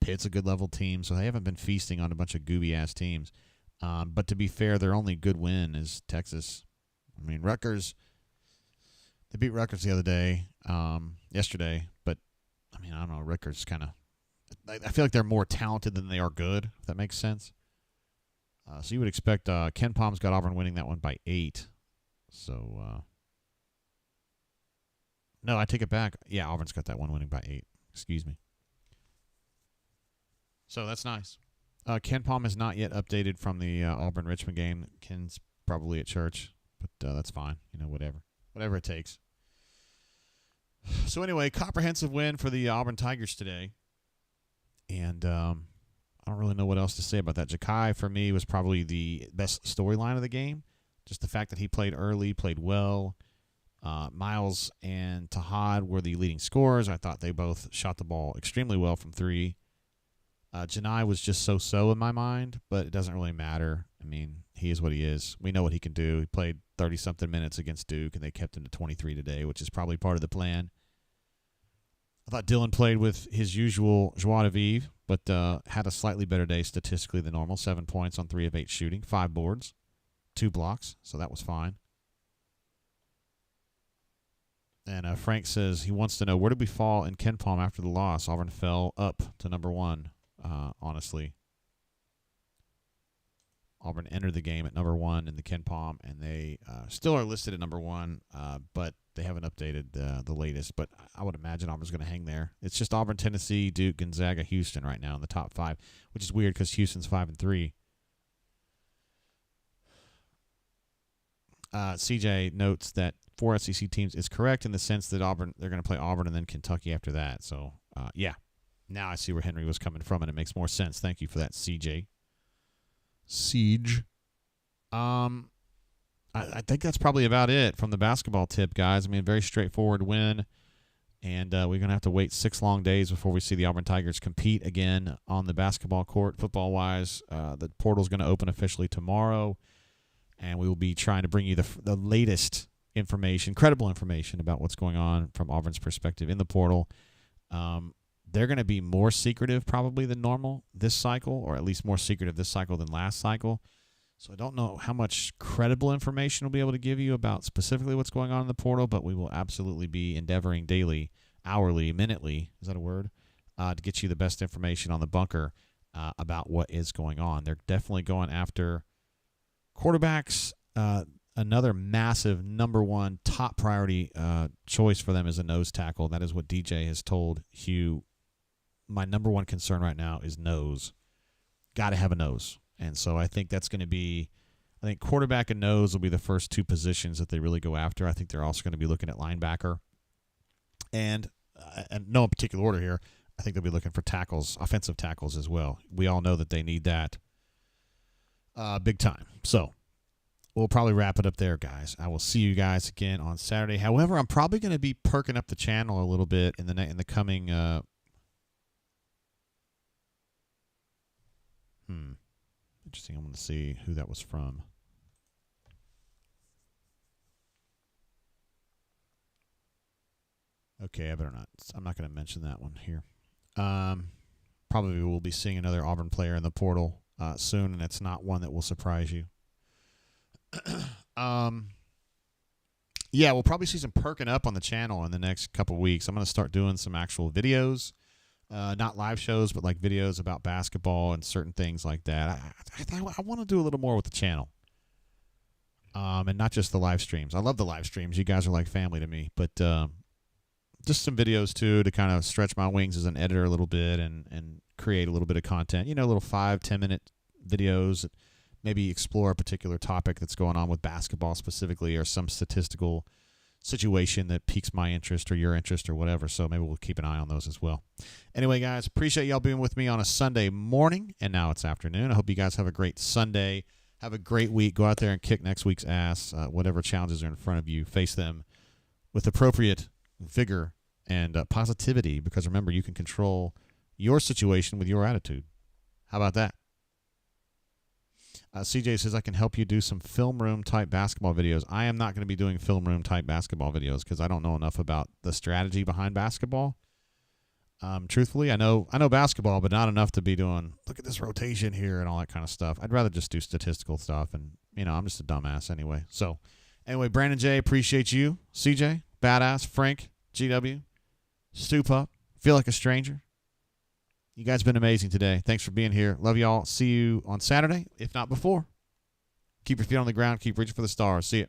Pitt's a good level team, so they haven't been feasting on a bunch of gooby-ass teams. But to be fair, their only good win is Texas. I mean, Rutgers, they beat Rutgers the other day, yesterday. But, I mean, I don't know. Rutgers kind of, I feel like they're more talented than they are good, if that makes sense. So you would expect Ken Palm's got Auburn winning that one by 8. So, no, I take it back. Yeah, Auburn's got that one winning by 8. Excuse me. So that's nice. Ken Palm is not yet updated from the Auburn-Richmond game. Ken's probably at church, but that's fine. You know, whatever it takes. So anyway, comprehensive win for the Auburn Tigers today. And I don't really know what else to say about that. Ja'Kai, for me, was probably the best storyline of the game. Just the fact that he played early, played well. Miles and Tahad were the leading scorers. I thought they both shot the ball extremely well from 3. Janai was just so-so in my mind, but it doesn't really matter. I mean, he is what he is. We know what he can do. He played 30-something minutes against Duke, and they kept him to 23 today, which is probably part of the plan. I thought Dylan played with his usual joie de vivre, but had a slightly better day statistically than normal. 7 points on 3 of 8 shooting, 5 boards, 2 blocks, so that was fine. And Frank says he wants to know, where did we fall in Ken Palm after the loss? Auburn fell up to number 1. Honestly, Auburn entered the game at number 1 in the Ken Palm, and they still are listed at number 1, but they haven't updated the latest. But I would imagine Auburn's going to hang there. It's just Auburn, Tennessee, Duke, Gonzaga, Houston right now in the top 5, which is weird because Houston's 5-3. CJ notes that 4 SEC teams is correct in the sense that they're going to play Auburn and then Kentucky after that. So, yeah. Now I see where Henry was coming from, and it makes more sense. Thank you for that, CJ. Siege. I think that's probably about it from the basketball tip, guys. I mean, very straightforward win, and we're going to have to wait 6 long days before we see the Auburn Tigers compete again on the basketball court. Football-wise, the portal's going to open officially tomorrow, and we will be trying to bring you the latest information, credible information about what's going on from Auburn's perspective in the portal. They're going to be more secretive probably than normal this cycle, or at least more secretive this cycle than last cycle. So I don't know how much credible information we'll be able to give you about specifically what's going on in the portal, but we will absolutely be endeavoring daily, hourly, minutely, is that a word, to get you the best information on the bunker about what is going on. They're definitely going after quarterbacks. Another massive number 1 top priority choice for them is a nose tackle. That is what DJ has told Hugh. My number 1 concern right now is nose. Got to have a nose. And so I think that's going to be, I think quarterback and nose will be the first 2 positions that they really go after. I think they're also going to be looking at linebacker. And no particular order here, I think they'll be looking for tackles, offensive tackles as well. We all know that they need that big time. So we'll probably wrap it up there, guys. I will see you guys again on Saturday. However, I'm probably going to be perking up the channel a little bit in the coming interesting. I want to see who that was from. Okay, I better not. I'm not going to mention that one here. Probably we'll be seeing another Auburn player in the portal soon, and it's not one that will surprise you. Yeah, we'll probably see some perking up on the channel in the next couple weeks. I'm going to start doing some actual videos. Not live shows, but like videos about basketball and certain things like that. I want to do a little more with the channel. And not just the live streams. I love the live streams. You guys are like family to me. But just some videos, too, to kind of stretch my wings as an editor a little bit and create a little bit of content. You know, little 5-10 minute videos that maybe explore a particular topic that's going on with basketball specifically, or some statistical situation that piques my interest or your interest or whatever. So maybe we'll keep an eye on those as well. Anyway, guys, appreciate y'all being with me on a Sunday morning, and now it's afternoon. I hope you guys have a great Sunday. Have a great week. Go out there and kick next week's ass. Whatever challenges are in front of you, face them with appropriate vigor and positivity, because remember, you can control your situation with your attitude. How about that? CJ says, I can help you do some film room type basketball videos. I am not going to be doing film room type basketball videos because I don't know enough about the strategy behind basketball. Truthfully, I know basketball, but not enough to be doing, look at this rotation here and all that kind of stuff. I'd rather just do statistical stuff, and, I'm just a dumbass anyway. So, anyway, Brandon J., appreciate you. CJ, badass. Frank, GW, Stoop Up, feel like a stranger. You guys been amazing today. Thanks for being here. Love y'all. See you on Saturday, if not before. Keep your feet on the ground. Keep reaching for the stars. See ya.